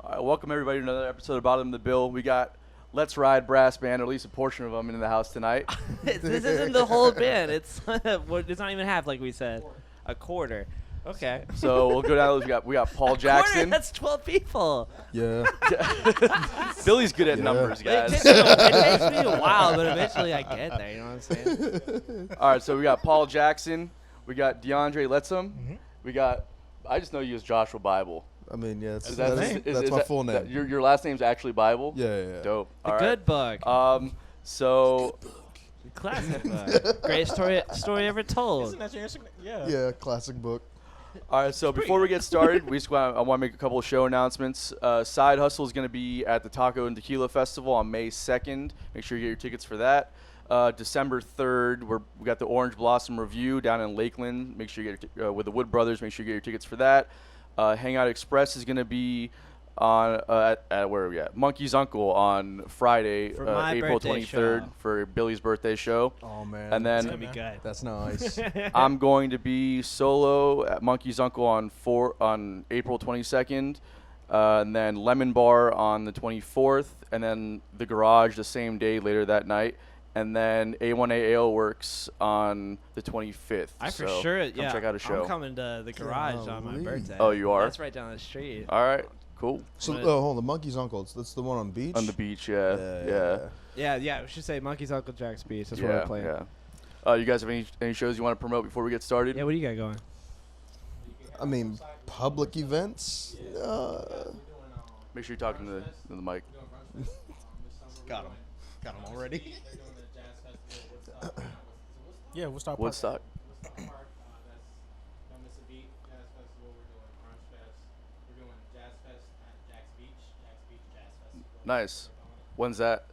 Welcome everybody to another episode of Bottom of the Bill. We got Let's Ride brass band, or at least a portion of them, in the house tonight. This isn't the whole band. It's not even half, like we said. A quarter. Okay. So we'll go down. We got Paul Jackson. Quarter, that's 12 people. Yeah. Billy's good at numbers, guys. It takes me a while, but eventually I get there. You know what I'm saying? All right, so we got Paul Jackson. We got DeAndre Letsom. Mm-hmm. We got. I just know you as Joshua Bible. I mean, yeah, Is that's my full name. Your last name's actually Bible? Yeah. Dope. The All good book. right. So. Classic book. Great story ever told. Isn't that your Instagram? Yeah. Yeah, classic book. All right, so before we get started, I want to make a couple of show announcements. Side Hustle is going to be at the Taco and Tequila Festival on May 2nd. Make sure you get your tickets for that. December 3rd, we got the Orange Blossom Review down in Lakeland. Make sure you get with the Wood Brothers. Make sure you get your tickets for that. Hangout Express is going to be on at where are we at? Monkey's Uncle on Friday, For my April birthday 23rd show. for Billy's birthday show. Oh man. And then It's gonna be good. That's nice. I'm going to be solo at Monkey's Uncle on April 22nd, and then Lemon Bar on the 24th, and then the Garage the same day later that night, and then A1A Ale Works on the 25th. I for So sure, come check out a show. I'm coming to the garage on my Golly. birthday. Oh, you are? That's right down the street. All right, cool. So, Right. hold on, the Monkey's Uncle. That's the one on the beach. On the beach, yeah. Yeah, we should say Monkey's Uncle Jack's Beach. That's where Yeah, we're playing. yeah. You guys have any shows you want to promote before we get started? Yeah, what do you got going? I mean, public events. Make sure you're talking to the mic. Got him already. Yeah, we'll start. Woodstock. Nice. When's that?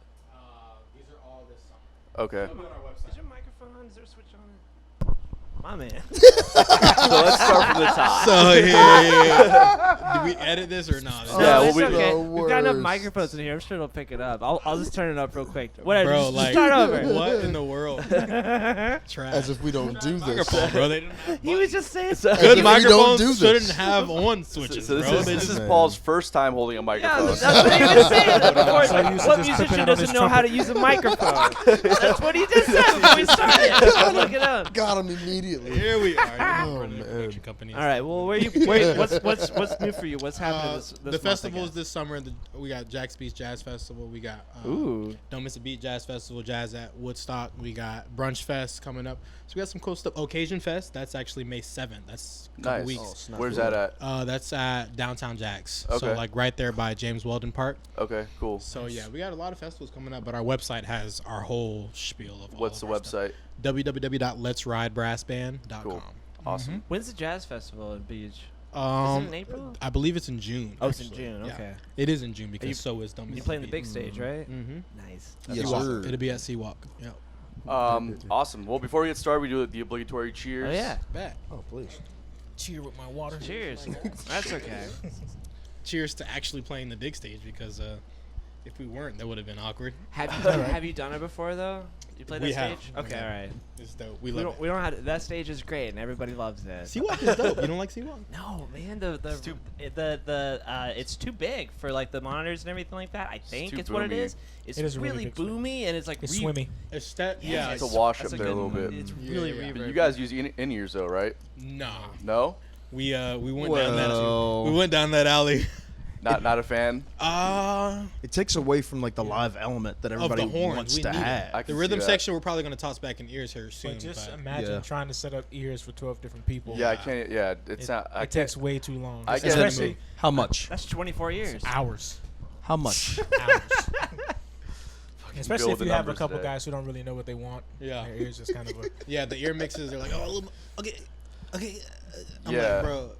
These are all this summer. Okay. It'll be on our website. Is your microphone on? Is there a switch on it? My man. So let's start from the top. So yeah. Did we edit this or not? Yeah, No, well, it's we- okay. The We've got enough worst. microphones in here. I'm sure it'll pick it up. I'll just turn it up real quick. Whatever. Bro, just like, start over. what in the world? Trash. As if we don't do this. Microphone, bro. They didn't have He was just saying. As good if we don't microphones do this. shouldn't have on So switches, this bro. is, They this just is Man. Paul's first time holding a Yeah, microphone. that's what he was saying. Before, So you used to what just musician clip it on doesn't his know how to trumpet. use a microphone? That's what he just said before we started. I'll look it up. Got him immediately. Here we are. Oh, Running a man. production company. All right. Well, what's new for you? What's happening this the month, I festivals guess? this summer. We got Jack's Beach Jazz Festival. We got Ooh. Don't Miss a Beat Jazz Festival, Jazz at Woodstock. We got Brunch Fest coming up. So we got some cool stuff. Occasion Fest. That's actually May 7th. That's a couple Nice. weeks. Oh, snap. Where's that at? That's at downtown Jack's. Okay. So like right there by James Weldon Park. Okay, cool. So yeah, we got a lot of festivals coming up, but our website has our whole spiel of all What's of the our stuff. website? www.letsridebrassband.com. Cool. Awesome. When's the jazz festival at Beach? Is it Um, in April? I believe it's in June. Oh, it's in actually. June. Yeah. Okay. It is in June because you- so is Don't Miss You a playing the Beat. big stage, right? Mm-hmm. Nice. Yes, Seawalk. sir. It'll be at Seawalk. Yep. Awesome. Well, before we get started, we do the obligatory cheers. Oh yeah. Bet. Oh, please. Cheer with my water. Cheers. That's okay. Cheers to actually playing the big stage because if we weren't, that would have been awkward. Have you done it before though? You played that We have. stage? We Okay, have. all right. It's dope. We We love don't. it. We don't have that stage is great and everybody loves it. Seawalk is dope. You don't like Seawalk? No, man, the it's too big for like the monitors and everything like that. I think too it's what it boomy. is. It's It is a really really big swing. boomy and it's like It's swimmy. It's that. Yeah. It's a wash that's up there a good little one. bit. It's Yeah, really yeah. But reverb. you guys use in-ears though, right? Nah. No? We went down that. Well. We went down that alley. Not a fan? It takes away from like the live element that everybody horns. wants We to need it. have. I The can rhythm see that. section we're probably gonna toss back in ears here soon. But just but imagine Yeah. trying to set up ears for 12 different people. Yeah, I can't. Yeah, it's It, not. I it takes can't. way too long. I get it. Especially How much? That's 24 years. hours. How much? Hours. Especially build if the you have a numbers couple today. guys who don't really know what they want. Yeah. Their ears just kind of a. yeah, the ear mixes. They're like, oh, okay. I'm Yeah. like, bro.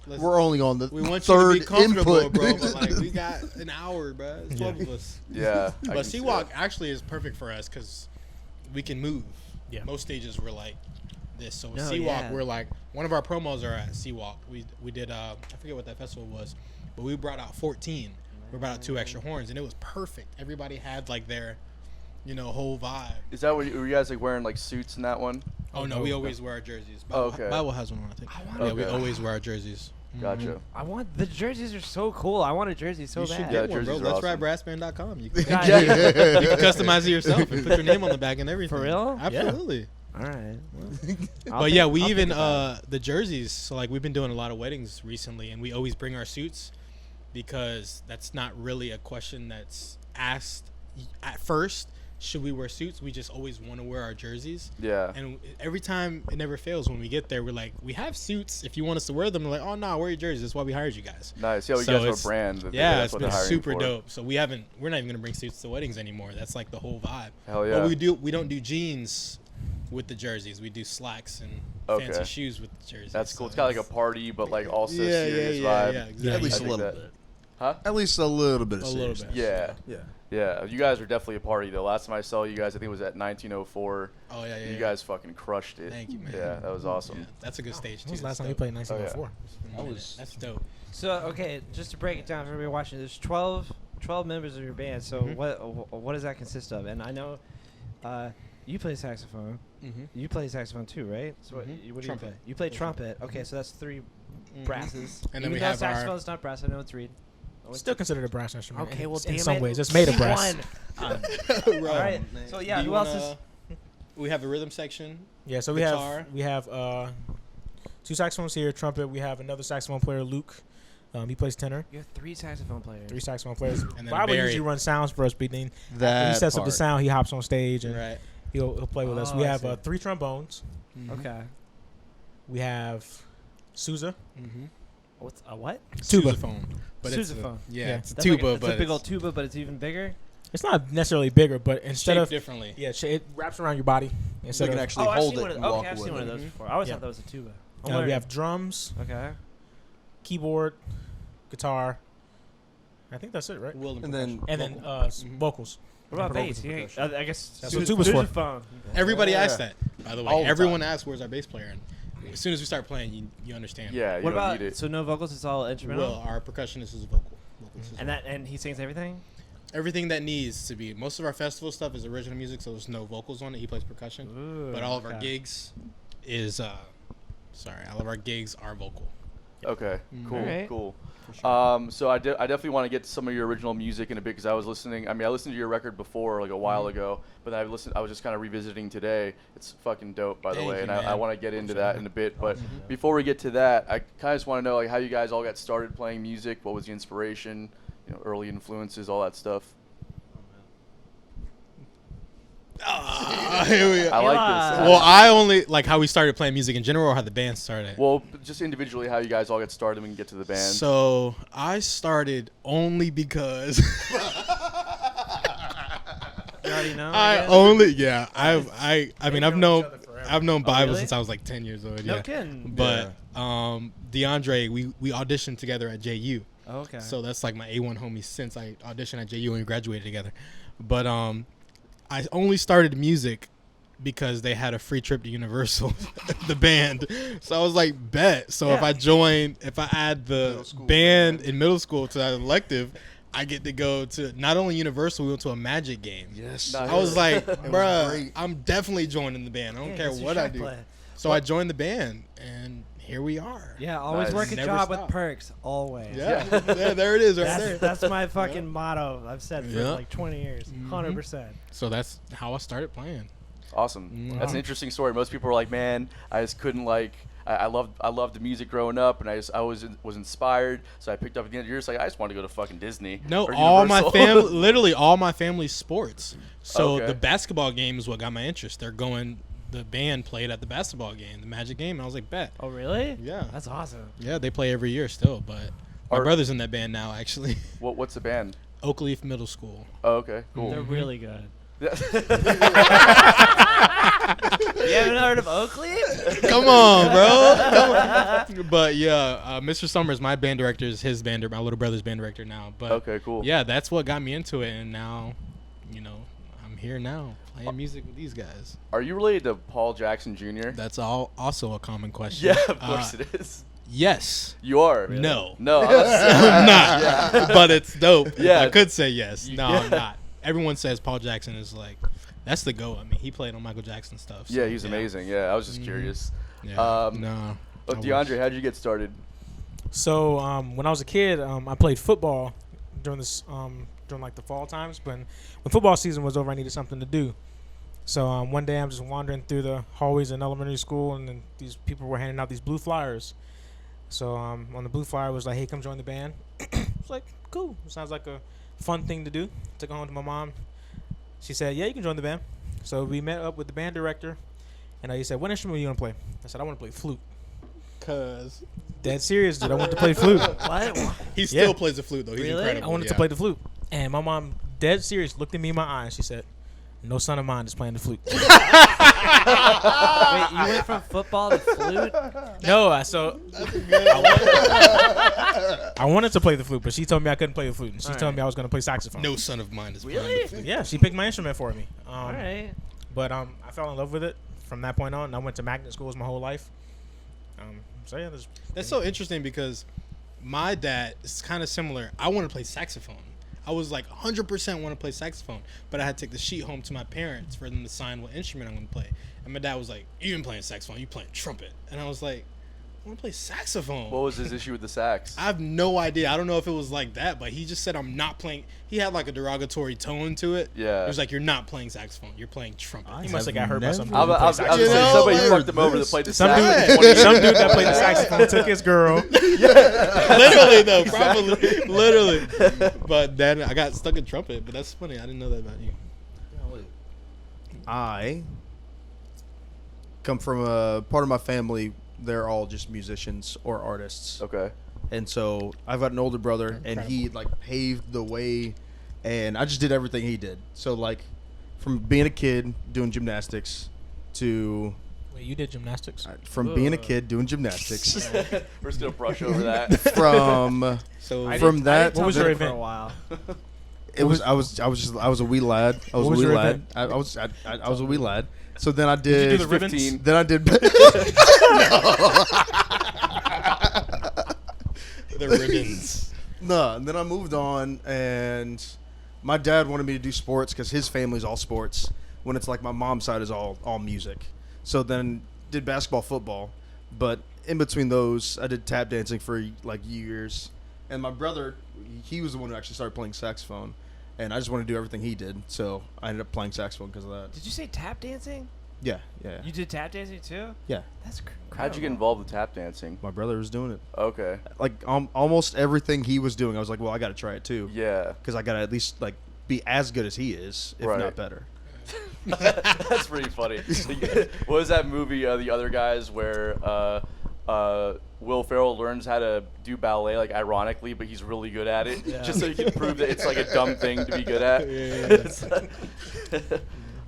listen, We're only on the we want you third to be comfortable, input, bro. But like, we got an hour, bro. It's 12 of us. Yeah. I can But see Seawalk that. actually is perfect for us because we can move. Yeah. Most stages were like this. So with No, Seawalk, yeah. we're like one of our promos are at Seawalk. We did I forget what that festival was, but we brought out 14. We brought out 2 extra horns, and it was perfect. Everybody had like their, whole vibe. Is that what were you guys like wearing like suits in that one? Oh no, we always wear our jerseys. Oh, okay. Bible has one on, I think. Yeah, we Okay. always wear our jerseys. Gotcha. I want the jerseys are so cool. I want a jersey so You should bad. Yeah, get one, bro. jerseys are Let's awesome. ride brassband.com. You can, Guys, you can customize it yourself and put your name on the back and everything. For real? Absolutely. All right. But yeah, we even the jerseys. So like we've been doing a lot of weddings recently, and we always bring our suits because that's not really a question that's asked at first. Should we wear suits? We just always want to wear our jerseys. Yeah. And every time it never fails when we get there. We're like, we have suits. If you want us to wear them, we're like, oh no, wear your jerseys. That's why we hired you guys. Nice. Yeah, you So guys have it's- a brand. Yeah, that's it's what been they're hiring super for. dope. So we're not even gonna bring suits to weddings anymore. That's like the whole vibe. Hell yeah. But we don't do jeans with the jerseys. We do slacks and fancy Okay. shoes with the jerseys. That's cool. So It's kind of like a party, but like also yeah, serious yeah, vibe. yeah, exactly. At least I a dig little that. bit. Huh? At least a little bit of A little bit. seriousness. Yeah. Yeah. Yeah. You guys are definitely a party though. Last time I saw you guys, I think it was at 1904. Oh yeah, yeah. You yeah. guys fucking crushed it. Thank you, man. Yeah, that was awesome. Yeah, that's a good stage too. When was the last That's time we dope. played 1904? That's dope. So okay, just to break it down for everybody watching, there's 12 members of your band. So what does that consist of? And I know you play saxophone. Mm-hmm. You play saxophone too, right? So what do you Trumpet. play? You play trumpet. Okay, so that's 3 brasses. And then Even we though have our- saxophone's not brass. I know it's reed. Still considered a brass instrument. Okay, well, in damn some it. ways, it's made of Pick brass. one. Right. All right. So yeah, Do you who else wanna- is? We have a rhythm section. Yeah, so Guitar. we have 2 saxophones here, trumpet. We have another saxophone player, Luke. He plays tenor. You have 3 saxophone players. 3 saxophone players. And then Bob Barry. usually runs sounds for us, but then That when he sets up the part. sound, he hops on stage and Right. he'll play with us. Oh, We I have see. 3 trombones. Okay. We have Sousa. Mm-hmm. What's a what? Tuba. Sousaphone. But Sousaphone. It's a That's tuba, like, but it's a big it's old tuba, but it's even bigger. It's not necessarily bigger, but instead shaped of differently. it wraps around your body So instead you can of. actually I've hold seen it one of, and okay, walk I've with seen one of it. those before. I always Yeah. thought that was a tuba. I'm we learning. have drums, Okay. keyboard, guitar. I think that's it, right? Will And then And then Mhm. vocals. What about Vocals bass? and You ain't- percussion. I guess That's what tuba's for. sousaphone. everybody Yeah. asks that. By the way, All the everyone time. asks where's our bass player, and as soon as we start playing, you understand. Yeah, you What don't about need it. so no vocals? It's all instrumental. Will, our percussionist is a vocal. And he sings everything. Everything that needs to be. Most of our festival stuff is original music, so there's no vocals on it. He plays percussion, Ooh, but all of our okay. gigs is all of our gigs are vocal. Okay, cool, Alright. cool. For So I definitely want to get to some of your original music in a bit because I was listening. I mean, I listened to your record before, like a while ago, but then I was just kind of revisiting today. It's fucking dope, by the Thank way, you, and I man. want to get into sure. that in a bit. But before we get to that, I kind of just want to know like how you guys all got started playing music. What was the inspiration? Early influences, all that stuff. Here we go. I like this. Well, I only like how we started playing music in general, or how the band started. Well, just individually, how you guys all get started when you get to the band. So I started only because You already know. I guess? only I mean I've known Bible really? since I was like 10 years old. No Yeah. kidding. But DeAndre, we auditioned together at JU. Oh, okay. So that's like my A1 homie since I auditioned at JU and we graduated together. But I only started music because they had a free trip to Universal, the band. So I was like, bet. So if Yeah. if I add the Middle school band in middle school to that elective, I get to go to not only Universal, we went to a Magic game. Yes. Nice. I was like, was bruh, great. I'm definitely joining the band. I don't Yeah, care it's your what I track do. play. So I joined the band, and here we are. Yeah, always Nice. work a Never job stop. with perks. Always. Yeah, yeah, there it is right there. That's my fucking motto. I've said for Yeah. like 20 years. 100%. So that's how I started playing. Awesome. Mhm. That's an interesting story. Most people are like, man, I just couldn't like. I loved the music growing up, and I was inspired. So I picked up at the end of the year. It's like I just wanted to go to fucking Disney. No, or all my Universal. family, literally all my family's sports. So Okay. the basketball game is what got my interest. The band played at the basketball game, the Magic game. And I was like, bet. Oh, really? Yeah. That's awesome. Yeah, they play every year still, but my brother's in that band now, actually. What's the band? Oakleaf Middle School. Oh, okay, cool. They're really good. Yeah. You haven't heard of Oakley? Come on, bro. Come on. But yeah, Mr. Summers, my band director, is his band, my little brother's band director now. But Okay, cool. yeah, that's what got me into it, and now, I'm here now playing music with these guys. Are you related to Paul Jackson Jr.? That's also a common question. Yeah, of course it is. Yes. You are. No. No. I'm not. But it's dope. Yeah. I could say yes. No, Yeah. I'm not. Everyone says Paul Jackson is like, that's the GOAT. I mean, he played on Michael Jackson stuff. So, Yeah, he's amazing. Yeah, I was just curious. Yeah. Um, no. Oh, I DeAndre, wish. how'd you get started? So when I was a kid, I played football during during like the fall times. But when football season was over, I needed something to do. So one day I'm just wandering through the hallways in elementary school, and then these people were handing out these blue flyers. So on the blue flyer was like, "Hey, come join the band." It's like, cool. Sounds like a fun thing to do. Took it home to my mom. She said, "Yeah, you can join the band." So we met up with the band director, and he said, "What instrument are you gonna play?" I said, "I want to play flute." Cause Dead serious, dude. I want to play flute. What? he still Yeah. plays the flute though. He's Really? incredible. I wanted to play the flute. And my mom, dead serious, looked at me in my eye and she said, "No son of mine is playing the flute." Wait, you went from football to flute? No, I wanted to play the flute, but she told me I couldn't play the flute. And she All told right. me I was going to play saxophone. No son of mine is Really? playing the flute. Yeah, she picked my instrument for me. All right. But I fell in love with it from that point on. I went to magnet schools my whole life. So yeah, That's so interesting because my dad is kind of similar. I want to play saxophone. I was like 100% want to play saxophone, but I had to take the sheet home to my parents for them to sign what instrument I'm going to play. And my dad was like, "You ain't playing saxophone, you playing trumpet." And I was like, "I want to play saxophone." What was his issue with the sax? I have no idea. I don't know if it was like that, but he just said I'm not playing. He had like a derogatory tone to it. Yeah. He was like, "You're not playing saxophone. You're playing trumpet." he must have got hurt by something. I was You saying know, somebody like, fucked him over that played the Some sax. dude, for 20 years. some dude that played the saxophone took his girl. Literally though, probably, literally. But then I got stuck in trumpet. But that's funny. I didn't know that about you. I come from a part of my family. They're all just musicians or artists. Okay. And so I've got an older brother, and he like paved the way, and I just did everything he did. So like, from being a kid doing gymnastics to Wait, you did gymnastics? being a kid doing gymnastics, We're just gonna brush over that. from So from that What was your for event? a while. it was I was a wee lad. I was What was a wee your lad. event? I was a wee lad. So then I Did did. you do the ribbons? 15. Then I did. the ribbons. No, and then I moved on, and my dad wanted me to do sports because his family's all sports. When it's like my mom's side is all music. So then did basketball, football, but in between those, I did tap dancing for like years. And my brother, he was the one who actually started playing saxophone, and I just wanted to do everything he did. So I ended up playing saxophone because of that. Did you say tap dancing? Yeah. You did tap dancing too? Yeah. That's How'd you get involved with tap dancing? My brother was doing it. Okay. Like almost everything he was doing, I was like, well, I got to try it too. Yeah. Because I got to at least like be as good as he is, if Right. not better. That's pretty funny. What was that movie, The Other Guys, where Will Ferrell learns how to do ballet, like ironically, but he's really good at it, just so he can prove that it's like a dumb thing to be good at.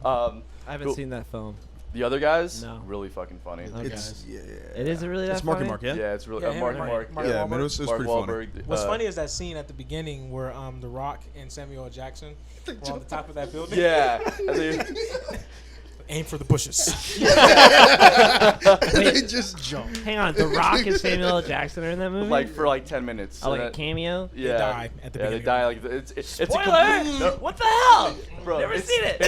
I haven't Cool. seen that film. The Other Guys, No. really fucking funny. Okay. It's It isn't really that It's Marky funny? Mark, yeah. Yeah, it's really Yeah, him Mark and Mark. Mark Yeah, man, it was Mark pretty funny. Wahlberg. What's funny is that scene at the beginning where The Rock and Samuel L. Jackson were on the top of that building. Yeah. I think- Aim for the bushes. They just jump. Hang on, The Rock and Samuel L. Jackson are in that movie? like for like 10 minutes. oh, like And a that- cameo? Yeah. die at the yeah, they beginning. die like it's a Spoiler! complete, no, What the hell? bro, Never it's- seen it.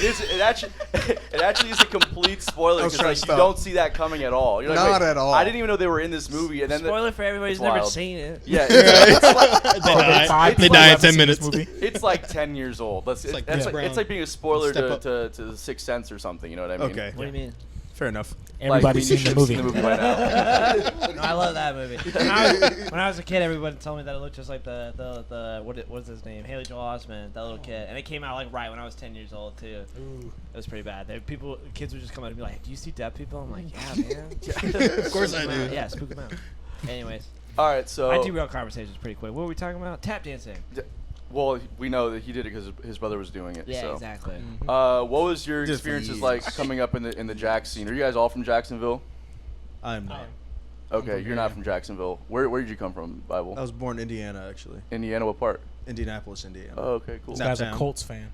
It actually is a complete spoiler I was because trying like to you stop. don't see that coming at all. You're like, Not wait, at all. I didn't even know they were in this movie, and then Spoiler for everybody who's it's never wild. seen it. yeah, it's They die in 10 minutes. it's like 10 years old. That's like that's Chris like, Brown. it's like being a spoiler Step to, up. to The Sixth Sense or something. You know what I mean? Okay, What do you mean? fair enough. Everybody's like, seen you the should have movie. Seen the movie by now. No, I love that movie. When I was a kid, everybody told me that it looked just like the what is his name? Haley Joel Osment, that little kid. And it came out like right when I was 10 years old too. Ooh. It was pretty bad. Kids would just come out and be like, "Do you see dead people?" I'm like, "Yeah, man." Of course I Spook 'em out. do. Yeah, spook them out. Anyways, All right, so I do real conversations pretty quick. What were we talking about? Tap dancing. well, we know that he did it because his brother was doing it. Yeah, so. exactly. What was your Just for experiences years. like coming up in the Jax scene? Are you guys all from Jacksonville? I'm not. Okay, you're not from Jacksonville. Where did you come from, Bible? I was born in Indiana, actually. Indiana, what part? Indianapolis, Indiana. Oh, okay, cool. This guy's a Naptown. Colts fan.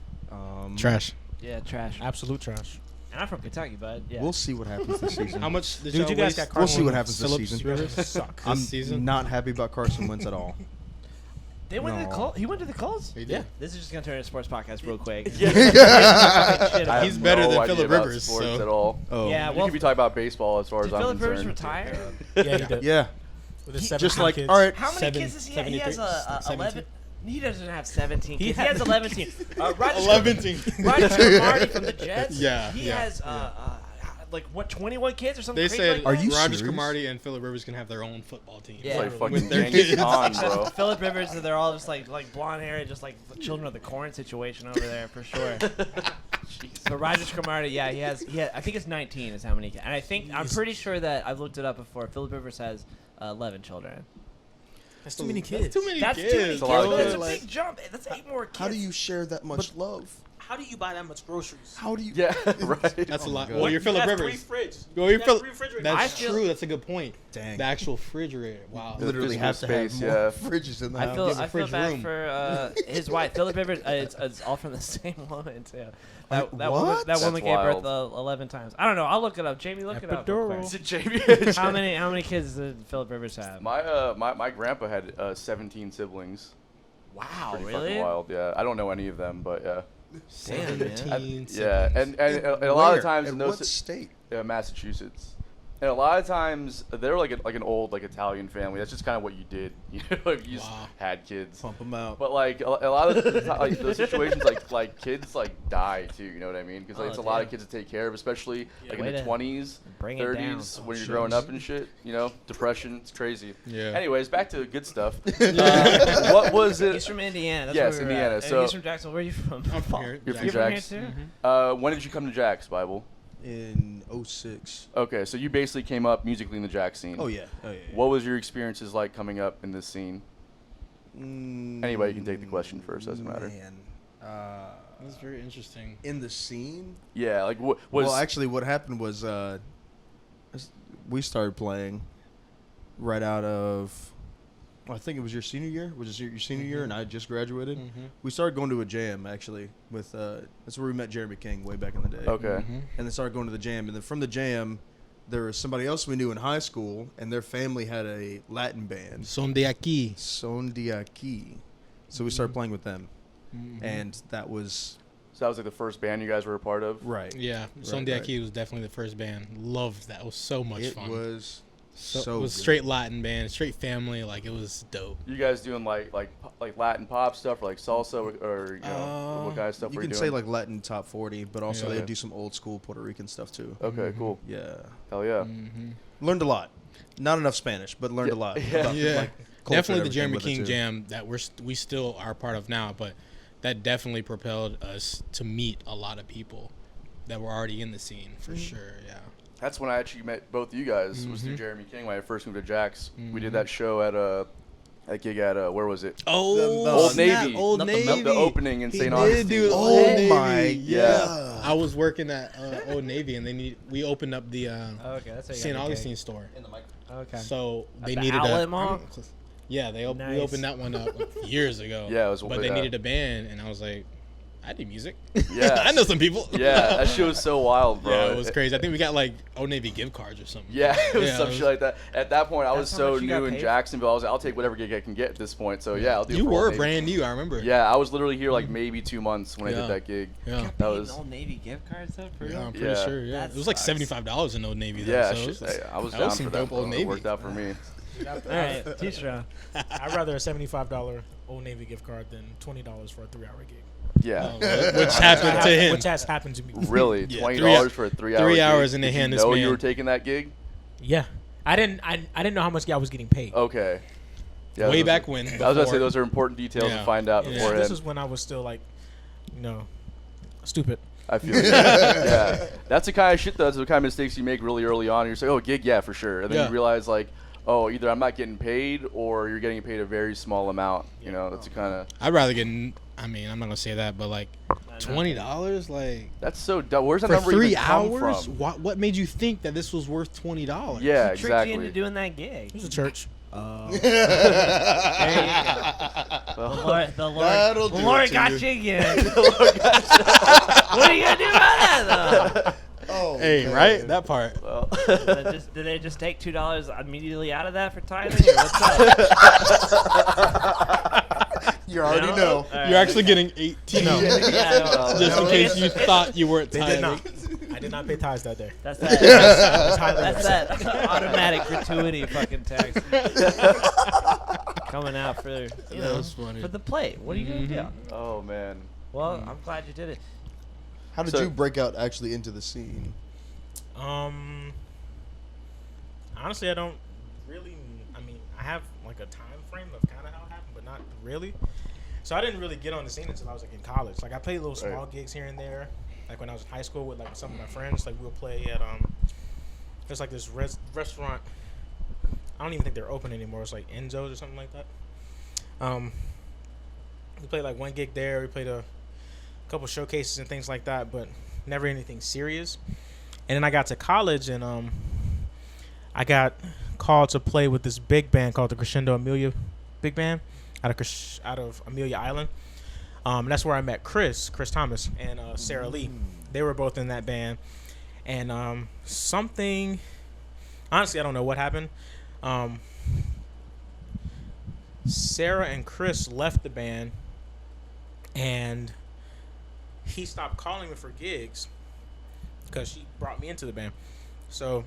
Trash. Yeah, trash. Absolute trash. And I'm from Kentucky, bud. Yeah. We'll see what happens this season. How much did Dude, y'all you guys waste? got We'll Carson see what happens this Phillips season. Rivers? Suck. I'm season? not happy about Carson Wentz at all. They went to the No. Colts. He went to the Colts. He did. Yeah. This is just gonna turn into a sports podcast real quick. I have He's better no than idea Phillip about Rivers, sports so- at all. Oh. Yeah, You well, could be talking about baseball as far did as I'm Phillip Rivers concerned. retire? Yeah, he did. Yeah. With his Just 17 like, kids. all right, How many kids does he have? He has 17? 11. He doesn't have 17 kids. He had- has 11 teams. Roger 11 teams. Cromartie from the Jets. Yeah, He yeah, has like what 21 kids or something. They crazy said like Are that? you Roger serious? Cromartie and Phillip Rivers can have their own football team. Yeah. It's like With fucking their Genghis kids. Khan, bro. Philip Rivers, they're all just like blonde hair, just like the children of the corn situation over there for sure. But Roger Cromartie, yeah, he has. I think it's 19 is how many. And I'm pretty sure that I've looked it up before. Philip Rivers has 11 children. That's too many That's kids. too many That's kids. too many kids. a lot of But that's a kids. big jump. That's 8 more kids. how do you share that much love? How do you buy that much groceries? How do you? Yeah, right. That's a lot. God. Well, you're Phillip You have Rivers. 3 fridges. Well, You you're have Phillip. 3 refrigerators. That's I feel- true. That's a good point. Dang. The actual refrigerator. Wow. The Literally physical have to have space, more yeah. fridges in the I house. feel There's a I feel fridge bad room. for his wife, Philip Rivers. It's all from the same woman too. That What? woman That's gave birth wild. 11 times. I don't know. I'll look it up. Jamie, look it up. real Epidural. quick. Is it Jamie? How many kids did Philip Rivers have? My grandpa had 17 siblings. Wow, Pretty really? fucking wild. Yeah, I don't know any of them, but yeah. Damn, man. 17 Yeah, siblings. and a lot Where? of times In in what those state? Massachusetts. And a lot of times they're like an old like Italian family. That's just kind of what you did. You know, you just Wow. had kids. Pump them out. But like a lot of the, like those situations, like kids like die too. You know what I mean? Because like, Oh, it's a lot of damn. kids to take care of, especially like in Way the to 20s, bring it down. 30s when you're Oh, growing shucks. up and shit. You know, depression. It's crazy. Yeah. Anyways, back to the good stuff. What was it? He's from Indiana. That's Yes, where we were Indiana, at. And so- he's from Jacksonville. Where are you from? I'm from here. You're from You from here Jax. too? When did you come to Jax, Bible? In 06. Okay, so you basically came up musically in the Jax scene. Oh yeah. Oh yeah. What was your experiences like coming up in this scene? Anybody can take the question first, doesn't matter. Man, That's very interesting. in the scene. Yeah, like what was Well, actually, what happened was we started playing right out of. I think it was your senior year. Was it your senior year? And I had just graduated. Mhm. We started going to a jam actually. With that's where we met Jeremy King way back in the day. okay. Mhm. And then started going to the jam. And then from the jam, there was somebody else we knew in high school, and their family had a Latin band, Son de aquí. Son de Aquí. So we started playing with them, and that was So that was like the first band you guys were a part of. right. Yeah, Son Right, de right. aquí was definitely the first band. Loved that. It was so much It fun. was so so it was good. straight Latin band, straight family. Like it was dope. You guys doing like Latin pop stuff or like salsa or you know what kind of stuff You were can you say doing? like Latin top 40, but also Yeah. they do some old school Puerto Rican stuff too. Okay, cool. Yeah, Hell yeah. Mm-hmm. learned a lot. Not enough Spanish, but learned a lot. Yeah. about, Yeah, like, culture definitely and the Jeremy everything King with it, too. Jam that we still are part of now, but that definitely propelled us to meet a lot of people that were already in the scene for sure. Yeah. That's when I actually met both of you guys. Was through Mhm. Jeremy King when I first moved to Jax. We did Mhm. that show at that gig at where was it? Oh, Old snap, Navy. Old Not the Navy. The opening in He St. did Augustine. do Oh Old Navy. my Yeah. I was working at Old Navy, and we opened up the Okay, that's how you St. got the Augustine gig. store. Okay. So At they the needed outlet a mall? Yeah, we Nice. opened that one up like, years ago. Yeah, it was. But they needed a band, and I was like, I do music. Yeah. I know some people. Yeah, that shit was so wild, bro. Yeah, it was crazy. I think we got like Old Navy gift cards or something. Yeah, it was Yeah, some it was- shit like that. At that point, I was That's how so much you got new in paid? Jacksonville. I was like, I'll take whatever gig I can get at this point. So yeah, I'll do. it You for Old were Navy. brand new, I remember. Yeah, I was literally here like maybe 2 months when I Yeah. did that gig. Yeah. Got That paid was- in Old Navy gift cards though, for Yeah, real? I'm pretty Yeah. sure. Yeah, That it was like sucks. $75 in Old Navy. Though, Yeah, so it shit, was, I was that down was some for that. dope Old It Navy. worked out for me. All right, teacher. I'd rather a $75 Old Navy gift card than $20 for a 3-hour gig. Yeah. which happened to him. Which has happened to me. Really, Yeah, $20 for a 3-hour 3 gig? hours and they Did hand you this know man- you were taking that gig? Yeah, I didn't know how much I was getting paid. Okay. Yeah, Way those back are- when. I was gonna say before- those are important details Yeah. to find out Yeah. beforehand. This is when I was still like, stupid. I feel like yeah. That's the kind of shit. That's the kind of mistakes you make really early on. You're just like, oh, gig, yeah, for sure. And then Yeah. you realize like, oh, either I'm not getting paid or you're getting paid a very small amount. You know, that's the kind of. I'd rather get. I mean, I'm not gonna say that, but like $20, like That's so dumb. Where's that for number 3 even come hours. from? What made you think that this was worth $20? Yeah, Tricked you exactly. into doing that gig. It was a church. There you go. The That'll Lord, do the Lord it to got you. you again. What are you gonna do about that though? Oh, Hey, man. right? That part. Well, Did they just take $2 immediately out of that for tithing? Or what's up? You already You know. All right. You're actually getting 18. No, Yeah, I know. just in No, case you thought you weren't They tithing. did not. I did not pay tithes that day. That's that. That's that automatic gratuity fucking tax coming out for That was funny. for the plate. What are you gonna do? Oh man. Well, I'm glad you did it. How did So- you break out actually into the scene? Honestly, I don't really. I mean, I have like a time frame of kind of how it happened, but not really. So I didn't really get on the scene until I was like in college. Like I played little small gigs here and there. Like when I was in high school with like some of my friends, like we would play at there's like this restaurant. I don't even think they're open anymore. It's like Enzo's or something like that. We played like one gig there. We played a couple showcases and things like that, but never anything serious. And then I got to college and I got called to play with this big band called the Crescendo Amelia Big Band out of Amelia Island. And that's where I met Chris Thomas and Sarah Lee. They were both in that band. And something, honestly, I don't know what happened. Sarah and Chris left the band, and he stopped calling me for gigs because she brought me into the band. So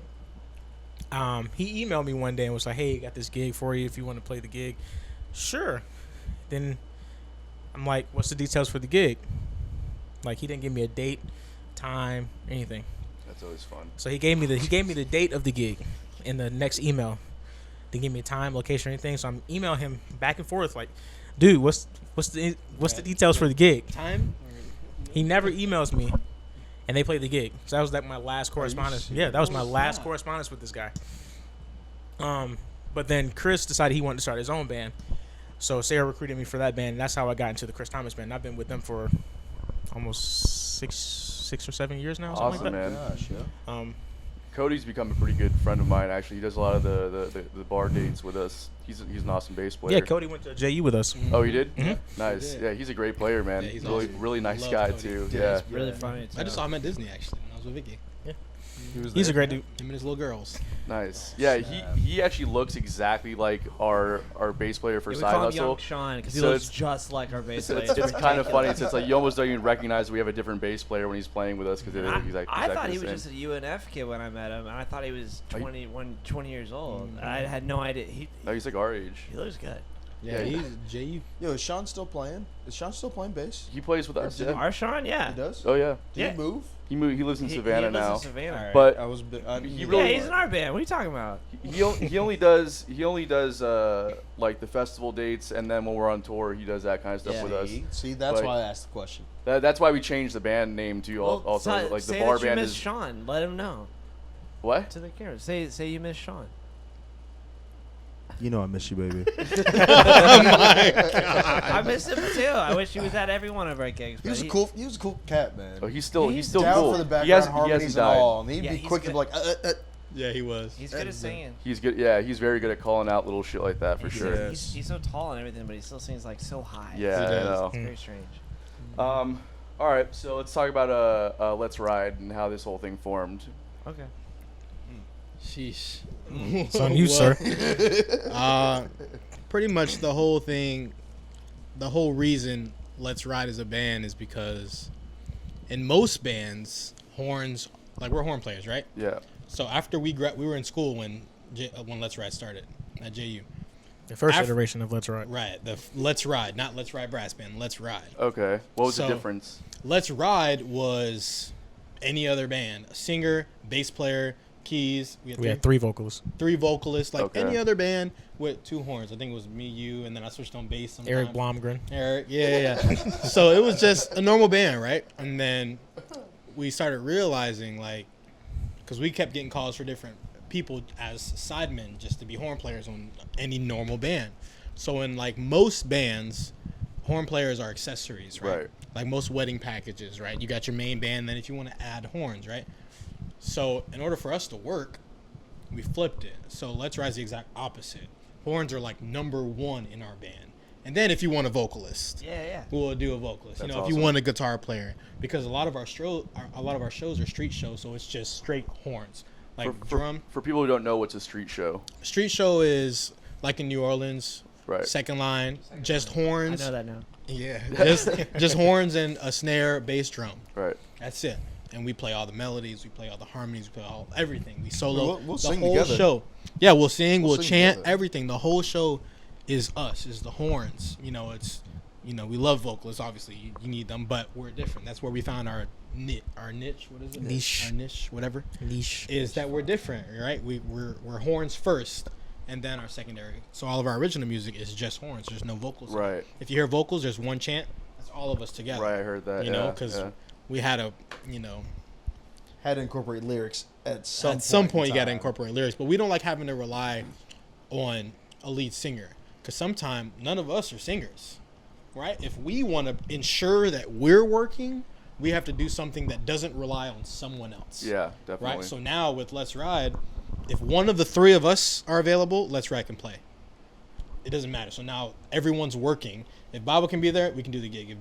he emailed me one day and was like, hey, got this gig for you if you want to play the gig. Sure. Then I'm like, what's the details for the gig? Like, he didn't give me a date, time, anything. That's always fun. So he gave me the date of the gig in the next email. Didn't give me a time, location, or anything. So I'm emailing him back and forth like, dude, what's the details for the gig? Time? He never emails me, and they played the gig. So that was like my last correspondence. Yeah, that was my last correspondence with this guy. But then Chris decided he wanted to start his own band. So Sarah recruited me for that band, and that's how I got into the Chris Thomas band. I've been with them for almost six or 7 years now. Awesome, Something like man. Gosh, yeah. that. Cody's become a pretty good friend of mine. Actually, he does a lot of the bar dates with us. He's an awesome bass player. Yeah, Cody went to JU with us. Oh, he did? Mhm. Nice. He did. Yeah, he's a great player, man. Yeah, he's really, awesome. really nice Love guy Cody. too. Yeah, Yeah. he's Really funny. I just saw him at Disney actually when I was with Vicky. He was He's there. a great dude. Him and his little girls. Nice. Yeah, he actually looks exactly like our bass player for Yeah, we Side call him Hustle. Young Sean because he So looks it's- just like our bass It's, player. it's kind of funny. It's like you almost don't even recognize we have a different bass player when he's playing with us because I, he's like I exactly thought the he was same. just a UNF kid when I met him, and I thought he was Are you- 20 years old. I had no idea. He No, he's like our age. looks good. Yeah, Yeah. he's JU. Yo, is Sean still playing? Is Sean still playing bass? He plays with us. Yeah. Our Sean, yeah. He does? Oh yeah. Did Yeah. he move? He lives in Savannah he lives now. In Savannah. But I was. I didn't he know really- yeah, he's in our band. What are you talking about? he only does like the festival dates, and then when we're on tour, he does that kind of stuff Yeah. with us. See, that's But- why I asked the question. That's why we changed the band name to also like the say bar that you band miss is Sean. Let him know what? to the camera. Say you miss Sean. You know I miss you, baby. I miss him too. I wish he was at every one of our gigs. He but was a cool. He was a cool cat, man. Oh, he's still He's still down cool. for the he background hasn't harmonies and died. all, and he'd Yeah, be he's quick to good. be like, Yeah, he was. He's good at singing. He's good. Yeah, he's very good at calling out little shit like that for He's, sure. he's so tall and everything, but he still sings like so high. Yeah, He I does. know. It's very strange. All right, so let's talk about Let's Ride and how this whole thing formed. Okay. Sheesh. It's on you, sir. Pretty much the whole thing, the whole reason Let's Ride as a band is because in most bands, horns, like we're horn players, right? Yeah. So after we were in school when Let's Ride started at JU. The first Af- iteration of Let's Ride. Right. Let's Ride, not Let's Ride Brass Band. Let's Ride. Okay. What was the So- difference? Let's Ride was any other band, a singer, bass player, keys. We We had 3 vocalists. three vocalists, like Okay. any other band with 2 horns. I think it was me, you, and then I switched on bass. Sometimes. Eric Blomgren. Eric, yeah. So it was just a normal band, right? And then we started realizing, like, because we kept getting calls for different people as sidemen just to be horn players on any normal band. So in like most bands, horn players are accessories, right? Right. Like most wedding packages, right? You got your main band, then if you want to add horns, right? So in order for us to work, we flipped it. So Let's Ride's the exact opposite. Horns are like number 1 in our band. And then if you want a vocalist, Yeah. we'll do a vocalist. That's If awesome. you want a guitar player, because a lot of our shows are street shows, so it's just straight horns, like drum. For people who don't know, what's a street show? Street show is like in New Orleans, Right. second line, just I horns. know that now. Yeah, just horns and a snare, bass drum. Right. That's it. and we play all the melodies, we play all the harmonies, we play everything. We solo We'll the sing whole together. show. Yeah, we'll sing, we'll sing chant, together. everything. The whole show is us, is the horns. You know, it's we love vocalists. Obviously, you need them, but we're different. That's where we found our niche. What is it? Niche. Our niche, whatever. Niche. Is that we're different, right? We're horns first, and then our secondary. So all of our original music is just horns. There's no vocals. Right. If you hear vocals, there's one chant. That's all of us together. Right, I heard that. You know, yeah, because yeah. we had a Had to incorporate lyrics at at some point you got to incorporate lyrics, but we don't like having to rely on a lead singer because sometimes none of us are singers, right? If we want to ensure that we're working, we have to do something that doesn't rely on someone else. Yeah, definitely. Right. So now with Let's Ride, if one of the three of us are available, Let's Ride can play. It doesn't matter. So now everyone's working. If Bible can be there, we can do the gig.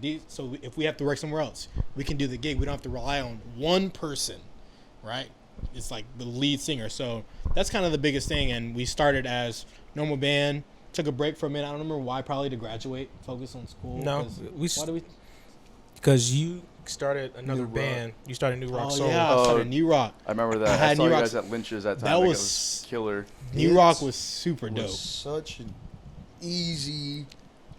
If we have to work somewhere else, we can do the gig. We don't have to rely on one person, right? It's like the lead singer. So that's kind of the biggest thing. And we started as normal band, took a break for a minute. I don't remember why, probably to graduate, focus on school. No, 'cause we why do we? because you started another New Rock. band. You started New Rock Oh Soul. yeah, I started New Rock. I remember I that. I, had saw New you Rock- guys at Lynch's that time. that Like, it was- killer. New Rock was super dope. Was such an easy.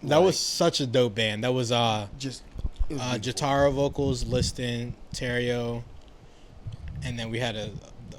That was such a dope band. That was Just. it was beautiful. Jatara vocals, Liston, Terrio, and then we had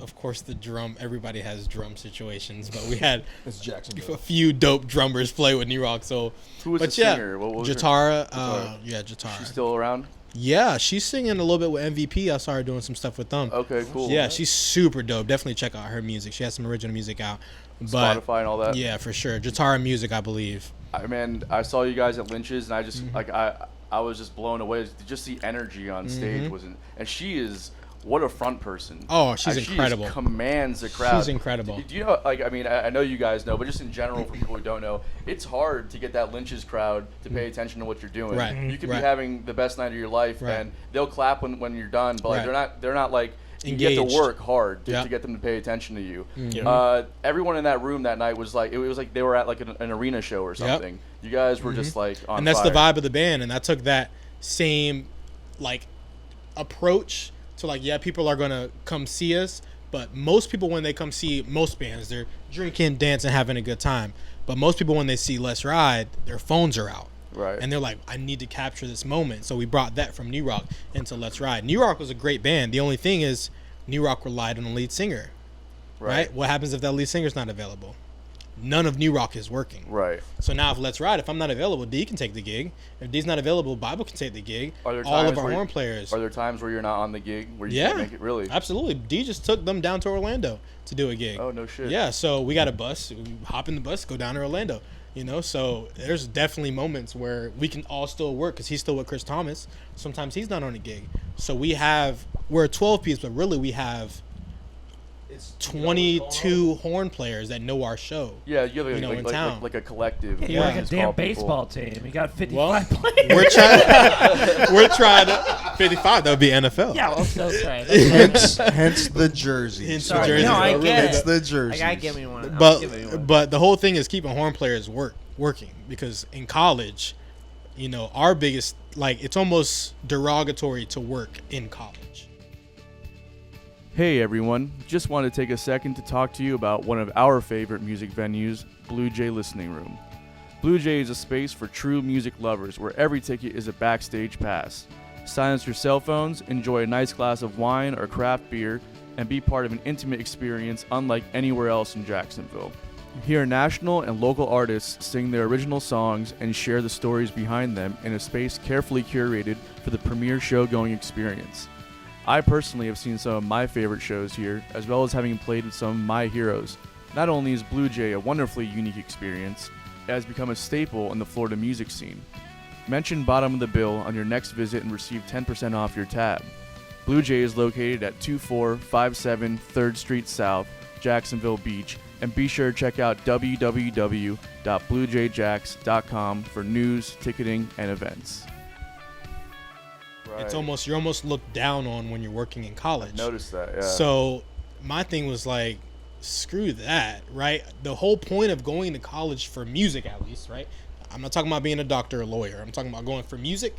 of course, the drum. Everybody has drum situations, but we had It's a Jacksonville. few dope drummers play with New Rock. So, Who was but the yeah, singer? What was her- Jatara. Jatara. Yeah, Jatara. She's still around? Yeah, she's singing a little bit with MVP. I saw her doing some stuff with them. Okay, cool. Yeah, she's super dope. Definitely check out her music. She has some original music out. But Spotify and all that. yeah, for sure. Jatara Music, I believe. I saw you guys at Lynch's, and I just Mm-hmm. I was just blown away. Just the energy on stage wasn't, and she is what a front person. Oh, she's Like, incredible. She commands the crowd. She's incredible. Do you know? Like, I mean, I know you guys know, but just in general, for people who don't know, it's hard to get that Lynch's crowd to pay attention to what you're doing. Right. You could Right. be having the best night of your life, Right. and they'll clap when you're done, but like, Right. they're not like. You have Engaged. to work hard to Yeah. get them to pay attention to you. Yeah. Everyone in that room that night was like, it was like they were at like an arena show or something. You guys were just like on And that's fire. the vibe of the band. And I took that same like approach to like, yeah, people are gonna come see us, but most people when they come see most bands, they're drinking, dancing, having a good time. But most people when they see Let's Ride, their phones are out. Right. And they're like, I need to capture this moment. So we brought that from New Rock into Let's Ride. New Rock was a great band. The only thing is New Rock relied on a lead singer. Right? What happens if that lead singer's not available? None of New Rock is working. Right. So now if Let's Ride, if I'm not available, D can take the gig. If D's not available, Bible can take the gig. Are there All times of our where- horn players. Are there times where you're not on the gig where you Yeah. can't make it? Really? Absolutely. D just took them down to Orlando to do a gig. Oh, no shit. Yeah, so we got a bus. We hop in the bus, go down to Orlando. You know, so there's definitely moments where we can all still work because he's still with Chris Thomas. Sometimes he's not on a gig. So we're a 12 piece, but really we have 22 horn players that know our show. Yeah, you have You know, in town. like a collective. You're like a Just damn call people. baseball team. You got 55 Well, players. we're trying to 55. That would be NFL. Yeah, well, so sorry. Hence the jerseys. Hence the Sorry. jerseys. No, I get It's it. the jerseys. I gotta give me one. I'll give me one. But the whole thing is keeping horn players working because in college, you know, our biggest like it's almost derogatory to work in college. Hey everyone, just wanted to take a second to talk to you about one of our favorite music venues, Blue Jay Listening Room. Blue Jay is a space for true music lovers where every ticket is a backstage pass. Silence your cell phones, enjoy a nice glass of wine or craft beer, and be part of an intimate experience unlike anywhere else in Jacksonville. Hear national and local artists sing their original songs and share the stories behind them in a space carefully curated for the premier show-going experience. I personally have seen some of my favorite shows here, as well as having played with some of my heroes. Not only is Blue Jay a wonderfully unique experience, it has become a staple in the Florida music scene. Mention Bottom of the Bill on your next visit and receive 10% off your tab. Blue Jay is located at 2457 3rd Street South, Jacksonville Beach, and be sure to check out www.bluejayjacks.com for news, ticketing, and events. It's you're almost looked down on when you're working in college. Notice that, yeah. So my thing was like, screw that, right? The whole point of going to college for music, at least, right? I'm not talking about being a doctor or lawyer. I'm talking about going for music.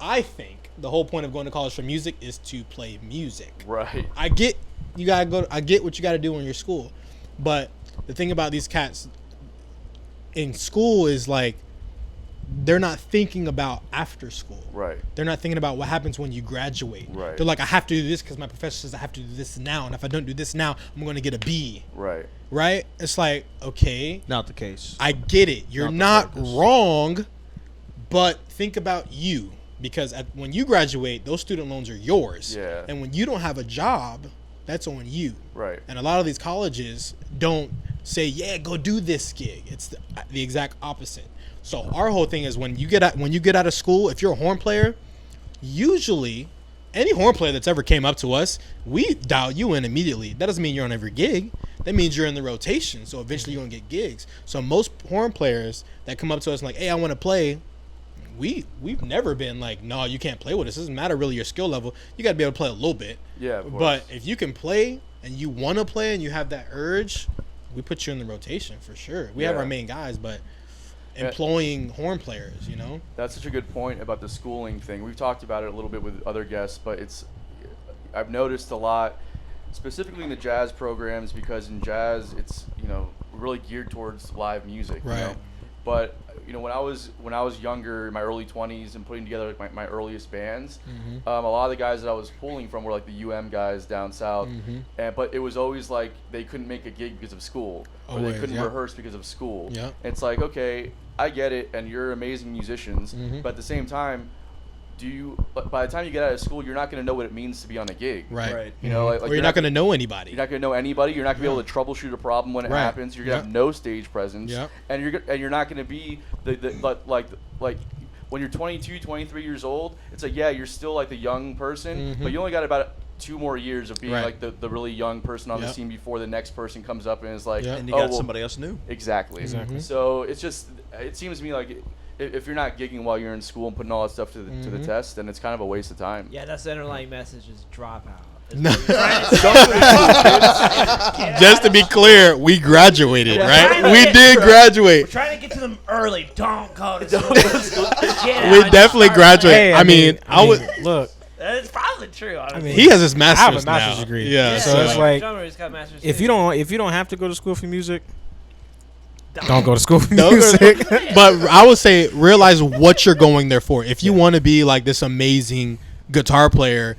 I think the whole point of going to college for music is to play music. Right. I get you gotta go. I get what you gotta do in your school, but the thing about these cats in school is like they're not thinking about after school. Right. They're not thinking about what happens when you graduate. Right. They're like, I have to do this because my professor says I have to do this now, and if I don't do this now, I'm going to get a B. Right. Right? It's like, okay, Not the case. I get it. You're not wrong, but think about you. Because when you graduate, those student loans are yours. Yeah. And when you don't have a job, that's on you. Right. And a lot of these colleges don't say, yeah, go do this gig. It's the exact opposite. So our whole thing is when you get out of school, if you're a horn player, usually any horn player that's ever came up to us, we dial you in immediately. That doesn't mean you're on every gig. That means you're in the rotation. So eventually you're gonna get gigs. So most horn players that come up to us and like, hey, I want to play. We've never been like, no, you can't play with us. It doesn't matter really your skill level. You got to be able to play a little bit. Yeah, of course. But if you can play and you want to play and you have that urge, we put you in the rotation for sure. We have Yeah. our main guys, but employing horn players, you know? That's such a good point about the schooling thing. We've talked about it a little bit with other guests, but I've noticed a lot, specifically in the jazz programs, because in jazz it's really geared towards live music. Right. You know? But when I was younger, in my early 20s, and putting together like my earliest bands, a lot of the guys that I was pulling from were like the down down south, but it was always like they couldn't make a gig because of school, or they couldn't rehearse because of school. Yeah. It's like, okay, I get it, and you're amazing musicians, but at the same time, by the time you get out of school, you're not going to know what it means to be on a gig. Right. You know, like or you're not going to know anybody. You're not going to know anybody. You're not going to be able to troubleshoot a problem when it Right. happens. You're going to have no stage presence, Yep. and you're not going to be like when you're 22, 23 years old. It's like, yeah, you're still like the young person, but you only got about 2 more years of being Right. like the really young person on the Yep. scene before the next person comes up and is like, Yep. And you oh, got well, somebody else new. Exactly. So it seems to me like if you're not gigging while you're in school and putting all that stuff to the test, then it's kind of a waste of time. Yeah, that's the underlying message is drop out. No. Just to be clear, we graduated, right? We did We're graduate. trying to get to them early. Don't go to school. We definitely graduated. Hey, I mean, I would. look. It's probably true. Honestly. He has his master's. I have a master's now. degree. Yeah. So it's like, drummer, he's got master's if too. you don't have to go to school for music, don't go to school for Don't go to music. But I would say realize what you're going there for. If you want to be like this amazing guitar player,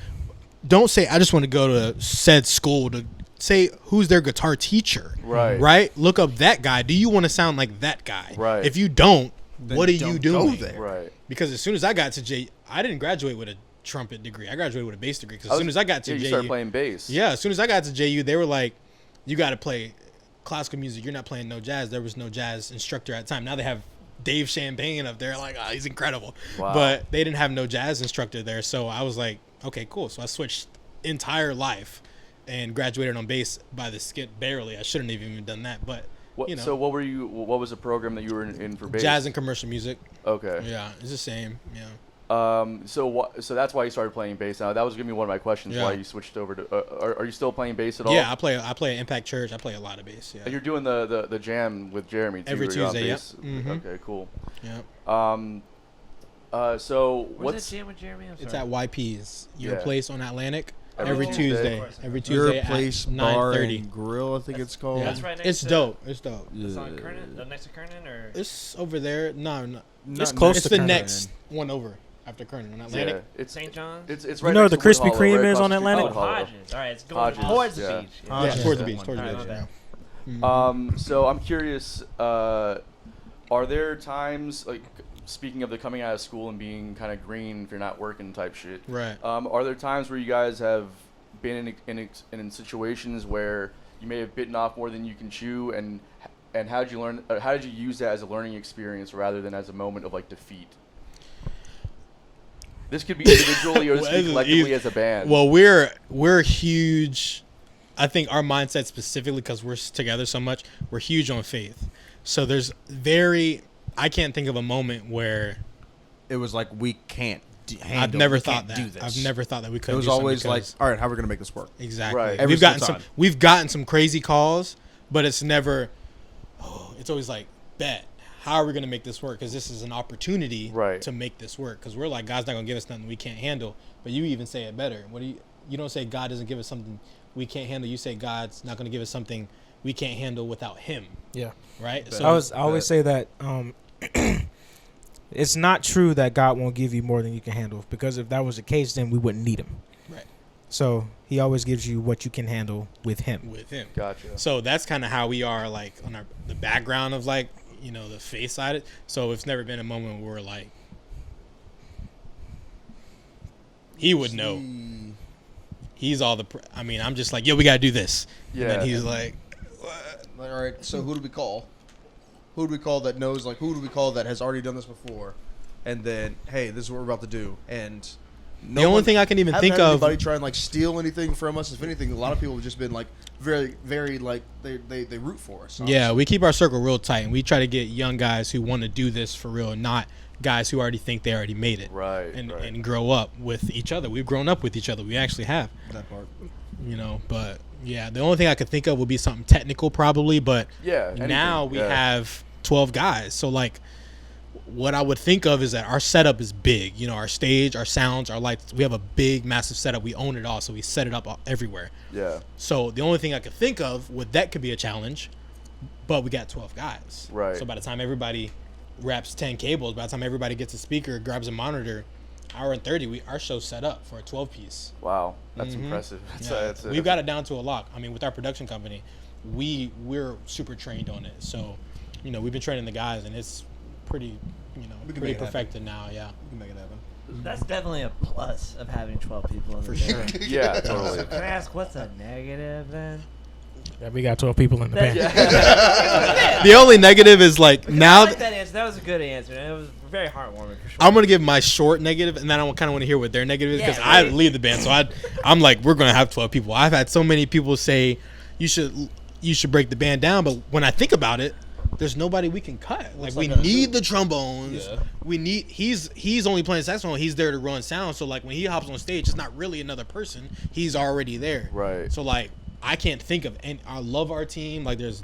don't say I just want to go to said school. To say who's their guitar teacher. Right. Right. Look up that guy. Do you want to sound like that guy? Right. If you don't, Then what are don't you go doing? there. Right. Because as soon as I got to I didn't graduate with a trumpet degree. I graduated with a bass degree. Because as soon as I got to you JU, started playing bass. yeah, as soon as I got to JU, they were like, you got to play classical music. You're not playing no jazz. There was no jazz instructor at the time. Now they have Dave Champagne up there. Like, oh, he's incredible. Wow. But they didn't have no jazz instructor there. So I was like, okay, cool. So I switched entire life and graduated on bass by the skit barely. I shouldn't have even done that. But, you know. So what was the program that you were in for bass? Jazz and commercial music. Okay. Yeah, it's the same. Yeah. So that's why you started playing bass. Now that was gonna be one of my questions. Yeah. Why you switched over to? Are you still playing bass at all? Yeah, I play at Impact Church. I play a lot of bass. Yeah. And you're doing the jam with Jeremy too. Every where you're on Tuesday, yep. bass? Mhm. Okay, cool. Yeah. So Where's what's that jam with Jeremy? I'm It's sorry. at YP's, your Yeah. place on Atlantic. Every Every Tuesday. Tuesday. Every Your Tuesday place, at bar, 9:30. and grill, I think it's called. Yeah. That's right next It's to- dope. It's dope. It's on Kernan, next to Kernan, or It's over there. No. It's close It's to the Kernan. next one over after Kernan on Atlantic. Yeah, it's St. John's. it's You right know next the to Wood Krispy Hollow, Kreme right is across on the street from Atlantic? Wood Oh, Hollow. Hodges. All right, it's going Hodges, towards the yeah. beach. Yeah, towards the beach. One Towards the time, beach. my Yeah. bad. So I'm curious. Are there times like speaking of the coming out of school and being kind of green if you're not working type shit? Right. Are there times where you guys have been in situations where you may have bitten off more than you can chew, and how did you learn? How did you use that as a learning experience rather than as a moment of like defeat? This could be individually or this could be collectively as a band. Well, we're huge. I think our mindset specifically, because we're together so much, we're huge on faith. So there's I can't think of a moment where It was like we can't. I've never thought that. Do this. I've never thought that we could. It was do something always like, because- all right, how are we gonna make this work? exactly. Right. Every single time. We've gotten some crazy calls, but it's never. Oh, it's always like bet. how are we going to make this work? Because this is an opportunity Right. to make this work. Because we're like, God's not going to give us nothing we can't handle. But you even say it better. You don't say God doesn't give us something we can't handle. You say God's not going to give us something we can't handle without Him. Yeah. Right. I always say that it's not true that God won't give you more than you can handle, because if that was the case, then we wouldn't need Him. Right. So He always gives you what you can handle with Him. With Him. Gotcha. So that's kind of how we are, like, on the background of, like, you know, the faith side. So it's never been a moment where we're like, He would know. He's all I'm just like, yo, we got to do this. Yeah. And then he's like, Like, all right, so who do we call? Who do we call that knows? Like, who do we call that has already done this before? And then, hey, this is what we're about to do. And the only thing I can even think of. Anybody try and like steal anything from us? If anything, a lot of people have just been like very, very like they root for us. Honestly. Yeah, we keep our circle real tight, and we try to get young guys who want to do this for real, not guys who already think they already made it. Right. And grow up with each other. We've grown up with each other. We actually have. That part. You know, but yeah, the only thing I could think of would be something technical probably, but Yeah. now anything. we have 12 guys. So like what I would think of is that our setup is big. You know, our stage, our sounds, our lights, we have a big, massive setup. We own it all, so we set it up everywhere. Yeah. So the only thing I could think of that could be a challenge, but we got 12 guys. Right. So by the time everybody wraps 10 cables, by the time everybody gets a speaker, grabs a monitor, hour and 30, our show's set up for a 12-piece. Wow. That's impressive. We've got it down to a lock. I mean, with our production company, we're super trained on it. So, you know, we've been training the guys, and it's pretty, you know, We can pretty make it perfected now. Yeah. We can make it happen. That's definitely a plus of having 12 people in the band. Yeah, totally. So can I ask what's a negative then? Yeah, we got 12 people in the band. The only negative is like now. I like that answer. That was a good answer. And it was very heartwarming for sure. I'm gonna give my short negative, and then I kind of want to hear what their negative is, because Yeah, I right. lead the band, so I'm like, we're gonna have 12 people. I've had so many people say you should break the band down, but when I think about it, there's nobody we can cut. Like we need the trombones. Yeah. We need he's only playing saxophone. He's there to run sound. So like when he hops on stage, it's not really another person. He's already there. Right. So like I can't think of, and I love our team. Like there's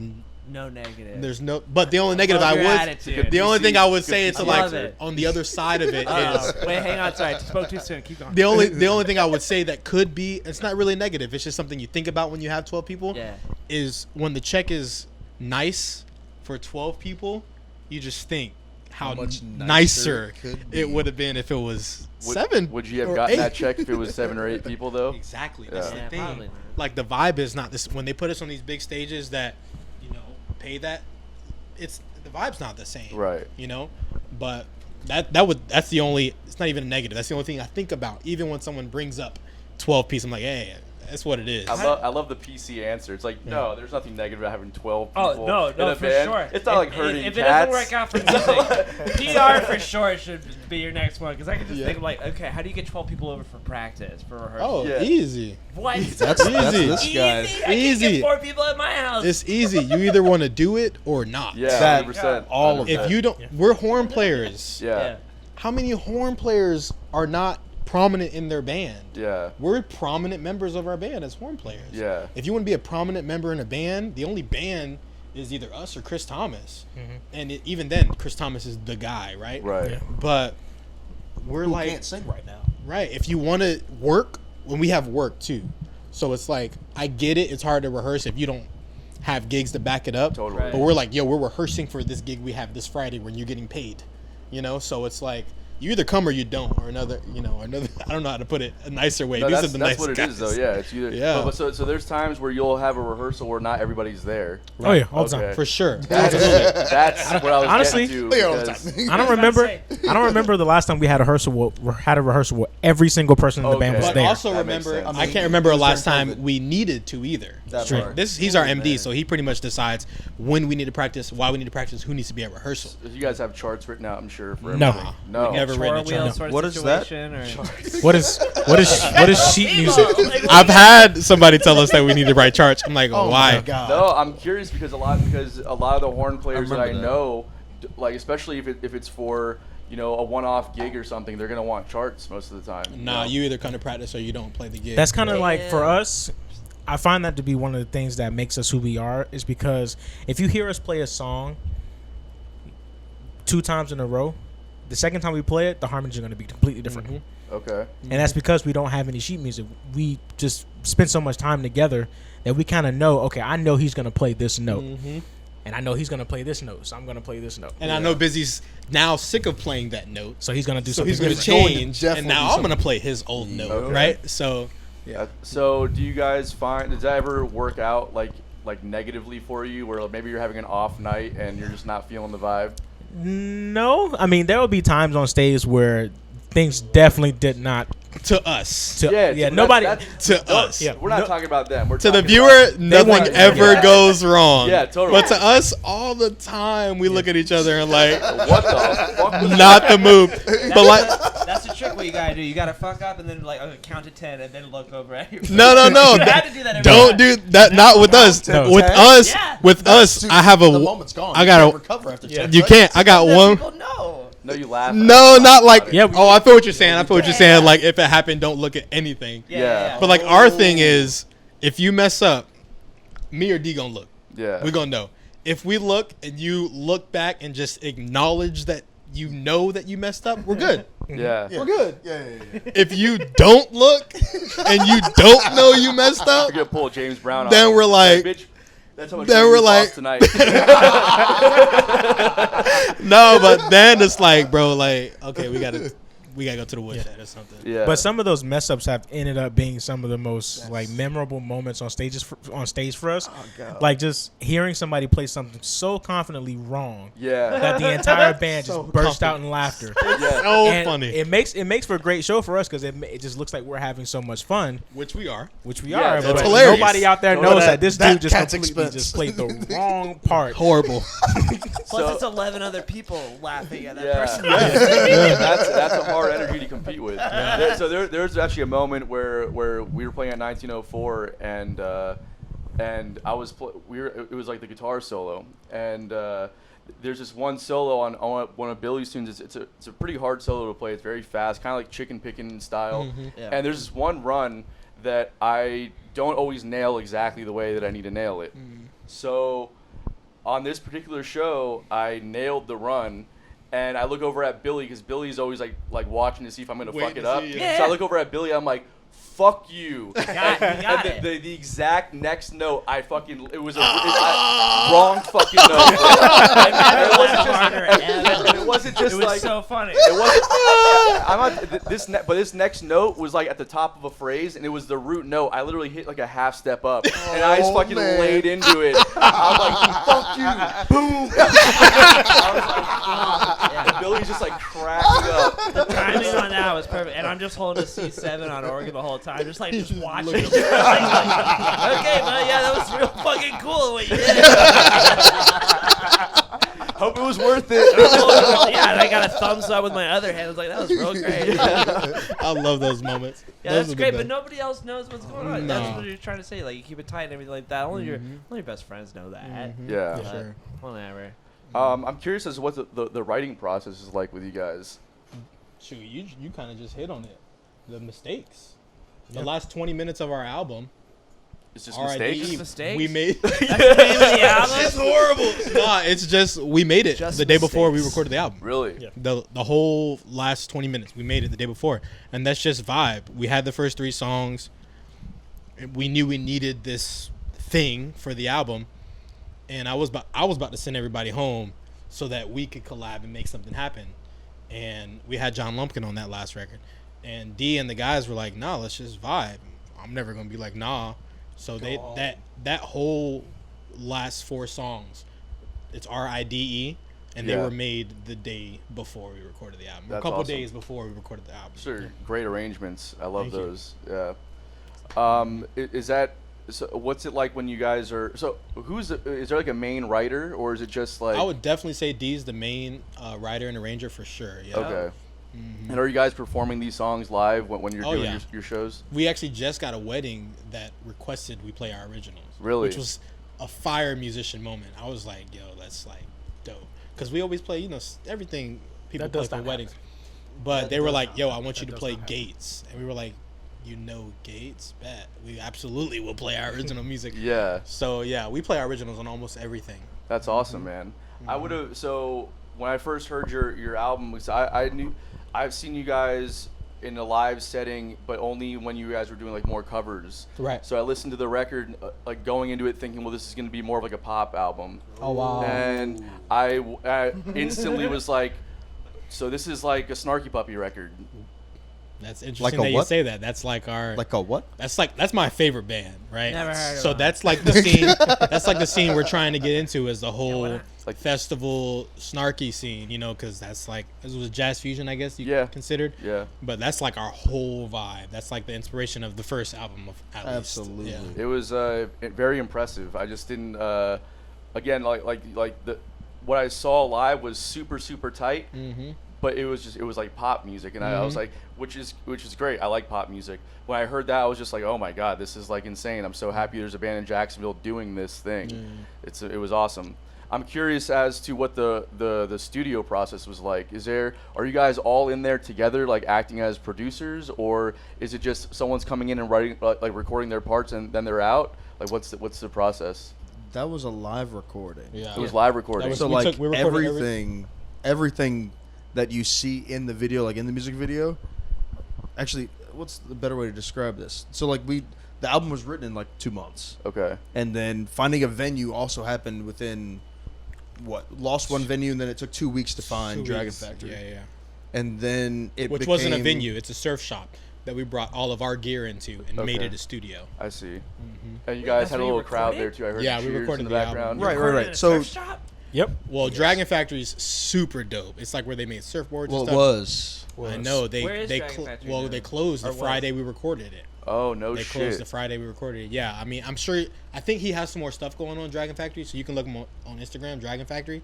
No negative. no, but the only negative Love I your would, attitude. the only thing I would Good say is PC to like answer. on the other side of it is Wait, hang on. Sorry, I spoke too soon. Keep going. the only thing I would say that could be, it's not really negative. It's just something you think about when you have 12 people. Yeah. Is when the check is nice for 12 people, you just think how much nicer nicer it could it be. would have been if it was Would- 7. Would you have or gotten 8. that check if it was 7 or 8 people though? Exactly. That's Yeah. the Yeah, thing. probably. Like the vibe is not this. When they put us on these big stages that, you know, pay that, it's the vibe's not the same. Right. You know, but that's the only. It's not even a negative. That's the only thing I think about. Even when someone brings up 12 piece, I'm like, hey, that's what it is. I love the PC answer. It's like, no, there's nothing negative about having 12 people Oh in no, a for band. sure. It's not like herding if it cats. doesn't work out for music, PR for sure should be your next one. Because I can just think of like, okay, how do you get 12 people over for practice for rehearsal? Oh, Yeah. easy. What? That's Easy. this guy. Easy. I can Easy. get 4 people at my house. It's easy. You either want to do it or not. Yeah, That- 100%. all of If you don't, we're horn players. Yeah. How many horn players are not prominent in their band? Yeah. We're prominent members of our band as horn players. Yeah. If you want to be a prominent member in a band, the only band is either us or Chris Thomas. And even then, Chris Thomas is the guy, right? Right. Yeah. But we're Who like, can't sing right now? right, if you want to work, when we have work too. So it's like, I get it. It's hard to rehearse if you don't have gigs to back it up. Totally. Right. But we're like, yo, we're rehearsing for this gig we have this Friday when you're getting paid. You know, so it's like, you either come or you don't, or another. I don't know how to put it a nicer way. No, These that's are the that's nice what it guys. is, though. Yeah, it's either. Yeah. But so there's times where you'll have a rehearsal where not everybody's there. Oh yeah, all the Okay. time. For sure. That's what I was Honestly, getting to. Yeah, all the because- time. I don't remember. I don't remember the last time we had a rehearsal. Had a rehearsal where every single person in the band Okay. was But there. also That makes remember, sense. I can't remember the last during time COVID. we needed to either. That True. part. He's our Oh, MD, man. so he pretty much decides when we need to practice, why we need to practice, who needs to be at rehearsal. You guys have charts written out, I'm sure. For No. everything. No. We never Chore written a wheel chart. sort of What is that? situation, or What is sheet music? I've had somebody tell us that we need to write charts. I'm like, Oh why? my God. No, I'm curious because a lot of the horn players that I remember that. know, like especially if it's for a one-off gig or something, they're gonna want charts most of the time. Nah, you either come to practice or you don't play the gig. That's kind of like for Yeah. us. I find that to be one of the things that makes us who we are. Is because if you hear us play a song, 2 times in a row, the second time we play it, the harmonies are going to be completely different. Mm-hmm. Okay. And that's because we don't have any sheet music. We just spend so much time together that we kind of know, okay, I know he's going to play this note. Mm-hmm. And I know he's going to play this note, so I'm going to play this note. And I know Busy's now sick of playing that note. So he's going to do So something he's going to different. change, definitely and now do I'm something. going to play his old note, Okay. right? So So do you guys find, does that ever work out like negatively for you, where maybe you're having an off night and you're just not feeling the vibe? No. I mean, there will be times on stage where things definitely did not. to us, Nobody. to us, Yeah. We're not No- talking about them. We're to the talking viewer, about, nothing want- ever Yeah. goes wrong. Yeah, totally. But to us, all the time, we look at each other and like, what the fuck was not the move. But like, That's the trick. What you gotta do, you gotta fuck up and then like count to 10 and then look over at your. no. You have to do that every Don't time. do that. Not with us. No. With us, Yeah. with us, Dude, I have the a. moment's gone. I You got can't a. recover after Yeah. 10 You seconds. can't. I got Let one. people know. No, you laugh. No, not like. Yeah, Oh, I feel what you're saying. I feel what you're saying. Like if it happened, don't look at anything. Yeah. But like our thing is, if you mess up, me or D gonna look. Yeah. We gonna know. If we look and you look back and just acknowledge that you know that you messed up, we're good. Yeah. Yeah. We're good. Yeah. If you don't look and you don't know you messed up, We're gonna pull James Brown. Then on we're you. like- Bitch, that's how much then money we're you like- lost tonight. no, but then it's like, bro, like, okay, we gotta go to the woodshed or something. Yeah. But some of those mess ups have ended up being some of the most like memorable moments on stage for us. Like just hearing somebody play something so confidently wrong Yeah. that the entire band So just burst out in laughter. Yeah. So And funny. It makes for a great show for us because it just looks like we're having so much fun, Which we are. which we Yeah, are. that's But hilarious. nobody out there Totally. knows that this That dude just cat's completely expense. just played the wrong part. Horrible. Plus, So- it's 11 other people laughing at that Yeah. person. That's a hard energy to compete with. So there's actually a moment where we were playing at 1904 and I was it was like the guitar solo and there's this one solo on one of Billy's tunes. It's a pretty hard solo to play. It's very fast, kind of like chicken picking style. Yeah. And there's this one run that I don't always nail exactly the way that I need to nail it. So on this particular show, I nailed the run. And I look over at Billy because Billy's always like watching to see if I'm gonna Waiting fuck it to up. see, yeah. So I look over at Billy. I'm like, "Fuck you!" You got And it. the exact next note, it was wrong fucking note. And it wasn't just It was like so funny. it wasn't. I'm not but this next note was like at the top of a phrase, and it was the root note. I literally hit like a half step up, and I just fucking man. laid into it. I was like, "Fuck you!" Boom. I was like, and Billy's just like cracking up. The timing on that was perfect, and I'm just holding a C7 on organ the whole time, just watching. Like, okay, man, yeah, that was real fucking cool what you did. Hope it was worth it. Yeah, and I got a thumbs up with my other hand. I was like, that was real great. I love those moments. Yeah, Those that's are the great, but best. nobody else knows what's going on. No. That's what you're trying to say. Like, you keep it tight and everything like that. Only your best friends know that. Yeah. But Sure. whatever. I'm curious as to what the writing process is like with you guys. Shoot, you kind of just hit on it. The mistakes. The last 20 minutes of our album. It's just R.I.D. mistakes. Just mistakes? We made. That's the name of the album? It's horrible. Nah, it's just we made it Just the day before we mistakes. recorded the album. Really? Yeah. The whole last 20 minutes we made it the day before, and that's just vibe. We had the first 3 songs. And we knew we needed this thing for the album, and I was about to send everybody home so that we could collab and make something happen. And we had John Lumpkin on that last record, and D and the guys were like, "Nah, let's just vibe." I'm never gonna be like, "Nah." So that whole last 4 songs, it's RIDE, and they Yeah. were made the day before we recorded the album. That's a couple awesome. days before we recorded the album. Sure. Great arrangements. I love Thank you. those. Yeah. Is that so? What's it like when you guys are? So is there like a main writer, or is it just like? I would definitely say D's the main writer and arranger for sure. Yeah. Okay. And are you guys performing these songs live when you're Oh, doing yeah. your shows? We actually just got a wedding that requested we play our originals. Really? Which was a fire musician moment. I was like, yo, that's like dope. Because we always play, everything people That play does for not weddings. happen. But That they were does like, not yo, I happen. want you That to does play not happen. Gates. And we were like, Gates? Bet. We absolutely will play our original music. Yeah. So, yeah, we play our originals on almost everything. That's awesome, man. I would have. So when I first heard your album, because I've seen you guys in a live setting, but only when you guys were doing like more covers. Right. So I listened to the record, like going into it thinking, well, this is going to be more of like a pop album. Oh wow. And I instantly was like, so this is like a Snarky Puppy record. That's interesting Like a that you what? say that. That's like our Like a what? that's my favorite band, right? Never heard of So them. that's like the scene. That's like the scene we're trying to get into is the whole what? Like- festival snarky scene, you know, because that's like this was jazz fusion, I guess you Yeah. considered. Yeah. But that's like our whole vibe. That's like the inspiration of the first album of at least. Absolutely. Yeah. It was very impressive. I just didn't. Again, like the what I saw live was super tight. Mm-hmm. But it was like pop music, and I was like, which is great. I like pop music. When I heard that, I was just like, oh my god, this is like insane. I'm so happy there's a band in Jacksonville doing this thing. It was awesome. I'm curious as to what the studio process was like. Are you guys all in there together, like acting as producers, or is it just someone's coming in and writing, like recording their parts and then they're out? Like what's the process? That was a live recording. Yeah. It was live recording. That was- So we like recorded everything that you see in the video, like in the music video. Actually, what's the better way to describe this? So like the album was written in like 2 months, Okay. and then finding a venue also happened within lost one venue, and then it took 2 weeks to find 2 Dragon weeks. Factory. Yeah. And then it Which wasn't a venue. It's a surf shop that we brought all of our gear into and made Okay. it a studio. I see. Mm-hmm. And you guys That's had a where you little crowd recorded? there too. I heard Yeah, the we cheers recorded in the the album. background. Right. Recorded in a So- surf shop? Yep. Well, Dragon Factory's super dope. It's like where they made surfboards Well, and it stuff. was. I know Where is Dragon Factory now? they closed the Or was? Friday we recorded it. Oh no They shit. closed the Friday we recorded it. Yeah, I mean, I'm sure. I think he has some more stuff going on Dragon Factory, so you can look him on Instagram, Dragon Factory.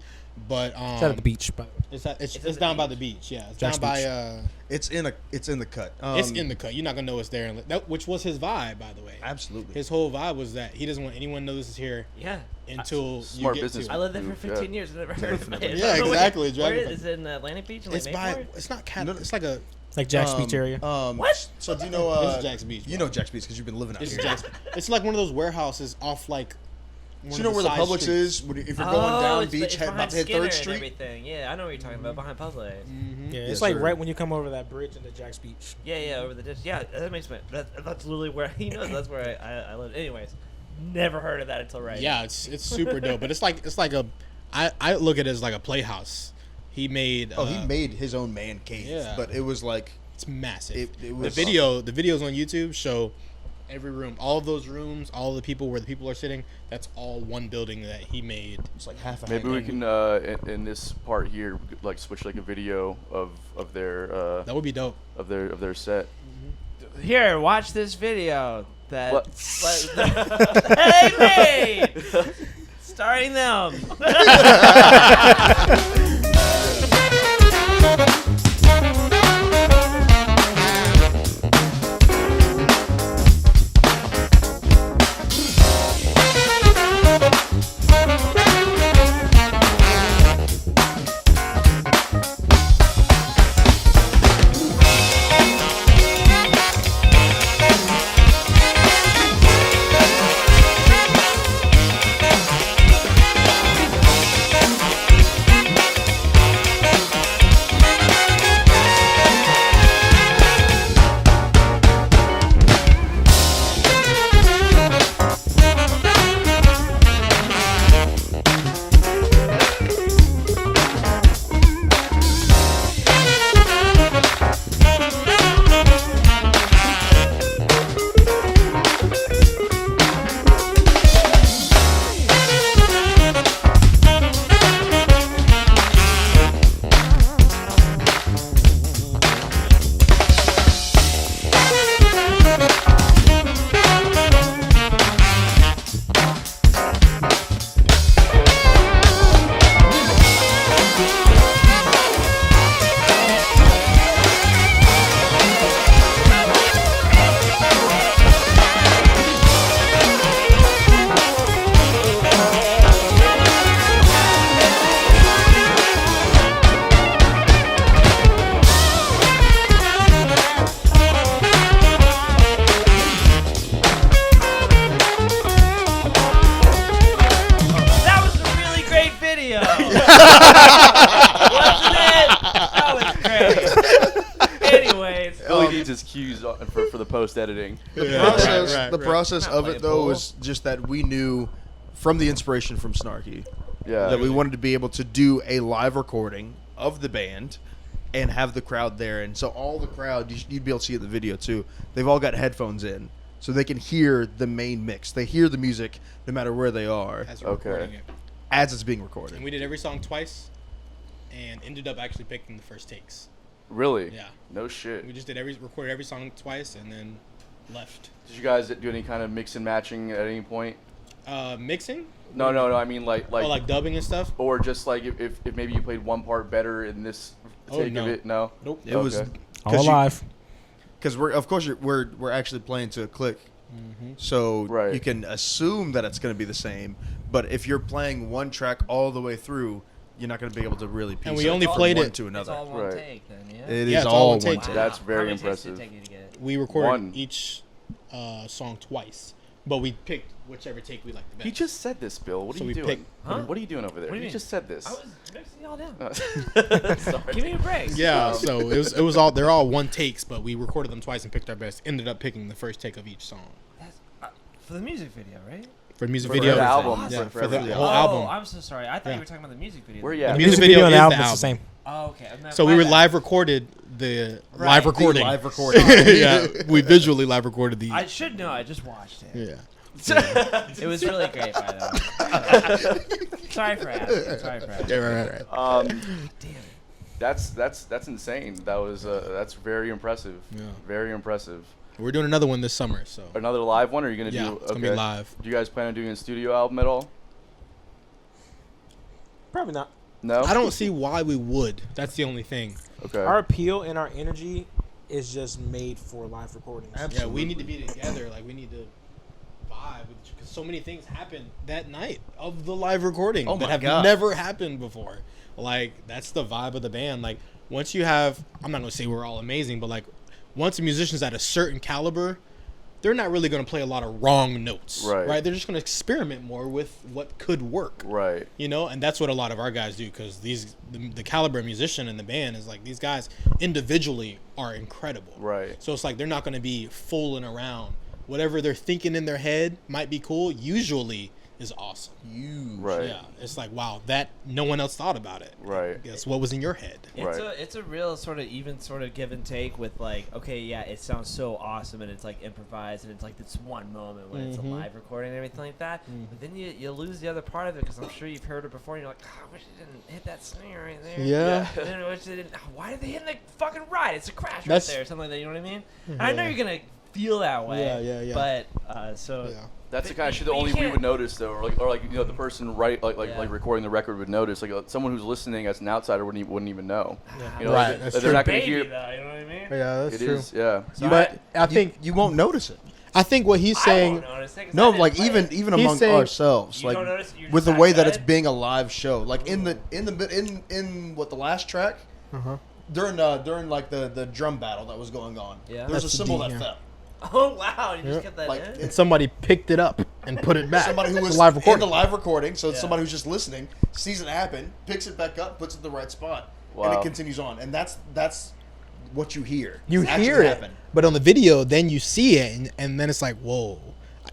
But It's out at the beach, but it's at it's the down by beach? the beach. Yeah, it's Jack's down by Beach. It's in the cut. it's in the cut. You're not gonna know it's there, which was his vibe, by the way. Absolutely. His whole vibe was that he doesn't want anyone to know this is here Yeah. until you Smart get business to I it. lived there for Yeah. 15 years and never heard of it. Yeah, exactly, Where Dragon is it in Atlantic Beach? In It's by. Mayport? It's not. No, It's like a. like Jack's Beach area. What? So do you know? This is Jack's Beach, You bro. know Jack's Beach because you've been living out It's here. Jack's. It's like one of those warehouses off like. So you know where the side Publix streets. is? If you're going down it's beach, about behind to hit Skinner 3rd and Street. everything. Yeah, I know what you're talking about. Behind Publix. Mm-hmm. Yeah, Yes, it's like sir. right when you come over that bridge into Jack's Beach. Yeah, over the ditch. Yeah, that makes me. That's literally where that's where I live. Anyways, never heard of that until right. Yeah, it's super dope. But it's like a. I look at it as like a playhouse. He made. He made his own man cave, yeah. but it was like It's massive. It was- the videos on YouTube show every room, all of those rooms, all the people where the people are sitting. That's all one building that he made. it's like half a Maybe we hangar. can in this part here like switch like a video of their That would be dope. of their set. Here, watch this video that What? they made, starring them. needs his cues for the post editing. The process Not of playing it though pool. was just that we knew from the inspiration from Snarky Yeah. that we wanted to be able to do a live recording of the band and have the crowd there. And so all the crowd, you'd be able to see it in the video too. They've all got headphones in, so they can hear the main mix. They hear the music no matter where they are As we're Okay. recording it. as it's being recorded. And we did every song twice, and ended up actually picking the first takes. Really? Yeah. No shit. We just recorded every song twice, and then left. Did you guys do any kind of mix and matching at any point? Mixing? No. I mean like Oh, like dubbing and stuff? or just like if maybe you played one part better in this take no. of it. No. Nope. It was Okay. All live. because we're actually playing to a click, Mm-hmm. so Right. you can assume that it's going to be the same. But if you're playing one track all the way through, you're not going to be able to really piece And we it only from played one it- to It's another. all one Right. take then, yeah? It Yeah, is it's all all one one take. take. That's How very many takes did impressive. it take you to get it? We recorded One. each song twice, but we picked whichever take we liked the best. He just said this, Bill. What So are you we doing? picked- Huh? What are you doing over there? What do you He mean? just said this. I was mixing y'all down. Sorry. Give me a break. Yeah, so it was all they're all one takes, but we recorded them twice and picked our best. Ended up picking the first take of each song That's, for the music video, right? for the music For video. the album. Yeah, For for the everything. whole Oh, album. I'm so sorry. I thought Yeah. you were talking about the music video. Where you The at? music music video video and is the the album is the album. same. Oh, okay. So we were live recorded the Right. live The recording. live recording. Yeah, we visually live recorded the. I should know. I just watched it. Yeah. It was really great, by the way. Sorry for asking. Yeah, right. Um, Damn it. that's insane. That's very impressive. Yeah. Very impressive. We're doing another one this summer, so Another live one? Or are you gonna yeah, do? it's gonna be live. Do you guys plan on doing a studio album at all? Probably not. No. I don't see why we would. That's the only thing. Okay. Our appeal and our energy is just made for live recordings. Yeah, we need to be together. Like we need to vibe because so many things happen that night of the live recording Oh that my have God. never happened before. Like that's the vibe of the band. Like once you have, I'm not gonna say we're all amazing, but like once a musician's at a certain caliber, they're not really gonna play a lot of wrong notes. Right. They're just gonna experiment more with what could work. Right. You know, and that's what a lot of our guys do because the caliber of musician in the band is like these guys individually are incredible. Right. So it's like they're not going to be fooling around. Whatever they're thinking in their head might be cool. Usually is awesome. Right. Yeah, it's like wow, that no one else thought about it. Right. Guess what was in your head? Right. It's a real sort of even sort of give and take with like, okay, yeah, it sounds so awesome and it's like improvised and it's like this one moment when it's a live recording and everything like that. But then you lose the other part of it because I'm sure you've heard it before and you're like, oh, I wish it didn't hit that snare right there. Yeah. And then I wish they didn't. Why did they hit the fucking ride? It's a crash That's- right there or something like that. You know what I mean? And I know you're gonna feel that way. Yeah. But so. Yeah. That's the kind of shit But that you only we can't- would notice, though, or like you know the person Yeah. like recording the record would notice. Like someone who's listening as an outsider wouldn't even know. You know, Right, They're, that's they're not going to Baby, hear. though, you know what I mean? Yeah, It is. Yeah. So But I think you won't notice it. I think what he's saying. I won't notice it 'cause I No, didn't like play even it. even He's among saying- ourselves, You like don't notice? You're with just the way that that it's good? being a live show, like in what the last track during like the drum battle that was going on. Yeah. There was a That's the symbol D, that yeah. fell. Oh wow! You just Yep. kept that Like in. it's Somebody picked it up and put it back. somebody who It's was a live in recording. the live recording, so it's Yeah. somebody who's just listening, sees it happen, picks it back up, puts it in the right spot, and Wow. it continues on. And that's what you hear. You It's actually hear it, happen. but on the video, then you see it, and then it's like, whoa,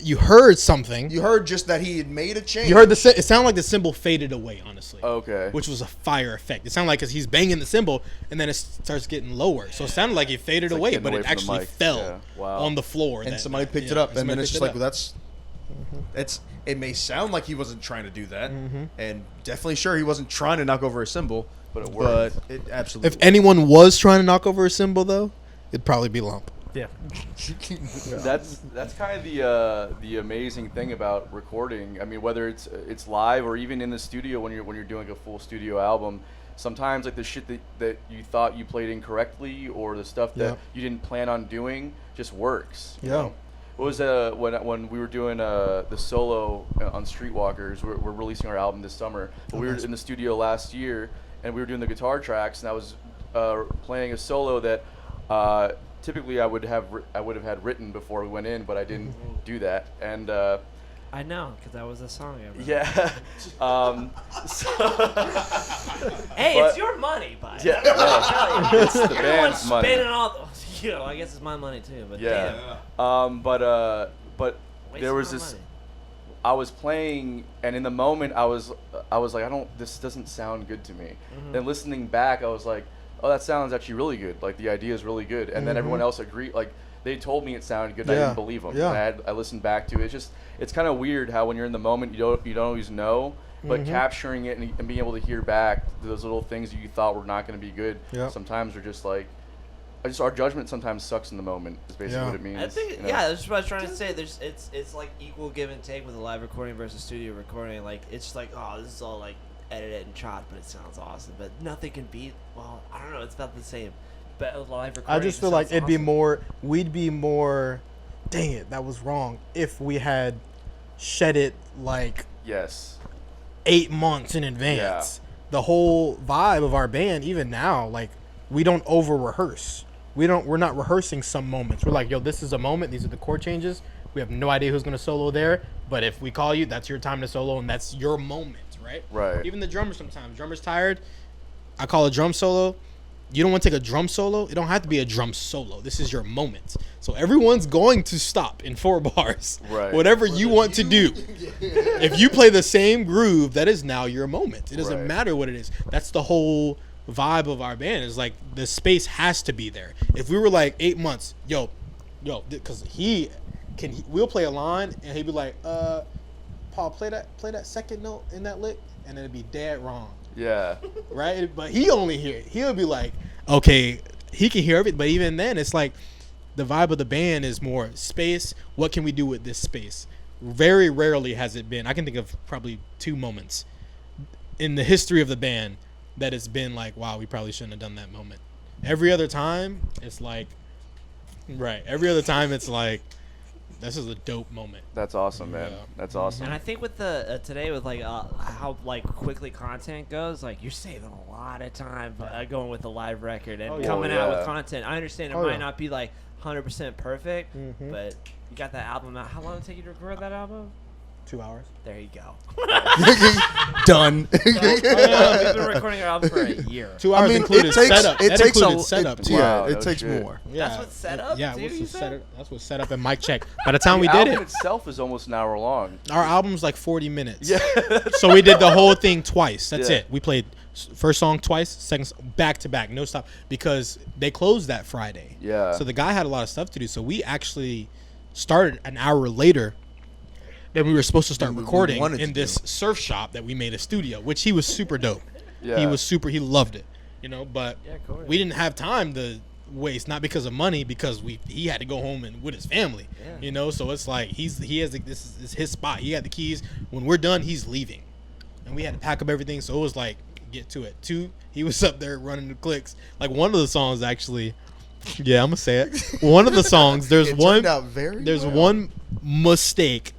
you heard something. You heard just that he had made a change. You heard it sounded like the cymbal faded away, honestly. Okay. Which was a fire effect. It sounded like as he's banging the cymbal, and then it starts getting lower. So it sounded like it faded It's like away, getting but away it from the actually mic. fell Yeah. Wow. on the floor. and that- somebody picked yeah, it up, and then somebody it's just picked like, it well, up. that's it may sound like he wasn't trying to do that, and definitely sure he wasn't trying to knock over a cymbal, But it worked. But it absolutely. If anyone was trying to knock over a cymbal, though, it'd probably be Lump. Yeah. That's kind of the amazing thing about recording. I mean, whether it's live or even in the studio when you're doing a full studio album, sometimes like the shit that you thought you played incorrectly or the stuff that Yeah. you didn't plan on doing just works. You Yeah. know? What was when we were doing the solo on Streetwalkers? We're releasing our album this summer, but we were in the studio last year and we were doing the guitar tracks, and I was playing a solo that typically I would have had written before we went in, but I didn't do that. And I know, because that was a song I wrote. yeah, Hey, But- it's your money, bud. yeah, I'm tell you. it's the You're the one band's money. spending all. Yeah, well, I guess it's my money too. But Yeah. damn. But Wasting there was my this. money. I was playing, and in the moment, I was like, this doesn't sound good to me. Mm-hmm. Then listening back, I was like, oh, that sounds actually really good. Like the idea is really good. And then everyone else agreed. Like they told me it sounded good. And I Yeah. didn't believe them. Yeah. I listened back to it. It's kind of weird how when you're in the moment, you don't always know. But capturing it and being able to hear back those little things that you thought were not going to be good, Yeah. sometimes are just like, our judgment sometimes sucks in the moment. Is basically Yeah. what it means. I think, you know? yeah, that's what I was trying to say. It's like equal give and take with a live recording versus studio recording. Like, it's just like, oh, this is all like edited and chopped, but it sounds awesome. But nothing can beat, well, I don't know, it's about the same. But with live recording, I just feel like it'd be more. We'd be more. Dang it, that was wrong. If we had shed it like Yes. 8 months in advance, the whole vibe of our band, even now, like we don't over rehearse. We're not rehearsing some moments. We're like, yo, this is a moment. These are the chord changes. We have no idea who's gonna solo there, but if we call you, that's your time to solo, and that's your moment, right? Right. Even the drummer sometimes. Drummer's tired. I call a drum solo. You don't want to take a drum solo. It don't have to be a drum solo. This is your moment. So everyone's going to stop in 4 bars. Right. Whatever you want to do. If you play the same groove, that is now your moment. It doesn't Right. matter what it is. That's the whole vibe of our band. Is like the space has to be there. If we were like 8 months, yo, because we'll play a line and he'd be like, Paul, play that second note in that lick, and it'd be dead wrong. Yeah. Right? But he'll be like, okay, he can hear everything. But even then, it's like the vibe of the band is more space. What can we do with this space? Very rarely has it been. I can think of probably 2 moments in the history of the band that it's been like, wow, we probably shouldn't have done that moment. Every other time, it's like, right. Every other time, it's like, this is a dope moment. That's awesome, man. Yeah. That's awesome. And I think with the today with like how like quickly content goes, like you're saving a lot of time going with a live record and coming out with content. I understand it might not be like 100% perfect, but you got that album out. How long did it take you to record that album? 2 hours. There you go. Done. We've been recording our album for a year. 2 hours included setup. It that takes included a setup. yeah, Wow, it no takes shit. more. Yeah. That's what's set up. Yeah, too, what's you the said? setup? That's what's set up and mic check. By the time The we did album it, itself is almost an hour long. our album's like 40 minutes. Yeah. So we did the whole thing twice. That's Yeah. it. We played first song twice, second back to back, no stop, because they closed that Friday. Yeah. So the guy had a lot of stuff to do. So we actually started an hour later than we were supposed to start We recording wanted in to this do. surf shop that we made a studio, which he was super dope. Yeah. He loved it, but of course. we didn't have time to waste, not because of money, because he had to go home and with his family, so it's like this is his spot. He had the keys. When we're done, he's leaving, and we had to pack up everything. So it was like, get to it. 2, he was up there running the clicks. Like one of the songs actually, yeah, I'm gonna say it. One of the songs, there's It one turned out very well. one mistake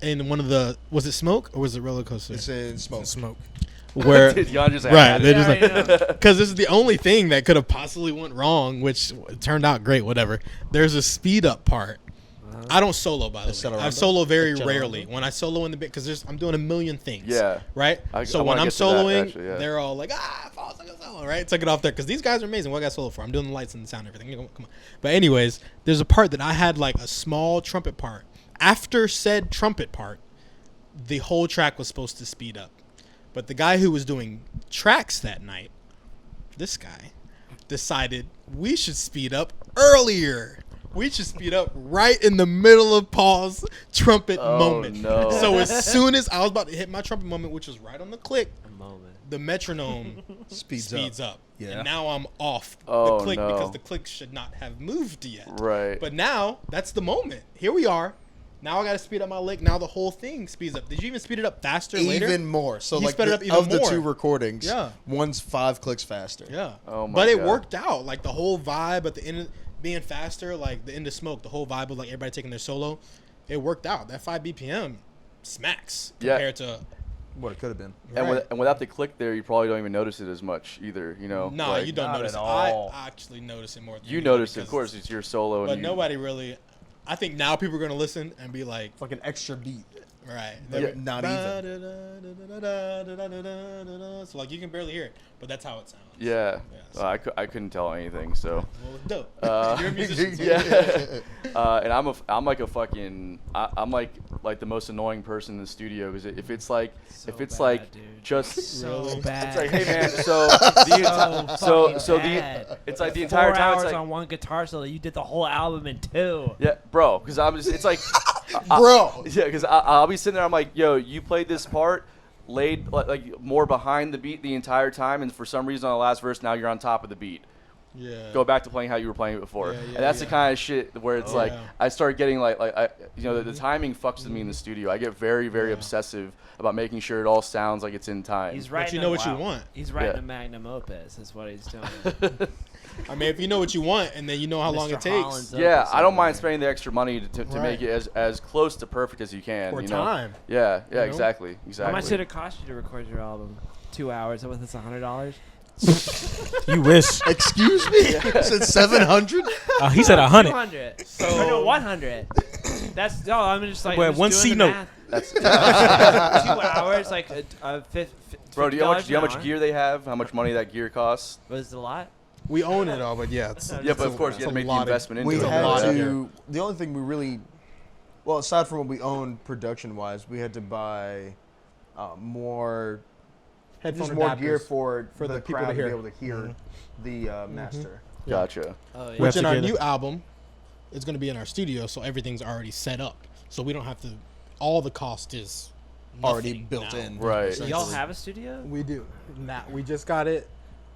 in one of the, was it Smoke or was it Roller Coaster? It's in smoke. Smoke. Where Dude, Jan just right, had they're it. just like, because this is the only thing that could have possibly went wrong, which turned out great. Whatever. There's a speed up part. I don't solo, by the way. I solo very rarely. When I solo in the bit, because I'm doing a million things. Yeah. Right. So I when wanna I'm get to that, soloing, actually, yeah. they're all like, Paul's like a solo, right? Took it off there because these guys are amazing. What I got solo for? I'm doing the lights and the sound and everything. Come on. But anyways, there's a part that I had like a small trumpet part. After said trumpet part, the whole track was supposed to speed up. But the guy who was doing tracks that night, this guy, decided we should speed up earlier. We should speed up right in the middle of Paul's trumpet moment. No. So as soon as I was about to hit my trumpet moment, which was right on the click, Moment. the metronome Speeds up. Yeah. And now I'm off Oh, the click no. because the click should not have moved yet. Right. But now that's the moment. Here we are. Now I got to speed up my lick. Now the whole thing speeds up. Did you even speed it up faster later? Even more. So He like sped it up even of the more. 2 recordings, Yeah. one's 5 clicks faster. Yeah. Oh my But it God. worked out. Like the whole vibe at the end, being faster, like the end of Smoke, the whole vibe of like everybody taking their solo, it worked out. That 5 BPM smacks Yeah. compared to. What it could have been. And without the click there, you probably don't even notice it as much either. Nah, like, you don't not notice at it. all. I actually notice it more than You do notice it, of because- course. It's your solo. But and you, nobody really. I think now people are going to listen and be like, It's like an extra beat. Right. Yeah. Not So like you can barely hear it, but that's how it sounds. Yeah. so- I couldn't tell anything. So. Well, it's dope. Uh, You're a musician. So yeah. And I'm like a fucking I'm like the most annoying person in the studio because if it's like bad, dude. just So bad. it's like, hey man, so it's like the 4 entire time hours it's like, on one guitar solo. You did the whole album in 2. yeah, bro, because I'm just it's like Bro. yeah, because I'll be sitting there, I'm like, yo, you played this part laid like more behind the beat the entire time, and for some reason on the last verse now you're on top of the beat. Yeah. Go back to playing how you were playing it before. Yeah, yeah, And that's the yeah. kind of shit where it's like yeah. I start getting like the timing fucks with me in the studio. I get very very obsessive about making sure it all sounds like it's in time. He's writing. you know what you want. He's writing Yeah. a magnum opus. Is what he's doing. I mean, if you know what you want and then you know how long Mr. it takes. Holland's Yeah, opus I don't over mind there. spending the extra money to Right. make it as close to perfect as you can. For you know? time. Yeah, know? exactly. How much did it cost you to record your album? 2 hours. What was this? $100? You wish. Excuse me? You said 700? He said 100. 200. So no, 100. That's no. I'm just like Wait, I'm just one doing C the note. math. That's 2 hours, like bro. Do you know $50 how an much hour? gear they have? How much money that gear costs? Was it a lot? We own it all, but yeah. Yeah, but of course you have to make the investment into We it. had lot of to. The only thing we really, well, aside from what we own production wise, we had to buy more, Headphone just more adapters gear for for the people crowd to to hear. be able to hear the master. Gotcha. Oh yeah. We have Which to in our get it. new album is going to be in our studio, so everything's already set up. So we don't have to. All the cost is Already nothing built now. in. Right. So y'all have a studio? We do. Nah, we just got it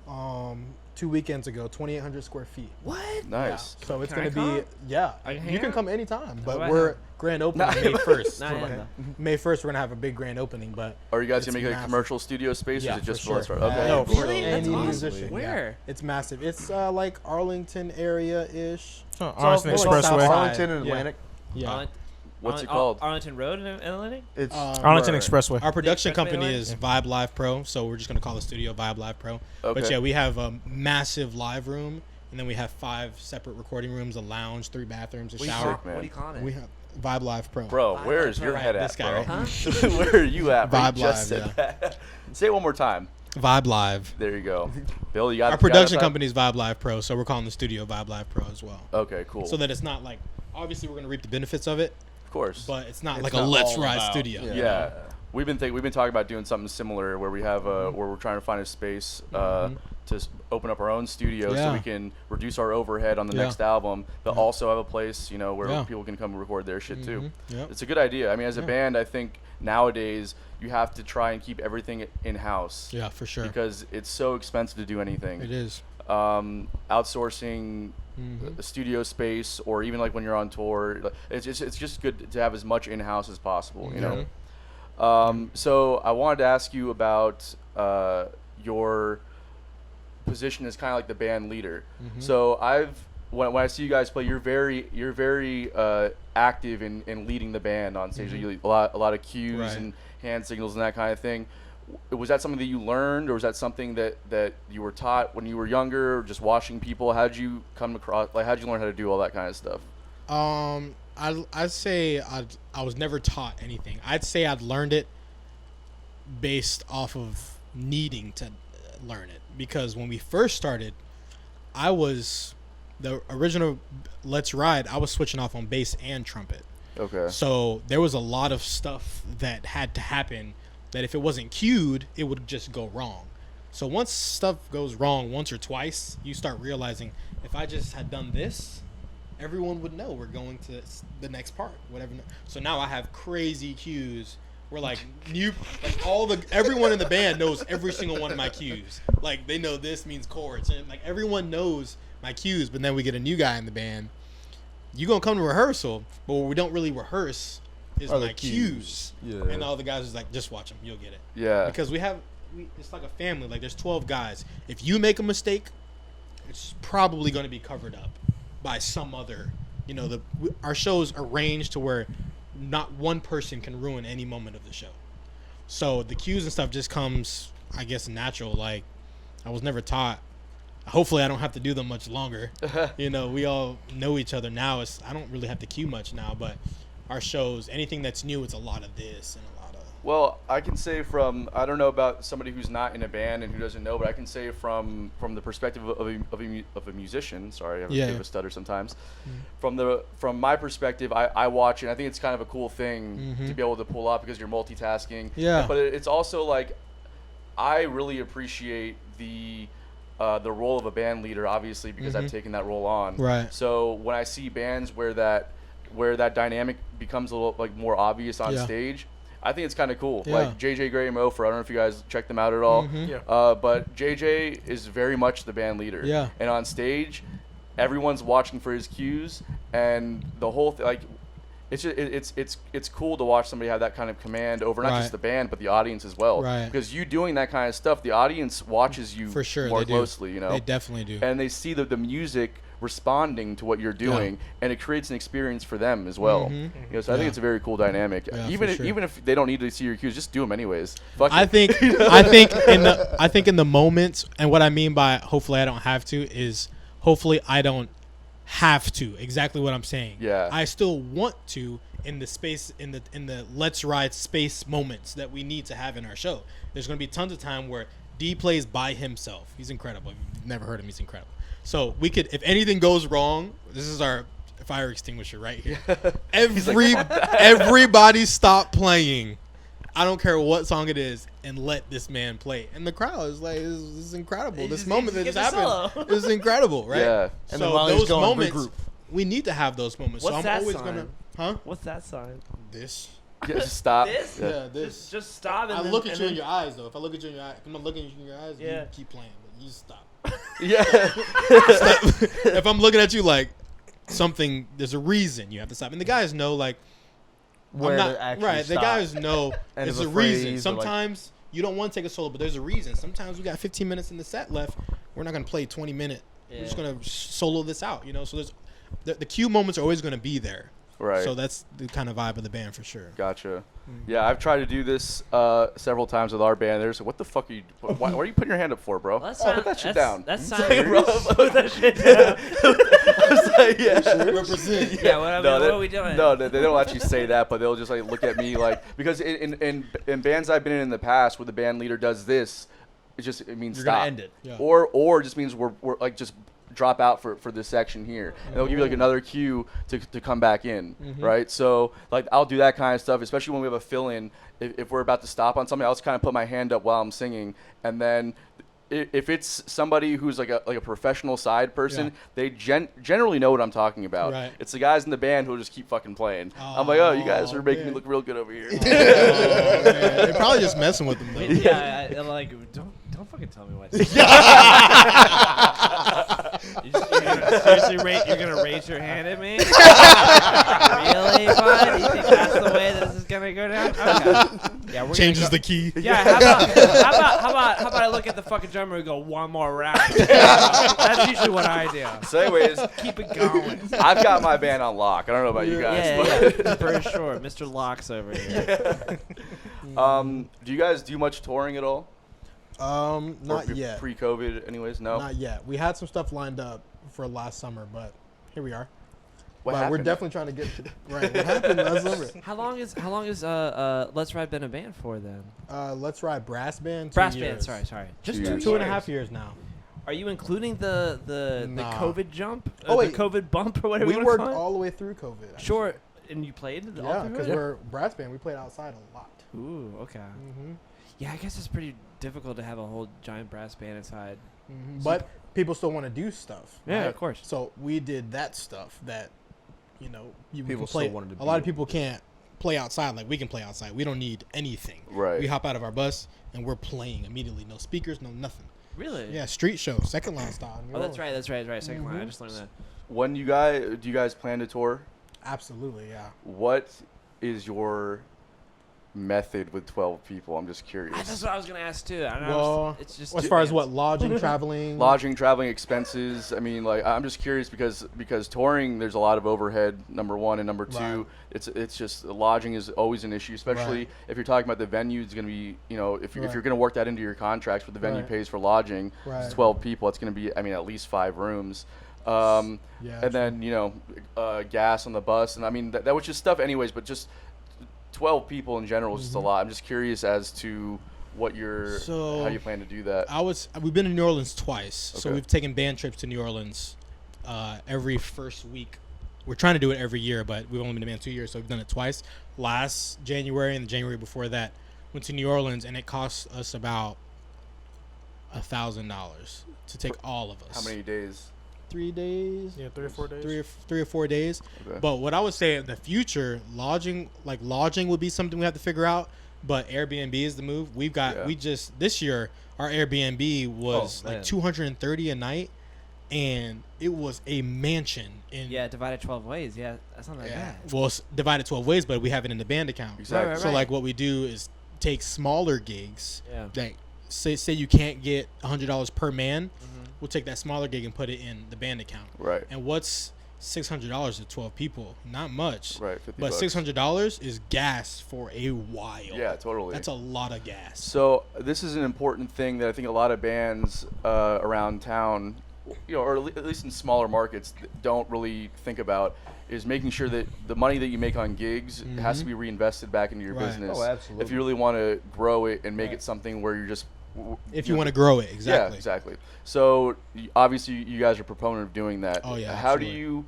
2 weekends ago, 2,800 square feet. What? Nice. So it's Can going I to be, come? yeah. I can You hang can out? come anytime, but do I we're have? grand opening Nah, May 1st. Not So in though. May 1st, we're going to have a big grand opening, but Are you guys It's gonna make like a massive. commercial studio space, or yeah, is it just for Let's sure. Start? Okay. No, cool. for Really? That's any awesome. musician. Where? Yeah. It's massive. It's like Arlington area-ish. Arlington It's all Expressway. South Side. Arlington and Yeah. Atlantic. Yeah. Arlington- What's it Arlington- called? Arlington Road in Atlantic? It's Arlington Right. Expressway. Our production Expressway company line? is Vibe Live Pro, so we're just gonna call the studio Vibe Live Pro. But Okay. yeah, we have a massive live room, and then we have 5 separate recording rooms, a lounge, 3 bathrooms, a What do you shower. call- what do you call it? We have Vibe Live Pro. Bro, where is your Right, head this at, guy bro? right Huh? Where are you at? bro? You Vibe just Live, said that. Say it one more time. Vibe Live. There you go. Bill, you got Our you got production that? company is Vibe Live Pro, so we're calling the studio Vibe Live Pro as well. Okay, cool. So that it's not like, obviously we're gonna reap the benefits of it, of course. but it's not It's like not a Let's all Ride about- studio. yeah. yeah. We've been talking about doing something similar where we have where we're trying to find a space to open up our own studio so Yeah. we can reduce our overhead on the Yeah. next album, but also have a place where Yeah. people can come and record their shit too. Yep. It's a good idea. I mean, as a Yeah. band, I think nowadays you have to try and keep everything in house Yeah, for sure. because it's so expensive to do anything. It is. Outsourcing a studio space, or even like when you're on tour, like, it's just good to have as much in house as possible. You know. So I wanted to ask you about your position as kind of like the band leader. So when I see you guys play, you're very active in leading the band on stage. You a lot of cues Right. and hand signals and that kind of thing. Was that something that you learned, or was that something that you were taught when you were younger, or just watching people? How did you come across? Like, how did you learn how to do all that kind of stuff? I'd say I was never taught anything. I'd say I'd learned it based off of needing to learn it, because when we first started, I was the original Let's Ride. I was switching off on bass and trumpet, Okay. so there was a lot of stuff that had to happen that if it wasn't cued, it would just go wrong. So once stuff goes wrong once or twice, you start realizing, if I just had done this, everyone would know we're going to the next part, whatever. So now I have crazy cues. We're like everyone in the band knows every single one of my cues. Like, they know this means chords, and like everyone knows my cues. But then we get a new guy in the band. You gonna come to rehearsal, but what we don't really rehearse is Are the my cues. cues. Yeah. And all the guys is like, just watch them, you'll get it. Yeah. Because it's like a family. Like, there's 12 guys. If you make a mistake, it's probably going to be covered up by some other. Our show's arranged to where not one person can ruin any moment of the show. So the cues and stuff just comes, I guess, natural. Like, I was never taught. Hopefully I don't have to do them much longer. We all know each other now. I don't really have to cue much now, but our shows, anything that's new, it's a lot of this and a lot of. Well, I can say I don't know about somebody who's not in a band and who doesn't know, but I can say from the perspective of a musician. Sorry, I have a bit of a stutter sometimes. From my perspective, I watch it. And I think it's kind of a cool thing to be able to pull off because you're multitasking. Yeah. But it's also like I really appreciate the role of a band leader, obviously, because I've taken that role on. Right. So when I see bands where that dynamic becomes a little like more obvious on stage, I think it's kind of cool. Yeah. Like JJ Gray and Mofer, I don't know if you guys check them out at all. But JJ is very much the band leader. Yeah. And on stage, everyone's watching for his cues, and the whole thing, like, it's just, it's cool to watch somebody have that kind of command over not just the band but the audience as well. Right. Because you doing that kind of stuff, the audience watches you For sure, more they do. closely. You know. They definitely do. And they see the music responding to what you're doing, and it creates an experience for them as well. You know, so I think it's a very cool dynamic. Yeah, even for if, sure. even if they don't need to see your cues, just do them anyways. Fuck I it. think I think in the moments, and what I mean by hopefully I don't have to is hopefully I don't have to. Exactly what I'm saying. Yeah. I still want to in the space in the let's ride space moments that we need to have in our show. There's going to be tons of time where D plays by himself. He's incredible. If you've never heard him, he's incredible. So we could, if anything goes wrong, this is our fire extinguisher right here. Everybody stop playing. I don't care what song it is, and let this man play. And the crowd is like, this is incredible. This moment that just happened is incredible, right? Yeah. And so then while he's those going, moments, regroup. we need to have those moments. What's so I'm that always sign? gonna, huh? What's that sign? This. Yeah, just stop. This? Yeah. Yeah, this. Just stop. And I then, look at and you in then- your eyes, though. If I look at you in your eyes, if I'm not looking at you in your eyes, Yeah. you keep playing, but you stop. Yeah. If I'm looking at you like something, there's a reason you have to stop. And the guys know, like, Where I'm not to actually right. The stop. guys know End there's of a a phrase reason. or, like- Sometimes you don't want to take a solo, but there's a reason. Sometimes we got 15 minutes in the set left. We're not gonna play 20 minute. We're just gonna solo this out, you know. So there's the cue moments are always gonna be there. Right. So that's the kind of vibe of the band for sure. Gotcha. Yeah, I've tried to do this several times with our band. There's what the fuck are you? Why are you putting your hand up for, bro? Well, that's Put that shit down. That's Like, sign. bro, Put that shit down. yeah. Represent. Yeah, what No, are we doing? No, they don't actually say that, but they'll just like look at me like, because in bands I've been in the past where the band leader does this, it means You're stop. gonna end it. Yeah. Or just means we're like just drop out for this section here, and they'll give you like another cue to come back in, right? So like I'll do that kind of stuff, especially when we have a fill in. If we're about to stop on something, I'll just kind of put my hand up while I'm singing, and then if it's somebody who's like a professional side person, they generally know what I'm talking about. Right. It's the guys in the band who'll just keep fucking playing. I'm like, oh, you guys are making me man. look real good over here. Oh, man. They're probably just messing with them though. Yeah, I'm like, don't fucking tell me what. You're gonna raise your hand at me? Really, bud? You think that's the way this is gonna go down? Okay. Yeah, we're Changes gonna the key. Yeah, how about I look at the fucking drummer and go one more round? That's usually what I do. So anyways, Keep it going. I've got my band on lock. I don't know about you guys. Yeah, but for sure. Mr. Locks over here. Do you guys do much touring at all? Not Or yet. Pre-COVID, anyways. No. Not yet. We had some stuff lined up for last summer, but here we are. What But we're happened? definitely trying to get right. What happened last summer? How long is Let's Ride been a band for then? Let's Ride Brass Band. 2 Brass years. band. Sorry. Just 2 2 years. 2.5 years now. Are you including the Nah. COVID jump? Oh, wait. The COVID bump or whatever We you want worked to call it? all the way through COVID. actually. Sure. And you played all Yeah, through because it? we're brass band. We played outside a lot. Ooh, okay. Mm-hmm. Yeah, I guess it's pretty difficult to have a whole giant brass band inside. Mm-hmm. But people still want to do stuff. Yeah, right? of course. So we did that stuff that, you know, People can still play. wanted to A lot of be- people can't play outside like we can play outside. We don't need anything. Right. We hop out of our bus and we're playing immediately. No speakers, no nothing. Really? Yeah, street show, second line style. Oh, that's right. Second line. I just learned that. When do you guys plan to tour? Absolutely, yeah. What is your method with 12 people? I'm just curious. That's what I was gonna ask too. I know Well, it's just as far as what lodging, traveling, Lodging, traveling expenses. I mean, like, I'm just curious because touring, there's a lot of overhead. Number one, and number two, Right. it's just lodging is always an issue, especially Right. if you're talking about the venue. It's going to be, you know, if Right. you're going to work that into your contracts, but the venue Right. pays for lodging. Right. It's 12 people. It's going to be, I mean, at least 5 rooms. Yeah, and then gas on the bus, and I mean that was just stuff anyways. But just 12 people in general is just a lot. I'm just curious as to how you plan to do that. We've been to New Orleans twice, so Okay. we've taken band trips to New Orleans every first week. We're trying to do it every year, but we've only been a band 2 years, so we've done it twice. Last January and the January before that, went to New Orleans, and it cost us about $1,000 to take all of us. How many days? 3 days? Yeah, 3 or 4 days. Three or 4 days. Okay. But what I would say in the future, lodging would be something we have to figure out. But Airbnb is the move. This year our Airbnb was man. like $230 a night, and it was a mansion in Yeah, divided 12 ways. Yeah, that's not that bad. Well, it's divided 12 ways, but we have it in the band account. Exactly. Right. So like what we do is take smaller gigs Yeah. that say you can't get $100 per man. We'll take that smaller gig and put it in the band account. Right. And what's $600 to 12 people? Not much. Right, 50 But bucks. $600 is gas for a while. Yeah, totally. That's a lot of gas. So this is an important thing that I think a lot of bands around town, or at least in smaller markets, don't really think about, is making sure that the money that you make on gigs has to be reinvested back into your Right. business. Oh, absolutely. If you really want to grow it and make it something where you're just If you want to grow it, exactly. Yeah, exactly. So obviously you guys are a proponent of doing that. Oh, yeah, How absolutely. do you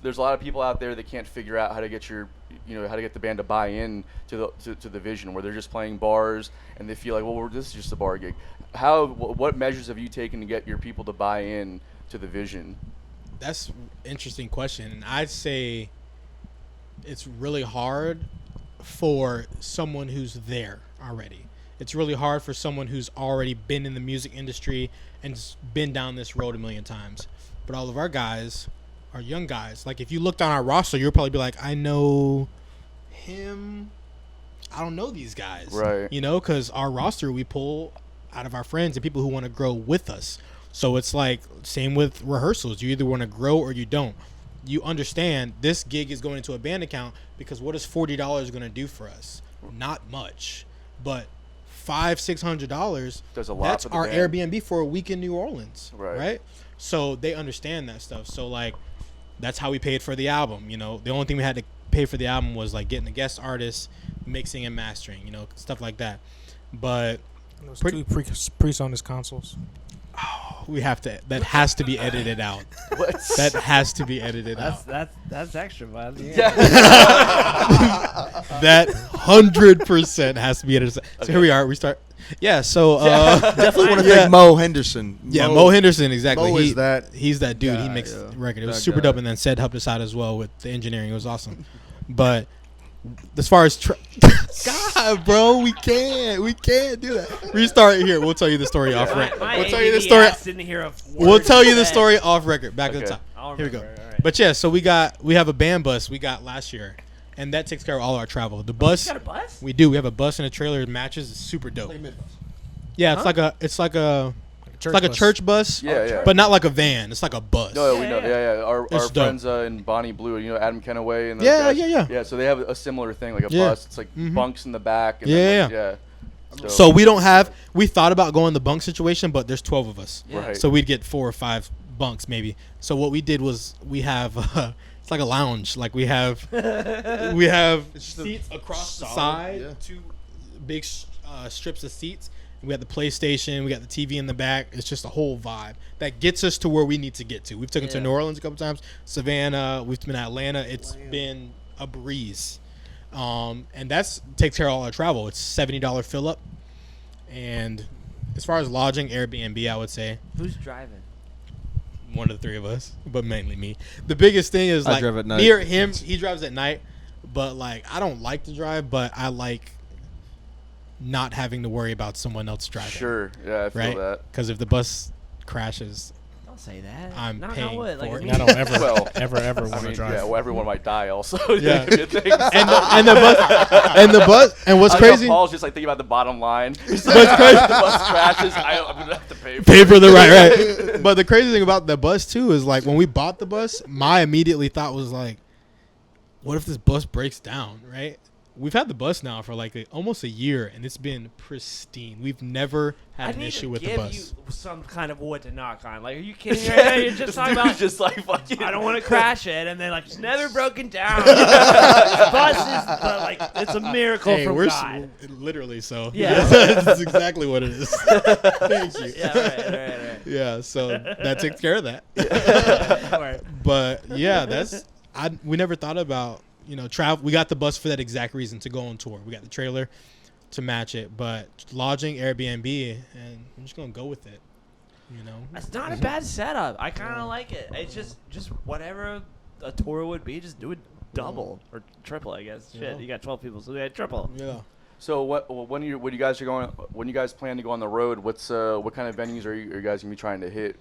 there's a lot of people out there that can't figure out how to get how to get the band to buy in to the vision, where they're just playing bars and they feel like, well, this is just a bar gig. What measures have you taken to get your people to buy in to the vision? That's an interesting question. And I'd say it's really hard for someone who's there already. It's really hard for someone who's already been in the music industry and been down this road a million times. But all of our guys are young guys. Like, if you looked on our roster, you'll probably be like, I know him. I don't know these guys. Right. Because our roster we pull out of our friends and people who want to grow with us. So it's like, same with rehearsals. You either want to grow or you don't. You understand this gig is going into a band account because what is $40 going to do for us? Not much. But $500-$600 Does a lot that's for the our band. Airbnb for a week in New Orleans. Right. So they understand that stuff. So like that's how we paid for the album. The only thing we had to pay for the album was like getting a guest artist, mixing and mastering, stuff like that. But And those Pretty- 2 pre-Sonus consoles. we have to that has to be edited out. What? That has to be edited out. That's extra, bud. That 100% has to be edited. So here we are. We start. Yeah. So Definitely want to thank Mo Henderson. yeah, Mo Henderson, exactly. Mo is that He's that dude. He guy, makes yeah. the record. It was That super guy. dope, and then Sed helped us out as well with the engineering. It was awesome. But as far as God, bro, we can't do that. Restart here. We'll tell you the story off record. My We'll tell you the ADD story. ass didn't hear a We'll word tell you the said. story off record. Back to the Okay. top. I'll Here we go. remember, all right. But yeah, so we have a band bus we got last year, and that takes care of all our travel. The bus You got a bus? we do. We have a bus and a trailer. It matches. It's super dope. Yeah, it's like a church bus. Yeah, yeah. But not like a van. It's like a bus. No, we Yeah, know. yeah. Yeah. Our It's dope. friends in Bonnie Blue, Adam Kenaway and those Yeah, guys. yeah. Yeah, so they have a similar thing, like a Yeah. bus. It's like Mhm. bunks in the back. And Yeah, then, yeah. So we don't have. We thought about going the bunk situation, but there's 12 of us, Yeah. Right. so we'd get 4 or 5 bunks maybe. So what we did was we have. It's like a lounge. Like we have seats across the side, yeah. 2 big strips of seats. We got the PlayStation. We got the TV in the back. It's just a whole vibe that gets us to where we need to get to. We've taken to Yeah. New Orleans a couple times, Savannah. We've been to Atlanta. It's been a breeze, and that's takes care of all our travel. It's $70 fill up, and as far as lodging, Airbnb, I would say Who's driving? one of the 3 of us, but mainly me. The biggest thing is I like drive at night. me or him. He drives at night, but like I don't like to drive, but I like not having to worry about someone else driving. Sure. Yeah, I feel Right? that. Because if the bus crashes, Don't say that. I'm Knock on paying wood. Like, for if it. you- I don't ever, Well, ever I want to mean, drive. yeah, well, everyone might die also. Yeah. It could be a thing. and the bus and what's I know crazy? Paul's just like thinking about the bottom line. What's crazy? The bus crashes. I'm gonna have to pay for Pay it. for the right. But the crazy thing about the bus too is like when we bought the bus, my immediately thought was like, what if this bus breaks down, right? we've had the bus now for like almost a year, and it's been pristine. We've never had an issue with the bus. I need to give you some kind of wood to knock on. Like, are you kidding me right now? You're just talking about just like fucking. I don't want to crash it, and then like it's never broken down. Bus is like it's a miracle Hey, from we're God. literally so. Yeah. That's exactly what it is. Thank you. Yeah, right. Yeah, so that takes care of that. Right. But yeah, we never thought about, travel. We got the bus for that exact reason, to go on tour. We got the trailer to match it, but lodging, Airbnb, and I'm just gonna go with it. That's not a bad setup. I kind of like it. It's just whatever a tour would be, just do it double or triple, I guess. Yeah. Shit, you got 12 people, so yeah, triple. Yeah. So when you guys plan to go on the road, what kind of venues are you guys gonna be trying to hit,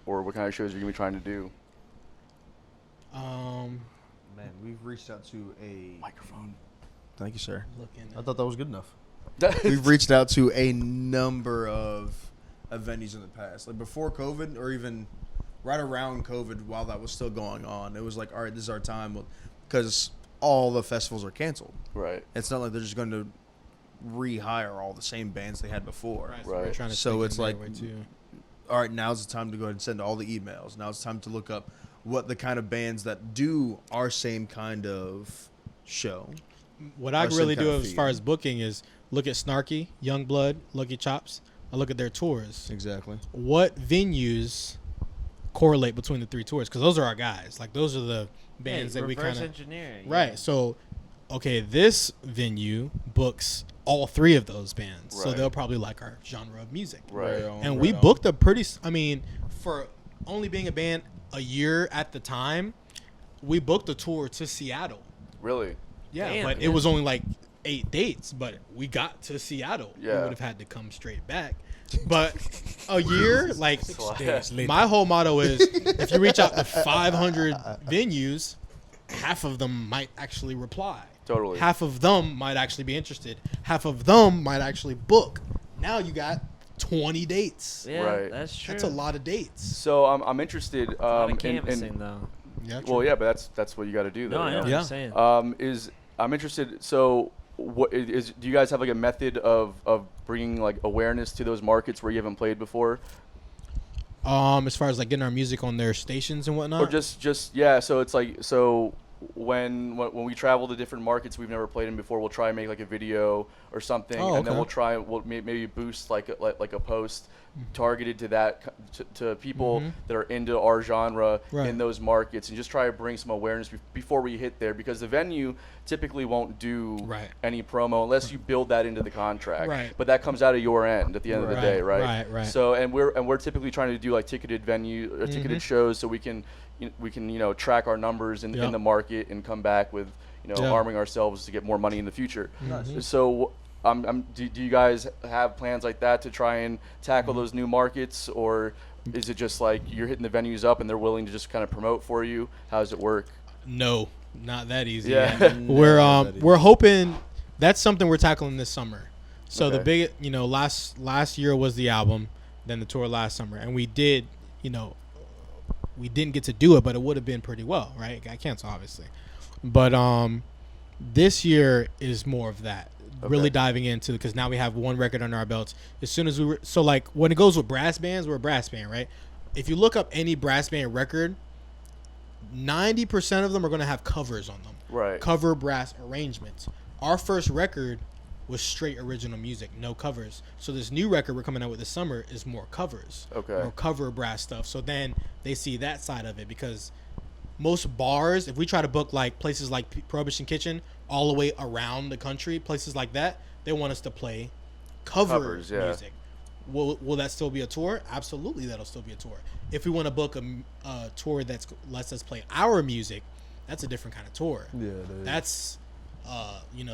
or what kind of shows are you gonna be trying to do? Man, we've reached out to a Microphone. Thank you, sir. Looking I thought that was good enough. We've reached out to a number of venues in the past, like before COVID, or even right around COVID, while that was still going on. It was like, all right, this is our time, because all the festivals are canceled. Right. It's not like they're just going to rehire all the same bands they had before. Right. Trying to So think it's in like, that way, too. all right, now's the time to go ahead and send all the emails. Now it's time to look up what the kind of bands that do our same kind of show. What I Our same really kind do of as far feel. as booking is look at Snarky, Youngblood, Lucky Chops. I look at their tours. Exactly. What venues correlate between the three tours? Because those are our guys. Like, those are the bands that we reverse kind of engineering. right. Yeah. So, okay, this venue books all three of those bands, so Right. they'll probably like our genre of music. Right. And we booked a pretty. I mean, for only being a band a year at the time, we booked a tour to Seattle. Really? Yeah, Damn, but man. it was only like 8 dates, but we got to Seattle. Yeah. We would have had to come straight back. But a year, like, Days my whole motto is if you reach out to 500 venues, half of them might actually reply. Totally. Half of them might actually be interested. Half of them might actually book. Now you got 20 dates. Yeah, Right. that's true. That's a lot of dates. So I'm interested. A lot of in canvassing, though. Yeah, well, yeah, but that's what you got to do. No, Though, I know you what Yeah. you're saying. I'm interested. So, what is? Do you guys have like a method of bringing like awareness to those markets where you haven't played before, As far as like getting our music on their stations and whatnot. or just yeah? So it's like when we travel to different markets we've never played in before, we'll try and make like a video or something, Oh, and then okay. we'll maybe boost like a post targeted to that to people that are into our genre Right. in those markets, and just try to bring some awareness before we hit there, because the venue typically won't do Right. any promo unless you build that into the contract. Right. But that comes out of your end at the end of the Right, day, right? right. So and we're typically trying to do like ticketed ticketed shows, so we can track our numbers in Yep. the market and come back with Yeah. arming ourselves to get more money in the future. So do you guys have plans like that to try and tackle those new markets, or is it just like you're hitting the venues up and they're willing to just kind of promote for you? How does it work? No, not that easy. Yeah. We're hoping that's something we're tackling this summer. So the Okay. big, last year was the album, then the tour last summer, and we did, we didn't get to do it, but it would have been pretty well, right? It got canceled, obviously. But this year is more of that. Really diving into, because now we have one record under our belts. As soon as so like when it goes with brass bands, we're a brass band, right? If you look up any brass band record, 90% of them are going to have covers on them. Right. Cover brass arrangements. Our first record was straight original music, no covers. So this new record we're coming out with this summer is more covers. Okay. More cover brass stuff. So then they see that side of it, because most bars, if we try to book like places like Prohibition Kitchen all the way around the country, places like that, they want us to play Covers, yeah. music. Will that still be a tour? Absolutely, that'll still be a tour. If we want to book a tour that's lets us play our music, that's a different kind of tour. Yeah, it is. That's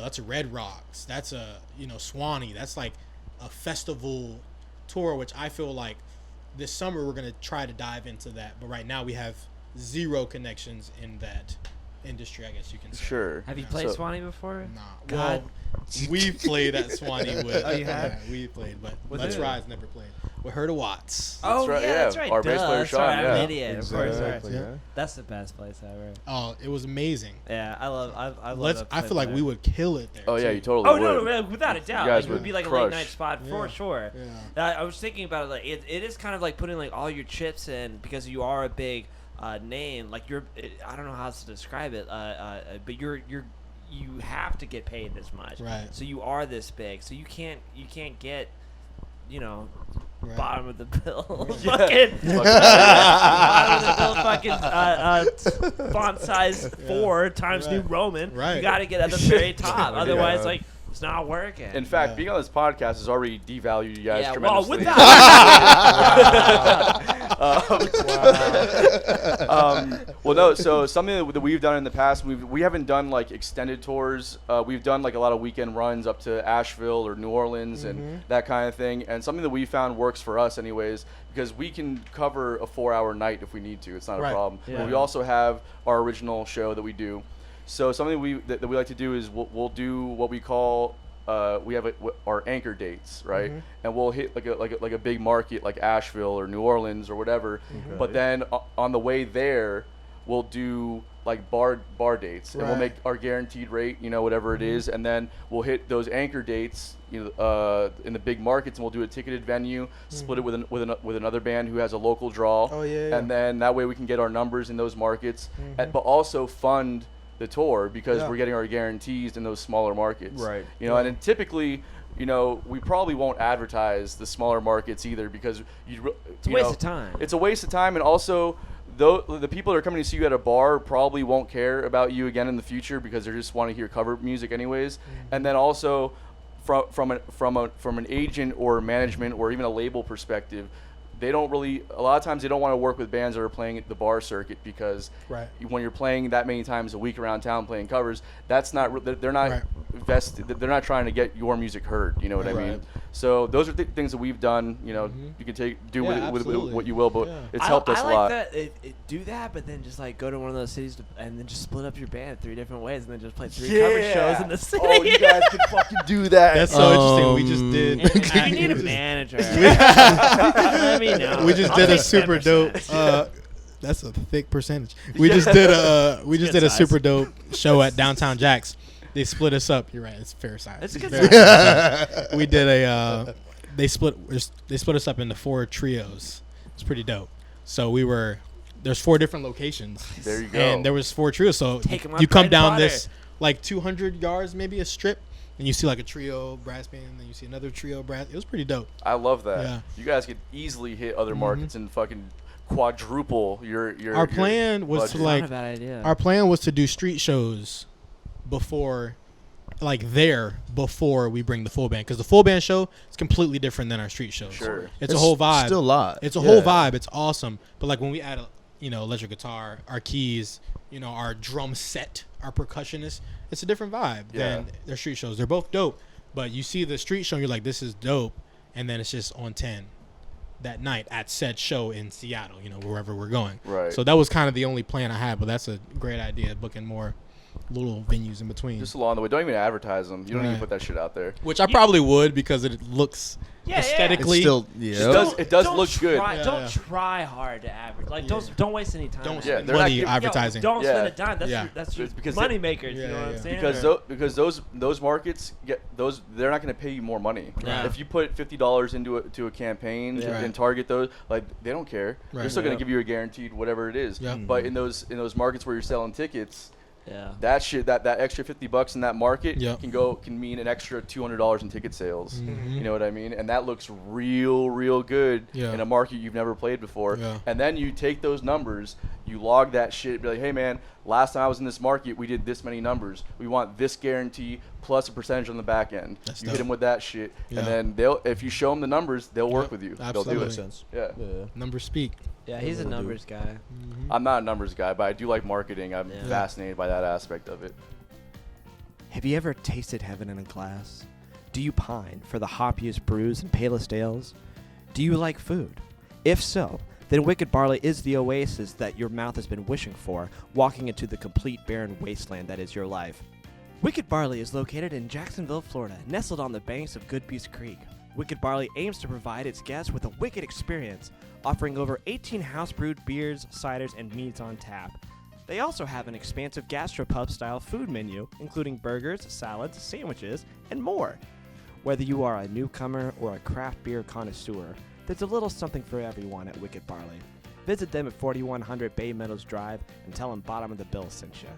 that's a Red Rocks. That's a Swanee. That's like a festival tour, which I feel like this summer we're gonna try to dive into that. But right now we have zero connections in that industry, I guess you can say. Sure. Have you played So- Swanee before? Nah. God. Well, we played at Swanee with. Oh, you have? Yeah, we played, but Was Let's it- Rise never played. with her to Watts. Oh, right, yeah, yeah. that's right. Our bass Duh, player, sorry, Sean, I'm yeah. an idiot. Of course, Exactly. sorry. Yeah. That's the best place ever. Oh, it was amazing. Yeah, I love I feel like we would kill it there. Oh yeah, too. you totally Oh would. no, no, without a doubt, guys like, it would would be like a crush. late night spot for Yeah. sure. Yeah. I was thinking about it, like it is kind of like putting like all your chips in because you are a big name. Like I don't know how else to describe it, but you have to get paid this much. Right. So you are this big. So you can't get, Right. bottom of the bill, fucking bottom of the bill, fucking font size 4 times New Roman. Right. You got to get at the very top, otherwise, Yeah. like it's not working. In fact, Yeah. being on this podcast has already devalued you guys yeah, well, tremendously. with that, Well, no. So something that we've done in the past, we haven't done like extended tours. We've done like a lot of weekend runs up to Asheville or New Orleans and that kind of thing. And something that we found works for us, anyways, because we can cover a 4-hour night if we need to. It's not Right. a problem. Yeah. But we also have our original show that we do. So something that we like to do is we'll do what we call we have our anchor dates, right? And we'll hit like a big market like Asheville or New Orleans or whatever. But then on the way there, we'll do like bar dates, and we'll Right. make our guaranteed rate, whatever it is, and then we'll hit those anchor dates, in the big markets, and we'll do a ticketed venue, split it with another band who has a local draw. Oh, yeah. And then that way we can get our numbers in those markets, but also fund the tour because Yeah. we're getting our guarantees in those smaller markets. Right. And then typically, we probably won't advertise the smaller markets either because it's a waste of time. It's a waste of time, and also the people that are coming to see you at a bar probably won't care about you again in the future because they just want to hear cover music anyways. And then also from an agent or management or even a label perspective, a lot of times they don't want to work with bands that are playing at the bar circuit because Right. when you're playing that many times a week around town playing covers, they're not Right. vested. They're not trying to get your music heard. You know what I mean? Right. So those are things that we've done. You can do Yeah, with absolutely. what you will, but Yeah. it's helped us I a like lot. that. Do that, but then just like go to one of those cities and then just split up your band 3 different ways, and then just play 3 cover shows in the city. Oh, you guys could fucking do that. That's so interesting. We just did. If you need a manager, let me know. We just I'll did a take super dope. 10%. That's a thick percentage. We just did a Good size. super dope show at Downtown Jack's. They split us up. You're right. It's fair size. It's a good Fair size. size. We did a. They split us up into 4 trios. It's pretty dope. So there's 4 different locations. There you go. And there was 4 trios. So Take 'em on you come bread and down butter. this like 200 yards, maybe a strip, and you see like a trio brass band, and then you see another trio brass. It was pretty dope. I love that. Yeah. You guys could easily hit other markets and fucking quadruple your. Our plan was to budget. like Not a bad idea. our plan was to do street shows before we bring the full band, because the full band show is completely different than our street shows. Sure. It's a whole vibe. Still live. It's a whole vibe. It's awesome. But like when we add electric guitar, our keys, our drum set, our percussionist, it's a different vibe than their street shows. They're both dope, but you see the street show and you're like, this is dope, and then it's just on 10 that night at said show in Seattle, wherever we're going. Right. So that was kind of the only plan I had, but that's a great idea, booking more little venues in between. Just along the way. Don't even advertise them. You don't even Right. put that shit out there. Which I probably would, because it looks Yeah, aesthetically. It's still, It does look good. Try, Yeah, don't yeah. try hard to advertise. Like, Yeah. don't waste any time. Don't at Yeah, it. spend they're not money giving- advertising. Don't Yeah. spend a dime. That's Yeah. that's your It's because money they- makers. Yeah, you know what yeah. I'm saying? Because those markets they're not going to pay you more money. Yeah. If you put $50 into a campaign Yeah. and target those, like they don't care. They're Right. still going Yeah. to give you a guaranteed whatever it is. Yeah. But in those markets where you're selling tickets, yeah. that shit that extra $50 in that market Yeah. can mean an extra $200 in ticket sales. Mhm. You know what I mean? And that looks real good Yeah. in a market you've never played before. Yeah. And then you take those numbers, you log that shit, be like, hey man, last time I was in this market, we did this many numbers. We want this guarantee plus a percentage on the back end. That's you dope. hit them with that shit, Yeah. and then if you show them the numbers, they'll work Yep. with you. Absolutely. They'll That do makes it. sense. Yeah. Numbers speak. Yeah, he's a numbers guy. I'm not a numbers guy, but I do like marketing. I'm Yeah. fascinated by that aspect of it. Have you ever tasted heaven in a glass? Do you pine for the hoppiest brews and palest ales? Do you like food? If so, then Wicked Barley is the oasis that your mouth has been wishing for, walking into the complete barren wasteland that is your life. Wicked Barley is located in Jacksonville, Florida, nestled on the banks of Good Peace Creek. Wicked Barley aims to provide its guests with a wicked experience, offering over 18 house-brewed beers, ciders, and meads on tap. They also have an expansive gastropub-style food menu, including burgers, salads, sandwiches, and more. Whether you are a newcomer or a craft beer connoisseur, there's a little something for everyone at Wicked Barley. Visit them at 4100 Bay Meadows Drive and tell them Bottom of the Bill sent you.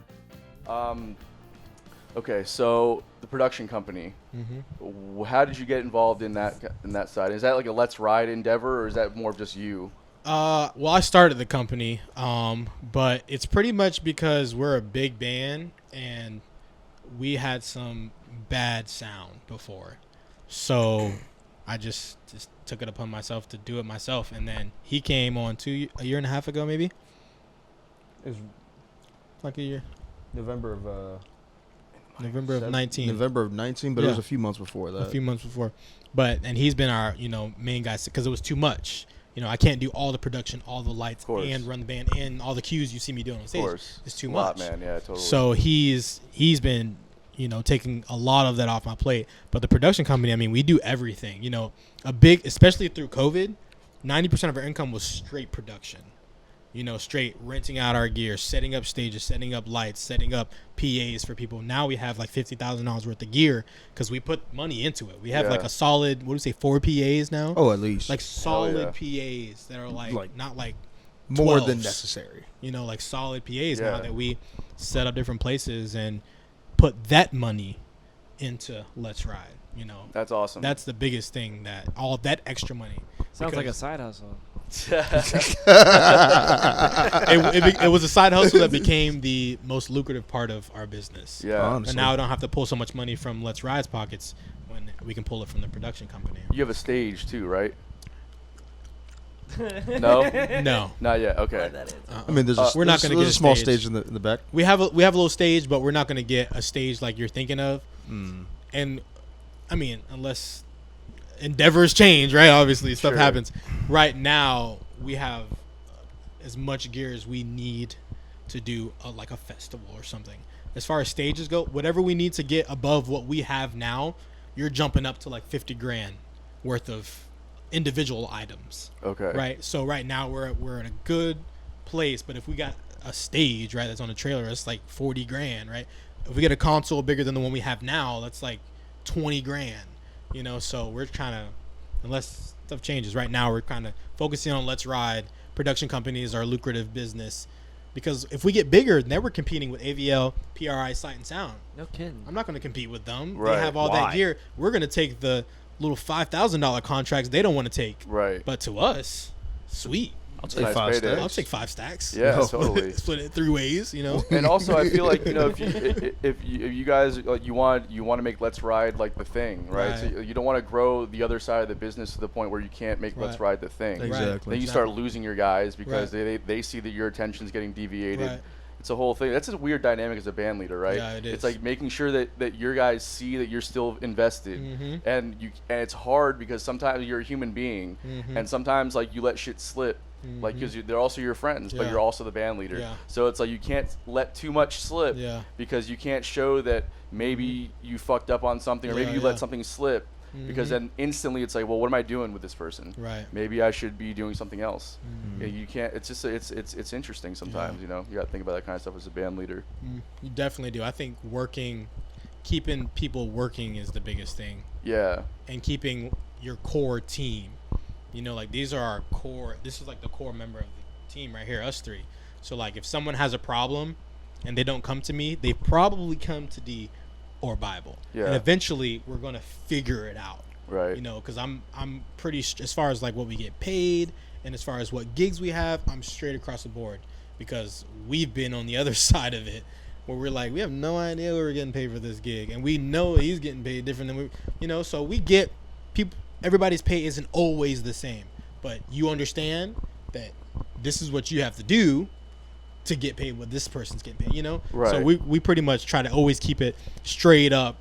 Okay, so the production company. How did you get involved in that side? Is that like a Let's Ride endeavor, or is that more of just you? Well, I started the company, but it's pretty much because we're a big band and we had some bad sound before. So I just took it upon myself to do it myself. And then he came on a year and a half ago, maybe? It was Like a year. November of 19. November of 19, but it Yeah. was a few months before that. A few months before. And he's been our, main guy because it was too much. I can't do all the production, all the lights, and run the band, and all the cues you see me doing on stage. Of course. It's too Lot, much. man. Yeah, totally. So he's been, taking a lot of that off my plate. But the production company, we do everything. Especially through COVID, 90% of our income was straight production. Straight renting out our gear, setting up stages, setting up lights, setting up PAs for people. Now we have like $50,000 worth of gear because we put money into it. We have like a solid, 4 PAs now? Oh, at least. Like solid PAs that are not like more 12s. than necessary. Like solid PAs Yeah. now that we set up different places and put that money into Let's Ride. That's awesome. That's the biggest thing, that all that extra money. Sounds like a Because side hustle. it was a side hustle that became the most lucrative part of our business. yeah. Honestly. And now I don't have to pull so much money from Let's Ride's pockets when we can pull it from the production company. You have a stage too, right? No, No. not yet. Okay. I mean, there's We're not gonna there's get a a small stage. stage in the back. We have a little stage, but we're not going to get a stage like you're thinking of. And unless endeavors change, right? Obviously, stuff Sure. happens. Right now, we have as much gear as we need to do like a festival or something. As far as stages go, whatever we need to get above what we have now, you're jumping up to like 50 grand worth of individual items. Okay. Right. So right now we're in a good place, but if we got a stage, right, that's on a trailer, that's like 40 grand, right? If we get a console bigger than the one we have now, that's like 20 grand. So we're trying to, unless stuff changes, right now we're kind of focusing on Let's Ride. Production companies are a lucrative business because if we get bigger, then we're competing with AVL, PRI, Sight and Sound. No kidding. I'm not going to compete with them. Right. They have all Why? that gear. We're going to take the little $5,000 contracts they don't want to take. Right. But to us, sweet. I'll take 5 stacks. I'll take 5 stacks. Yeah, No. totally. Split it 3 ways, And also, I feel like if you guys you want to make Let's Ride like the thing, right? Right. So you don't want to grow the other side of the business to the point where you can't make Let's Right. Ride the thing. Exactly. Then you start losing your guys because Right. they see that your attention's getting deviated. Right. It's a whole thing. That's a weird dynamic as a band leader, right? Yeah, it is. It's like making sure that your guys see that you're still invested, Mhm. and it's hard because sometimes you're a human being, Mhm. and sometimes like you let shit slip. Like, because they're also your friends, but Yeah. you're also the band leader. Yeah. So it's like you can't let too much slip Yeah. because you can't show that maybe you fucked up on something or maybe Yeah, you yeah. let something slip because Mhm. then instantly it's like, well, what am I doing with this person? Right. Maybe I should be doing something else. Mhm. Yeah, you can't. It's just it's interesting sometimes. You got to think about that kind of stuff as a band leader. You definitely do. I think keeping people working is the biggest thing, Yeah. and keeping your core team. Like these are our core. This is like the core member of the team right here, us 3. So like if someone has a problem and they don't come to me, they probably come to D or Bible. Yeah. And eventually we're gonna figure it out. Right. Because I'm pretty as far as like what we get paid and as far as what gigs we have, I'm straight across the board because we've been on the other side of it where we're like, we have no idea we're getting paid for this gig, and we know he's getting paid different than we, so we get people. Everybody's pay isn't always the same, but you understand that this is what you have to do to get paid what this person's getting paid, Right. So we pretty much try to always keep it straight up.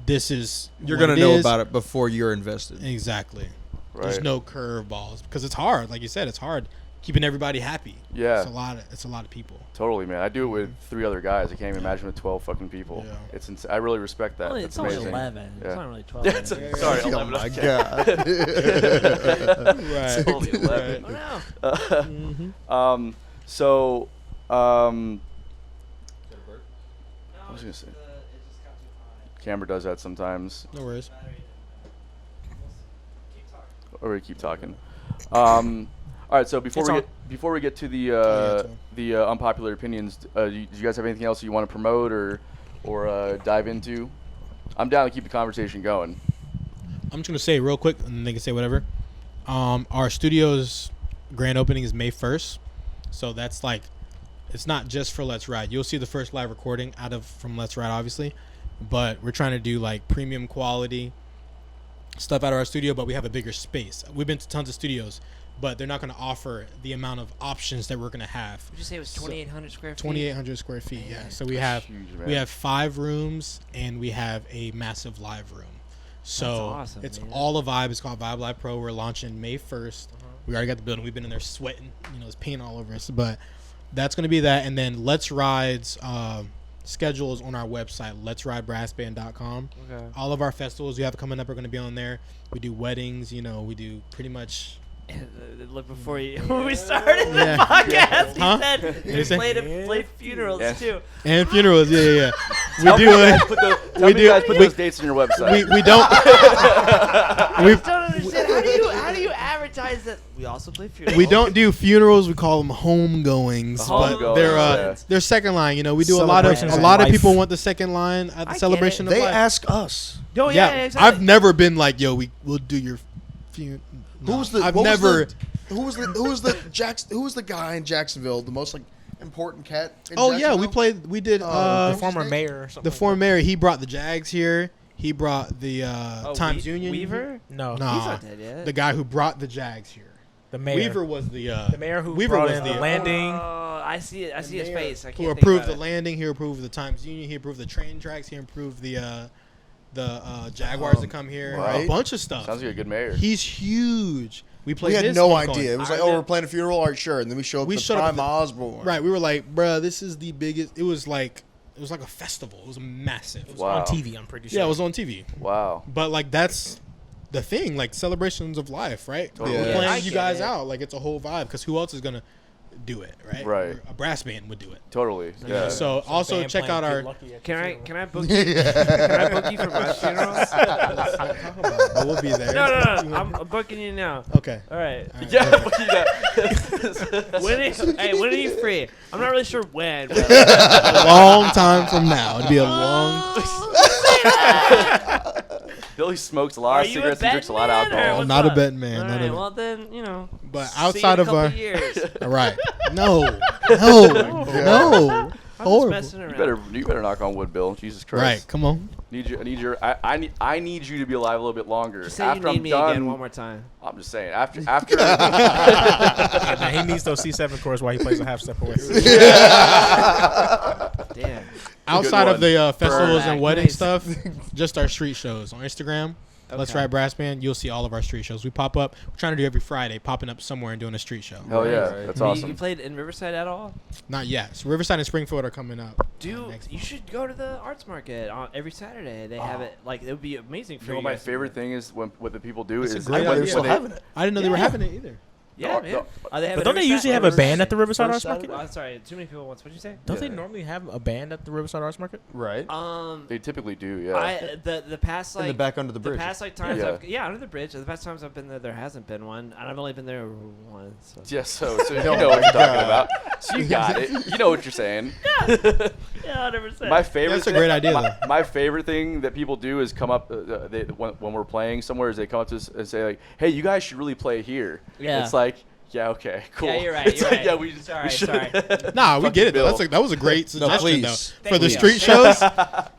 This is You're what gonna it know is. about it before you're invested. Exactly. Right. There's no curveballs because it's hard. Like you said, it's hard keeping everybody happy. Yeah. It's a lot of people. Totally, man. I do it with 3 other guys. I can't even imagine with 12 fucking people. Yeah. It's I really respect that. Well, That's it's only amazing. 11. Yeah. It's not really 12. Yeah, sorry, Oh 11. my okay. god. It's only 11. Oh, no. So, I was gonna say, camera does that sometimes. No worries. Or we keep talking. All right. So before we get to the unpopular opinions, do you guys have anything else you want to promote or dive into? I'm down to keep the conversation going. I'm just gonna say real quick, and then they can say whatever. Our studio's grand opening is May 1st, so that's like, it's not just for Let's Ride. You'll see the first live recording from Let's Ride, obviously, but we're trying to do like premium quality stuff out of our studio, but we have a bigger space. We've been to tons of studios, but they're not going to offer the amount of options that we're going to have. Would you say it was 2,800 square feet? 2,800 square feet, yeah. So we That's have huge, man. we have 5 rooms and we have a massive live room. So That's awesome, it's man. all a vibe. It's called Vibe Live Pro. We're launching May 1st. We already got the building. We've been in there sweating. There's paint all over us. But that's going to be that. And then Let's Ride's schedule is on our website, letsridebrassband.com. Okay. All of our festivals we have coming up are going to be on there. We do weddings. We do pretty much. Look, before when we started the Yeah. podcast, Huh? he said What'd he you say? played funerals Yeah. too. And funerals, yeah. Tell We me do you guys it. put the- tell we me you guys do. put We, those dates on your website. we don't. I we just don't understand. How do you advertise that we also play funerals? we don't do funerals. We call them homegoings, but Homegoings, they're second line. We do a lot of Celebrations a of lot of life. people want the second line at I the get celebration it. of They life. ask us. Oh yeah, exactly. I've never been like, yo, we'll do your funeral. Who was the? I've what was never. Who was the guy in Jacksonville? The most like important cat. In Oh yeah, Jacksonville? we did. The what's former his name? mayor or something. The former mayor, he brought the Jags here. He brought the Times Union. Weaver. No, No, He's not dead yet. the guy who brought the Jags here. the mayor. Weaver was the mayor who Weaver brought was in the the landing. Oh, I see it. I see his face. I can't who think approved about the it. landing. He approved the Times Union. He approved the train tracks. He approved the Jaguars that come here. right. A bunch of stuff. Sounds like a good mayor. He's huge. We played. We had his no homecoming. idea. It was I like, oh, we're remember- playing a funeral. All right, sure. And then we showed up. We to showed up Prime at the- Osborne. Right. We were like, bruh, this is the biggest. It was like a festival. It was massive. Wow. On TV, I'm pretty sure. Yeah, it was on TV. Wow. But like that's the thing, like celebrations of life, right? Totally. We're Yeah. playing I you get guys it. out. Like it's a whole vibe because who else is gonna do it, right? Right. A brass band would do it. Totally. Yeah. So also Band check playing out Get our. Lucky at Can your I funeral. can I book you? Can I book you for my funeral? But we'll be there. No. I'm booking you now. Okay. All right. Yeah. but When are you free? I'm not really sure when. But A long time from now. It'd be a long. Billy smokes a lot Are of you cigarettes a and drinks a lot of betting man, or alcohol. what's Not a up? betting man, All not a right, bet- well then, But see you in outside a of couple our. years. Right. No. No. I'm just Horrible. messing around. You better knock on wood, Bill. Jesus Christ. Right. Come on. I need you to be alive a little bit longer. Just say After you need I'm me done, again one more time. I'm just saying. After Yeah, man, he needs those C7 chords while he plays a half step away. Damn. Outside of the festivals Back. and wedding Nice. stuff, just our street shows on Instagram. Let's Okay. Ride Brass Band. You'll see all of our street shows. We pop up. We're trying to do every Friday, popping up somewhere and doing a street show. Hell yeah, Right. that's You awesome. played in Riverside at all? Not yet. So Riverside and Springfield are coming up. Dude, you should go to the arts market on every Saturday. They have it. Like it would be amazing for You know you. what my guys to favorite do. thing is what the people do That's a is great when idea. Still they- having it. I didn't know they were having it either. Yeah, No, man. no. They have But it don't every they usually Saturday. have a Every band at the Saturday. Riverside First Arts Market? Saturday? I'm sorry, too many people once. What'd you say? Don't Yeah. they normally have a band at the Riverside Arts Market? Right. They typically do, yeah. The past like In the back under the bridge. past like times Yeah. under the bridge. The past times I've been there hasn't been one, and I've only been there once. So. Yeah, so you know what you're talking about. So you got it. You know what you're saying. Yeah, 100%. My favorite. That's a thing- great idea, My, though. my favorite thing that people do is come up when we're playing somewhere. Is they come up to us and say like, "Hey, you guys should really play here." Yeah. It's like, yeah, okay, cool. Yeah, you're right. It's You're like, right. yeah, we Sorry, we should. sorry. Nah, we get it though. Bill. That was a great suggestion please. though. For Thank the you. street shows,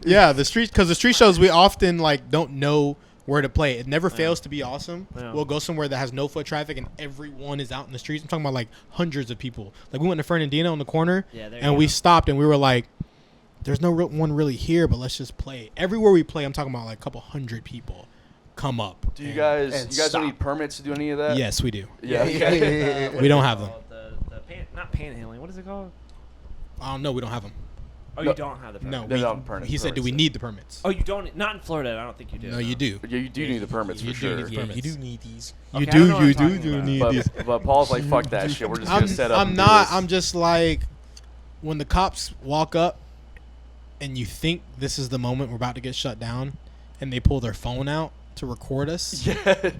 yeah, the street shows we often like don't know where to play. It never fails to be awesome. Yeah. We'll go somewhere that has no foot traffic and everyone is out in the streets. I'm talking about like hundreds of people. Like we went to Fernandina on the corner, Yeah, there you and we go. stopped and we were like, "There's no one really here, but let's just play." Everywhere we play, I'm talking about like a couple hundred people come up. Do you and- guys And don't stop. need permits to do any of that? Yes, we do. Yeah. Okay. We don't have them. panhandling. What is it called? I don't know. We don't have them. Oh, No. you don't have the permit. No, They don't have permits. he said, "Do we need the permits?" Oh, you don't. Not in Florida. I don't think you do. No, you do. Yeah, you do need the permits You for do sure. need the Yeah, you permits. do need these. You Okay, I don't know what I'm do talking about. need these. But Paul's like, fuck that shit. We're just gonna set up. I'm and do not. this. I'm just like, when the cops walk up, and you think this is the moment we're about to get shut down, and they pull their phone out to record us. Yeah.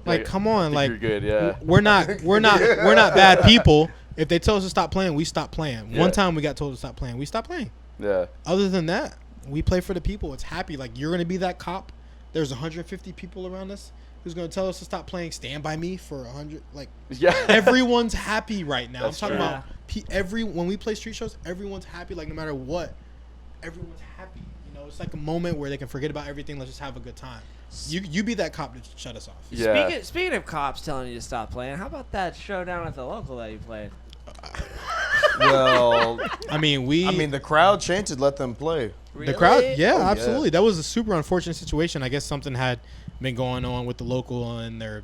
Like, come on, I think like you're good. Yeah. we're not bad people. If they tell us to stop playing, we stop playing. Yeah. One time we got told to stop playing, we stopped playing. Yeah. Other than that, we play for the people. It's happy. Like, you're gonna be that cop. There's 150 people around us who's gonna tell us to stop playing Stand By Me for 100. Like, Yeah. everyone's happy right now. That's I'm talking true. about when we play street shows, everyone's happy. Like, no matter what, everyone's happy. You know, it's like a moment where they can forget about everything. Let's just have a good time. You be that cop to shut us off. Yeah. Speaking of cops telling you to stop playing, how about that showdown at the local that you played? Well, I mean, the crowd chanted, "Let them play." the crowd, yeah, Oh, yeah. absolutely. That was a super unfortunate situation. I guess something had been going on with the local and their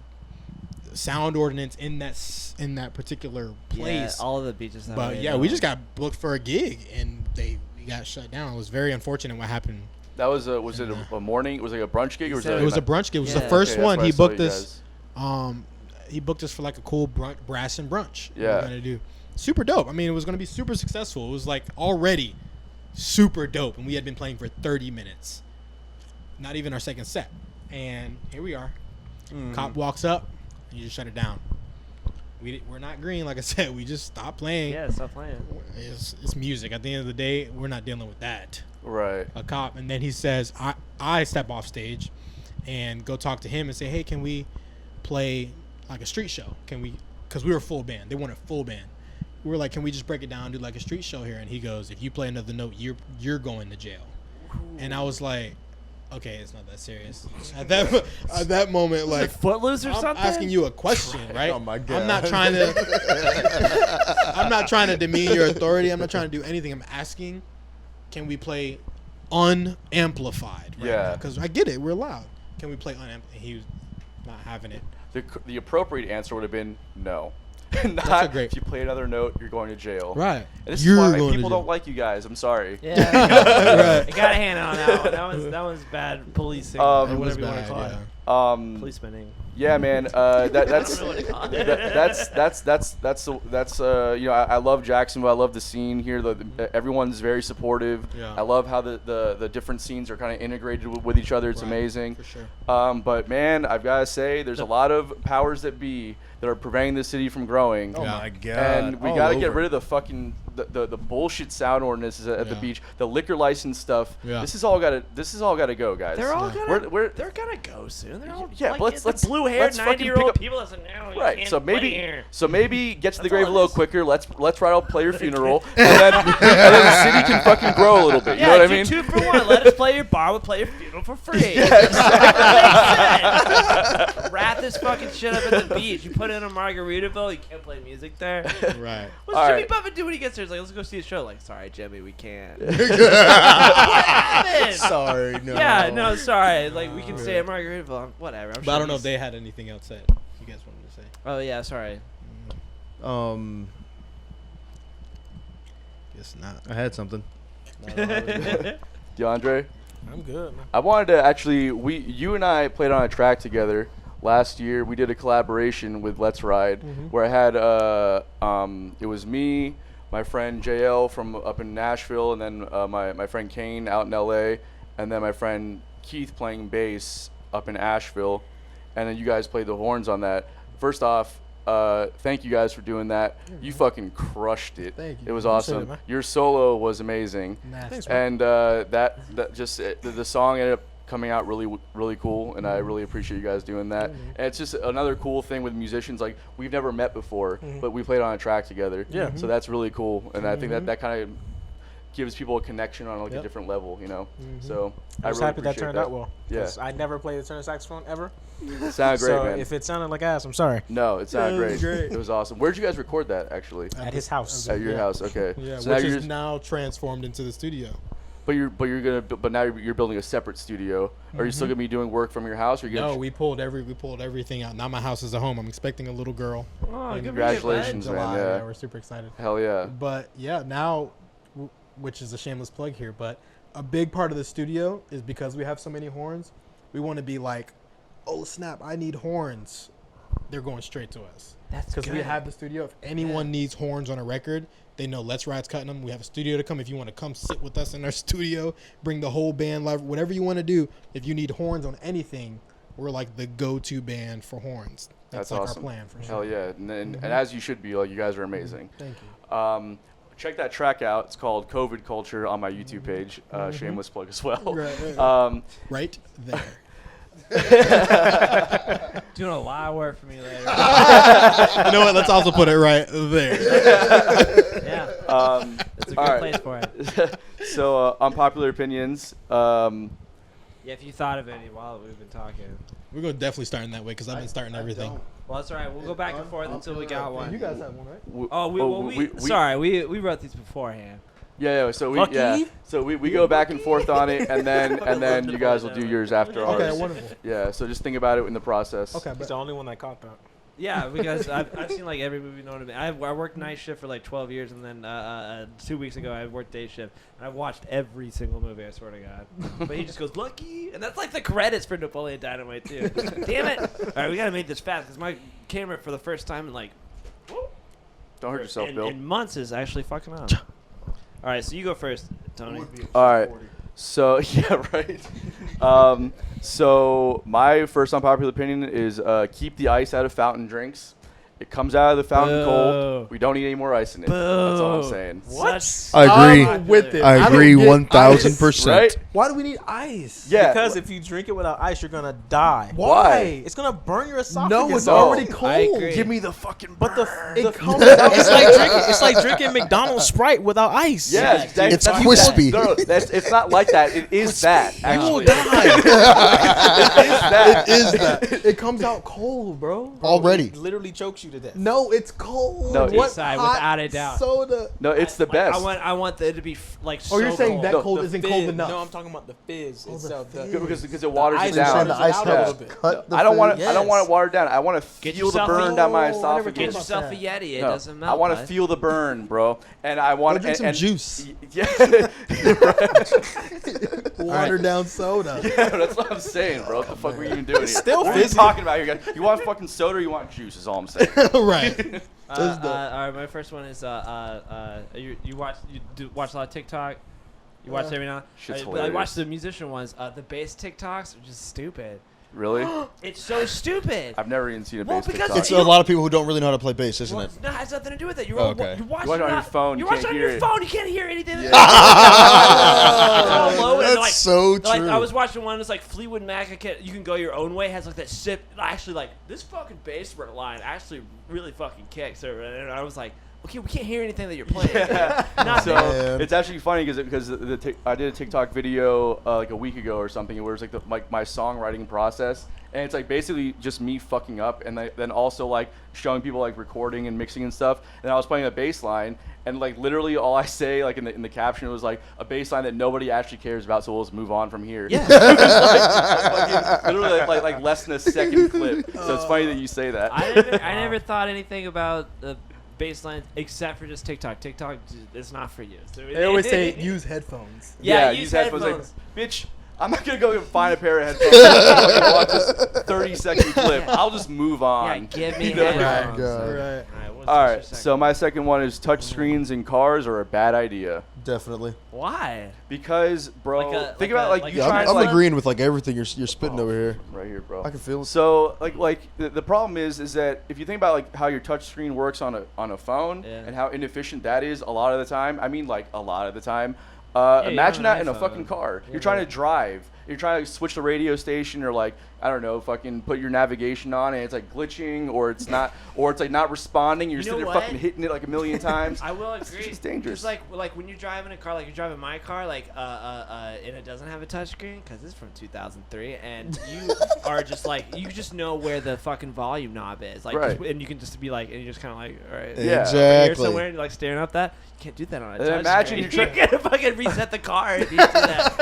sound ordinance in that particular place. Yeah, all of the beaches. Have But it, yeah, we just got booked for a gig and we got shut down. It was very unfortunate what happened. That was was it a morning? Was it like a brunch gig or was said it? It was a brunch gig. It was the Yeah. first Okay, that's one. why I He saw booked you us. guys. He booked us for like a cool brass and brunch. We were Yeah. gonna do super dope. I mean, it was gonna be super successful. It was like already super dope, and we had been playing for 30 minutes. Not even our second set, and here we are. Cop walks up, and you just shut it down. We're not green, like I said. We just stopped playing. Yeah, stop playing. It's music. At the end of the day, we're not dealing with that. Right. A cop, and then he says, I step off stage and go talk to him and say, hey, can we play like a street show? Can we, because we were full band. They wanted full band. We were like, can we just break it down and do like a street show here? And he goes, if you play another note, you're going to jail. And I was like, okay, it's not that serious. At that moment, like, Footloose or I'm something? asking you a question, right? Oh my God. I'm not trying to demean your authority. I'm not trying to do anything. I'm asking, can we play unamplified? Yeah. Because I get it. We're loud. Can we play unamplified? He was not having it. The appropriate answer would have been no. Not That's a great- if you play another note, you're going to jail. Right. And this You're is why going to people jail. don't like you guys. I'm sorry. Yeah. Right. I got a hand on that one. That was bad policing. It or was whatever you want to call it. Um, Policemanning. yeah, man. That's you know, I love Jacksonville. I love the scene here. Everyone's very supportive. Yeah. I love how the different scenes are kind of integrated with each other. It's Right, amazing. for sure. But man, I've got to say, there's a lot of powers that be that are preventing the city from growing. Oh Yeah. my God! And we All got to get over. rid of the fucking the bullshit sound ordinances at the Yeah. beach, the liquor license stuff. Yeah. This is all got to go, guys. They're all gonna. We're- they're gonna go soon. They're all Yeah, like, but let's the blue-haired fucking pick 90-year-old up- people that said no. You Right. can't So play maybe here. get to the That's grave a all it little is. quicker. Let's try to play your funeral, and then the city can fucking grow a little bit. You Yeah, know what I do mean? 2 for 1. Let us play your bar. We'll play your funeral for free. Wrap this fucking shit up at the beach. You put it in a Margaritaville. You can't play music there. Right. What's All Jimmy right. Buffett do when he gets there? He's like, let's go see a show. Like, sorry, Jimmy, we can't. What happened? Sorry, no. Yeah, no, sorry. Like, we can stay at Margaritaville. Whatever. I'm But sure I don't know he's- if they had anything else said. You guys wanted to say? Oh, yeah, sorry. Guess not. I had something. DeAndre, I'm good, man. I wanted to actually you and I played on a track together last year. We did a collaboration with Let's Ride where I had it was me, my friend JL from up in Nashville, and then my friend Kane out in LA, and then my friend Keith playing bass up in Asheville, and then you guys played the horns on that. First off, thank you guys for doing that. You fucking crushed it. Thank you. It was Appreciate awesome. it, man. Your solo was amazing. Thanks, man. And that just the song ended up coming out really cool, and I really appreciate you guys doing that. And it's just another cool thing with musicians, like we've never met before, but we played on a track together. Yeah. So that's really cool, and I think that kind of gives people a connection on like a Yep. different level, you know. So I was really happy that appreciate turned out well. Yeah. 'Cause I never played the tenor saxophone ever. Sounded great, So man. if it sounded like ass, I'm sorry. No, it sounded it was great. great. It was awesome. Where'd you guys record that actually? At his house. At your house, okay. Yeah, So now which you're is just, now transformed into the studio. But now you're building a separate studio. Are you still gonna be doing work from your house? Or you No, we pulled everything out. Now my house is a home. I'm expecting a little girl. Oh, good Congratulations, man! July. Yeah, We're super excited. hell yeah. But yeah, now, which is a shameless plug here, but a big part of the studio is because we have so many horns. We want to be like, oh snap, I need horns. They're going straight to us. That's Because we good. have the studio. If anyone needs horns on a record, they know Let's Ride's cutting them. We have a studio to come. If you want to come sit with us in our studio, bring the whole band live, whatever you want to do. If you need horns on anything, we're like the go-to band for horns. That's like awesome. our plan for sure. Hell yeah, and as you should be. Like, you guys are amazing. Thank you. Check that track out. It's called COVID Culture on my YouTube page. Shameless plug as well. Right. Right there. Doing a lot of work for me later. You know what? Let's also put it right there. Yeah. That's a good all right. place for it. So, unpopular opinions. Yeah, if you thought of any while we've been talking. We're going to definitely start in that way because I've been starting everything. Well, that's all right. We'll go back and forth until we got one. You guys have one, right? Oh, we wrote these beforehand. Yeah. So Lucky. we go back and forth on it, and then you guys will do yours after ours. Okay, wonderful. Yeah. So just think about it in the process. Okay, He's but the only one that caught that. Yeah, because I've seen like every movie known to me. I worked night shift for like 12 years, and then 2 weeks ago I worked day shift, and I've watched every single movie. I swear to God. But he just goes Lucky, and that's like the credits for Napoleon Dynamite too. Damn it! All right, we gotta make this fast because my camera for the first time in like Don't hurt yourself, Bill. in months is actually fucking on. All right, so you go first, Tony. All right. So yeah, right. So my first unpopular opinion is keep the ice out of fountain drinks. It comes out of the fountain cold. We don't need any more ice in it. That's all I'm saying. What? I agree. I'm with it. I agree 1,000%. Right? Why do we need ice? Yeah. Because if you drink it without ice, you're gonna die. Why? It's gonna burn your esophagus. No, it's No. already I cold. agree. Give me the fucking. But It comes out. it's like drinking McDonald's Sprite without ice. Yeah, It's that's crispy. No, it's not like that. It is that. You will Actually, die. It is that. It comes out cold, bro. Already. It literally chokes you to death. No, it's cold. No, What Inside, hot without a doubt. Soda. No, it's the best. I want it to be like. Oh, you're so saying cold. that No, cold isn't cold enough. No, I'm talking about the fizz itself. Because it waters ice it down. waters the ice out a Yeah. little bit. Cut the I don't want fizz. it. I don't want it watered down. I want to Get feel the yourself burn a- down my Oh, I never esophagus. Get about yourself a that. Yeti. It No, doesn't melt. I want to bud. feel the burn, bro. And I want Go drink some and, juice. Yeah, Watered down soda. yeah, that's what I'm saying, bro. What the fuck are we even doing here? Still what are you fizzy. talking about here, guys? You want fucking soda or you want juice? Is all I'm saying. Right. All right, my first one is you watch a lot of TikTok. You watch it every now. Shit's I hilarious. watch the musician ones. The bass TikToks are just stupid. Really? It's so stupid. I've never even seen a Well, bass because TikTok. It's a lot of people who don't really know how to play bass, isn't Well, it? no, it has nothing to do with it. You're Oh, okay. you're watching You watch it on your phone, You're you watching can't on hear your it. phone. You can't hear anything. It's all low and That's like, so like true. I was watching one. It's like Fleetwood Mac. You can go your own way. Has like that sip. Actually, like this fucking bass line actually really fucking kicks. And I was like, okay, we can't hear anything that you're playing. Nothing. So Man. it's actually funny because I did a TikTok video like a week ago or something where it's like my songwriting process, and it's like basically just me fucking up, and then also like showing people like recording and mixing and stuff. And I was playing a bass line, and like literally all I say like in the caption was like a bass line that nobody actually cares about, so we'll just move on from here. Yeah. Literally like less than a second clip. So it's funny that you say that. I never thought anything about the baseline except for just TikTok. TikTok is not for you. So They always say use headphones. Yeah, use headphones. Like, bitch, I'm not gonna go and find a pair of headphones and watch this 30-second clip. I'll just move Yeah, on. give me You know? headphones. God. Right. What's All your right, second? so my second one is touch screens in cars are a bad idea. Definitely. Why? Because, bro, Like think a- about like you a- Yeah, trying I'm to like agreeing with like everything you're spitting over here. right here, bro. I can feel it. So like the problem is that if you think about like how your touch screen works on a phone Yeah. and how inefficient that is a lot of the time. I mean like a lot of the time. you Imagine have that an in a iPhone. fucking car. Yeah, You're trying but- to drive. you're trying to switch the radio station or like I don't know, fucking put your navigation on and it's like glitching or it's not not responding. You're sitting there fucking hitting it like a million times. I will agree. It's dangerous. Just like when you're driving a car, like you're driving my car, like and it doesn't have a touchscreen because it's from 2003, and you are just like you just know where the fucking volume knob is, like, Right. and you can just be like, and you're just kind of like, all right, Yeah. here Exactly. somewhere, and you're like staring up that. You can't do that on a And touchscreen. imagine you're you're gonna fucking reset the car if you do that.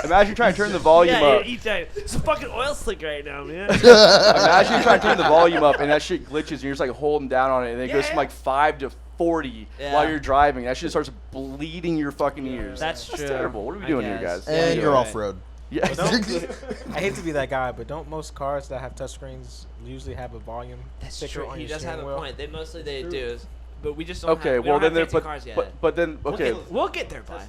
Imagine trying to turn the volume yeah, up. it's a fucking oil slick right now, man. Imagine you're trying to turn the volume up and that shit glitches and you're just like holding down on it and it goes from like 5 to 40 while you're driving. That shit starts bleeding your fucking ears. That's true. terrible. What are we doing here, guys? And you're off road. Yeah. I hate to be that guy, but don't most cars that have touchscreens usually have a volume That's sticker true. on He your does have steering a wheel? point. They mostly do, but we just don't. Okay, have, we well don't then have they're fancy cars yet. but then okay. We'll get there, bud.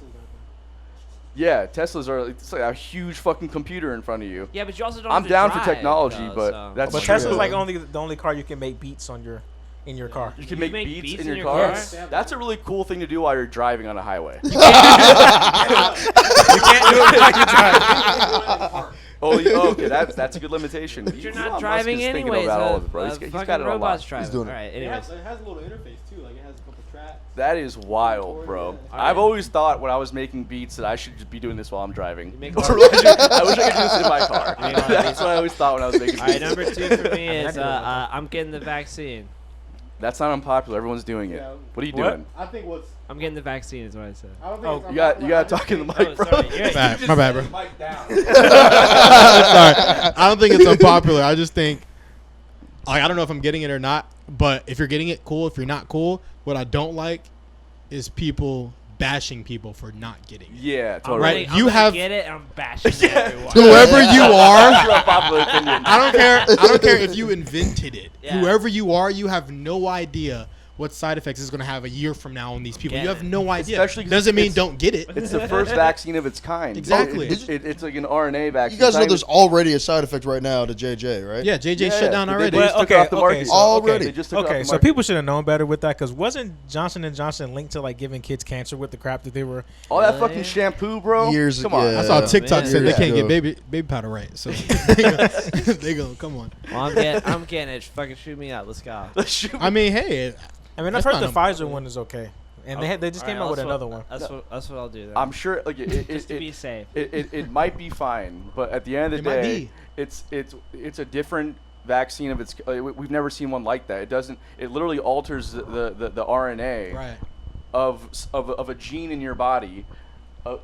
Yeah, Teslas are it's like a huge fucking computer in front of you. Yeah, but you also don't. I'm have to down for drive, technology, though, but so. that's But true. Tesla's like the only car you can make beats on in your car. You can You make make beats beats in in your your car. car? That's a really cool thing to do while you're driving on a highway. You can't do it while you're driving. Okay, that's a good limitation. But you're not Musk driving is thinking anyways. about all of it, bro. He's Fucking got it on robots lock. driving. He's doing it. All right, It anyways. has a little interface too. Like it has a couple tracks. That is wild, bro. Yeah. I've always thought when I was making beats that I should just be doing this while I'm driving. You make I a wish I could do this in my car. You make a lot of That's what I always thought when I was making All right, beats. number 2 for me is I'm getting the vaccine. That's not unpopular. Everyone's doing it. Yeah. What are you What? doing? I think what's. I'm getting the vaccine is what I said. I don't think Oh, it's You got unpopular. I to just talk in the think- mic, Oh, bro. sorry. You're- My bad, bro. Mic down. Sorry. I don't think it's unpopular. I just think, like, I don't know if I'm getting it or not, but if you're getting it, cool. If you're not, cool. What I don't like is people bashing people for not getting it. Yeah, I'm totally. Right. gonna You have- get it, and I'm bashing everyone. Whoever you are, That's your unpopular opinion. I don't care if you invented it. Yeah. Whoever you are, you have no idea what side effects it's going to have a year from now on these people. Get You have it. no idea. Especially 'cause Doesn't mean it's- don't get it. It's the first vaccine of its kind. Exactly. It's like an RNA vaccine. You guys know It's there's not even- already a side effect right now to JJ, right? Yeah, JJ Yeah, shut down they- already. They just took it off the market. so- Already. They just took it off Okay, the so market. people should have known better with that because wasn't Johnson & Johnson linked to like giving kids cancer with the crap that they were? all that Yeah. fucking shampoo, bro. Years Come ago, on. yeah. I saw TikTok man. said they Yeah. can't get Yeah. baby powder right, so they go. Come on. Well, I'm getting it. Fucking shoot me out. Let's go. I mean, hey, I mean, I've That's heard the not Pfizer one is okay, and they just came out with another one. That's what I'll do. Then. I'm sure, like just to be safe. it might be fine, but at the end of the It might day, be. it's a different vaccine of its. We've never seen one like that. It doesn't. It literally alters the RNA right. of a gene in your body.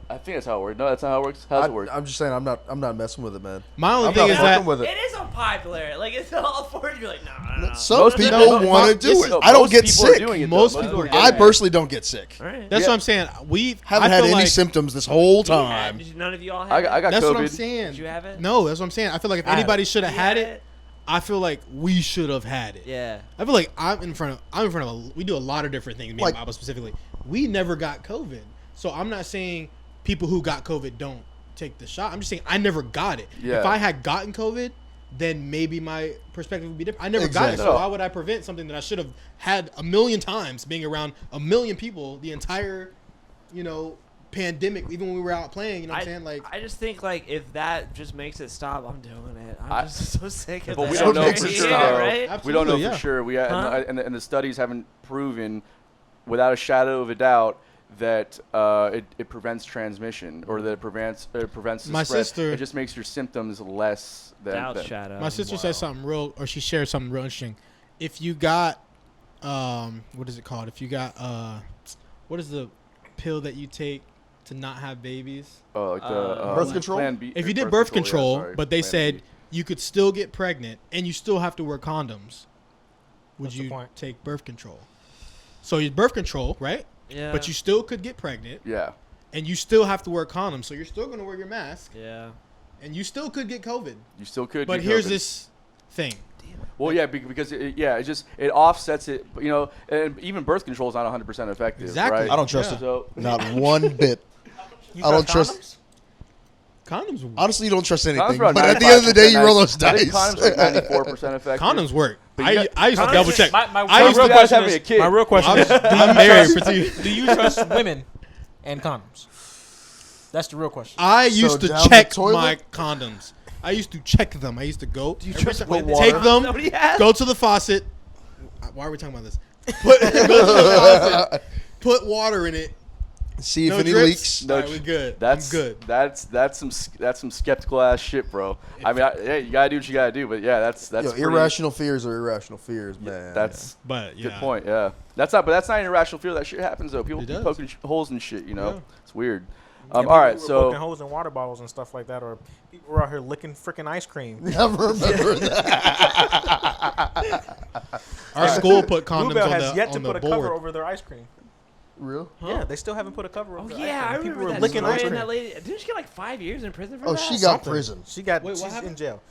I think that's how it works. No, that's not how it works. How does it work? I'm just saying, I'm not messing with it, man. My only I'm thing not is fucking that with it. It is unpopular. Like it's all for it. You're like, no. Some Most people people- want to do most- it. no, I don't most get people are sick. doing it, though. Most Most people are are getting I it. personally don't get sick. All right. that's Yeah. what I'm saying. Haven't I had feel any like, symptoms this whole time. None of you all I have got That's COVID. what I'm saying. Did you have it? No, that's what I'm saying. I feel like if I have anybody it. should have You had had it, I feel like we should have had it. Yeah. I feel like I'm in front of we do a lot of different things, me Like- and Baba specifically. We never got COVID. So I'm not saying people who got COVID don't take the shot. I'm just saying I never got it. Yeah. If I had gotten COVID, then maybe my perspective would be different. I never got it, Exactly. so why would I prevent something that I should have had a million times being around a million people the entire, pandemic, even when we were out playing, you know what I'm saying? Like I just think like if that just makes it stop, I'm doing it. I'm I- just so sick of But that. we don't know makes for it sure. stop. though. right? We don't know Absolutely, for yeah. sure. Huh? And the studies haven't proven, without a shadow of a doubt, that it prevents transmission or that it prevents the My spread. sister- It just makes your symptoms less than. Doubt than shadow. my sister said something she shared something real interesting. If you got what is it called? If you got what is the pill that you take to not have babies? like the Birth control? Plan B, If or you did birth control, sorry, but they Plan said B. you could still get pregnant and you still have to wear condoms, would What's the you point? take birth control? So you birth control, right? Yeah. But you still could get pregnant Yeah. and you still have to wear condoms. So you're still going to wear your mask Yeah. and you still could get COVID. You still could. But get here's COVID. this thing. Well, yeah, because it offsets it. And even birth control is not 100% effective. Exactly. Right? I don't trust Yeah. it. So Not one bit. You I don't trust Condoms Honestly, you don't trust anything. condoms are about But at the end of the day, you 95%. roll those I think dice. condoms are like 94% effective. Condoms work. But you got- I used to Condoms double is- check. my I used real to, guys question having is- a kid. My real question is, I'm married for 2 years. do you trust women and condoms? That's the real question. I used to down the check toilet? my condoms. I used to check them. I used to go. Do you every trust time- with take water? them. Somebody has? Go to the faucet. Why are we talking about this? Go to the faucet. Put water in it. See if No any drips. leaks. All right, we good. That's I'm good. That's some skeptical ass shit, bro. I mean, yeah, you gotta do what you gotta do, but yeah, that's Yo, pretty- irrational fears are irrational fears, man. That's But yeah. good point. Yeah, that's not an irrational fear. That shit happens though. People It keep does. poking holes and shit. You know, Yeah. it's weird. Yeah, All people right, were so poking holes in water bottles and stuff like that, or people were out here licking freaking ice cream. I remember that. Our school put condoms Bluebell on has the, yet to on put the a cover board. over their ice cream. Real? Yeah, they still haven't put a cover over. Oh their yeah, ice I cream. People remember were that licking story. ice And cream. that lady, didn't she get like 5 years in prison for Oh, that? she got Something. prison. She got. Wait, what she's in happened? jail.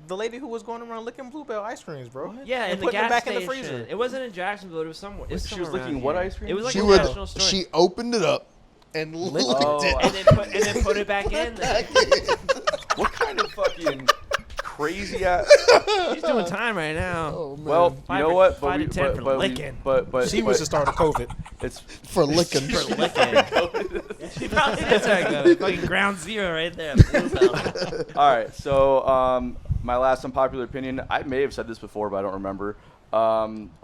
The lady who was going around licking Bluebell ice creams, bro. Yeah, and in the putting them gas back in station. the freezer. It wasn't in Jacksonville. It was somewhere. It was she was somewhere licking around what here. ice cream? It was like She a would. national story. She opened it up and licked Oh, it. and then put it back in. what kind of fucking crazy ass? She's doing time right now. Oh, man. Well, you Five know to- what? 5 to 10 for licking. But She was the start of COVID. It's for licking. For licking. She probably did start COVID. Fucking ground zero right there. Bluebell. all right. So my last unpopular opinion. I may have said this before, but I don't remember. A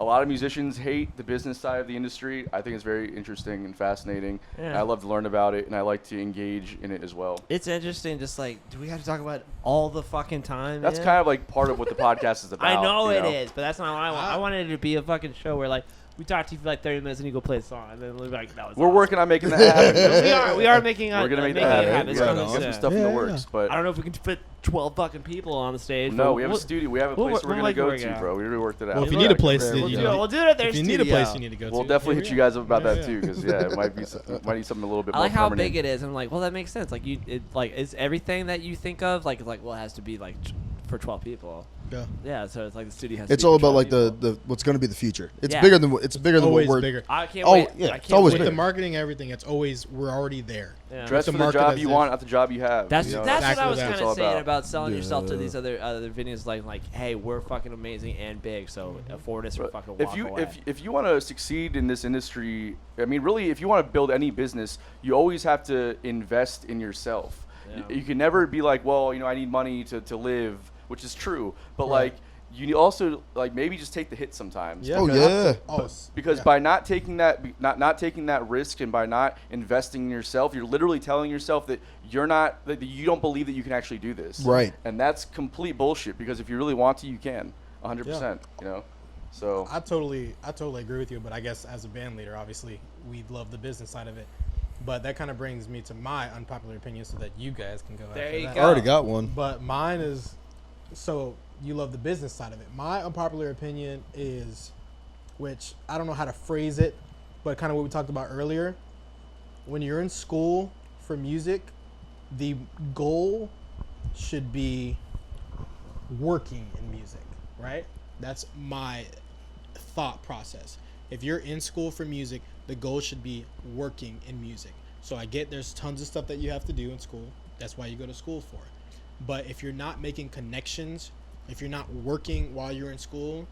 lot of musicians hate the business side of the industry. I think it's very interesting and fascinating. Yeah. And I love to learn about it, and I like to engage in it as well. It's interesting. Just like, do we have to talk about it all the fucking time? That's man? kind of like part of what the podcast is about. I know you it is, but that's not what I want. I wanted it to be a fucking show where like we talk to you for like 30 minutes and you go play a song, and then we're like, that was We're awesome. working on making that happen. we are making. We're gonna make making that it happen. happen. It's Yeah, coming we got some soon. stuff in the Yeah, works, but I don't know if we can fit 12 fucking people on the stage. no, but we have a we'll- studio. We have a we'll place work- we're we'll gonna make it go work to, out. bro. We already worked it out. Well, if you Yeah. need a place, We'll then We'll you do know. it. We'll do it at their If you studio. need a place, you need to go to. We'll definitely hit you guys up about Yeah, that yeah. too, because yeah, it might be might need something a little bit I more like how permanent. big it is. I'm like, well, that makes sense. Like is everything that you think of like well, it has to be like for 12 people. Yeah. Yeah, so it's like the studio has. to It's be all for about 12 like people. the what's going to be the future. It's Yeah. bigger than what Always we're. bigger. I can't Oh, wait. yeah, I it's can't always wait. With bigger. the marketing, everything, it's always we're already there. Yeah. Dress the for the market job as you if- want, not the job you have. That's you know? that's exactly what I was what kind it's of all saying about. about selling yourself to Yeah. these other venues. Like, hey, we're fucking amazing and big, so afford us or fucking walk away. If you want to succeed in this industry, I mean, really, if you want to build any business, you always have to invest in yourself. Yeah. You can never be like, well, you know, I need money to live, which is true, but Right. like you also like maybe just take the hit sometimes. Oh, yeah. Because by not taking not taking that risk and by not investing in yourself, you're literally telling yourself that that you don't believe that you can actually do this. Right. And that's complete bullshit. Because if you really want to, you can, 100%. You know. So I totally agree with you, but I guess as a band leader, obviously we love the business side of it. But that kind of brings me to my unpopular opinion, so that you guys can go. There after you that. go. I already got one. But mine is, so you love the business side of it. My unpopular opinion is, which I don't know how to phrase it, but kind of what we talked about earlier. When you're in school for music, the goal should be working in music, right? That's my thought process. If you're in school for music, the goal should be working in music. So I get there's tons of stuff that you have to do in school. That's why you go to school for. But if you're not making connections, if you're not working while you're in school,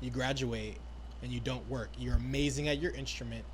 you graduate and you don't work. You're amazing at your instrument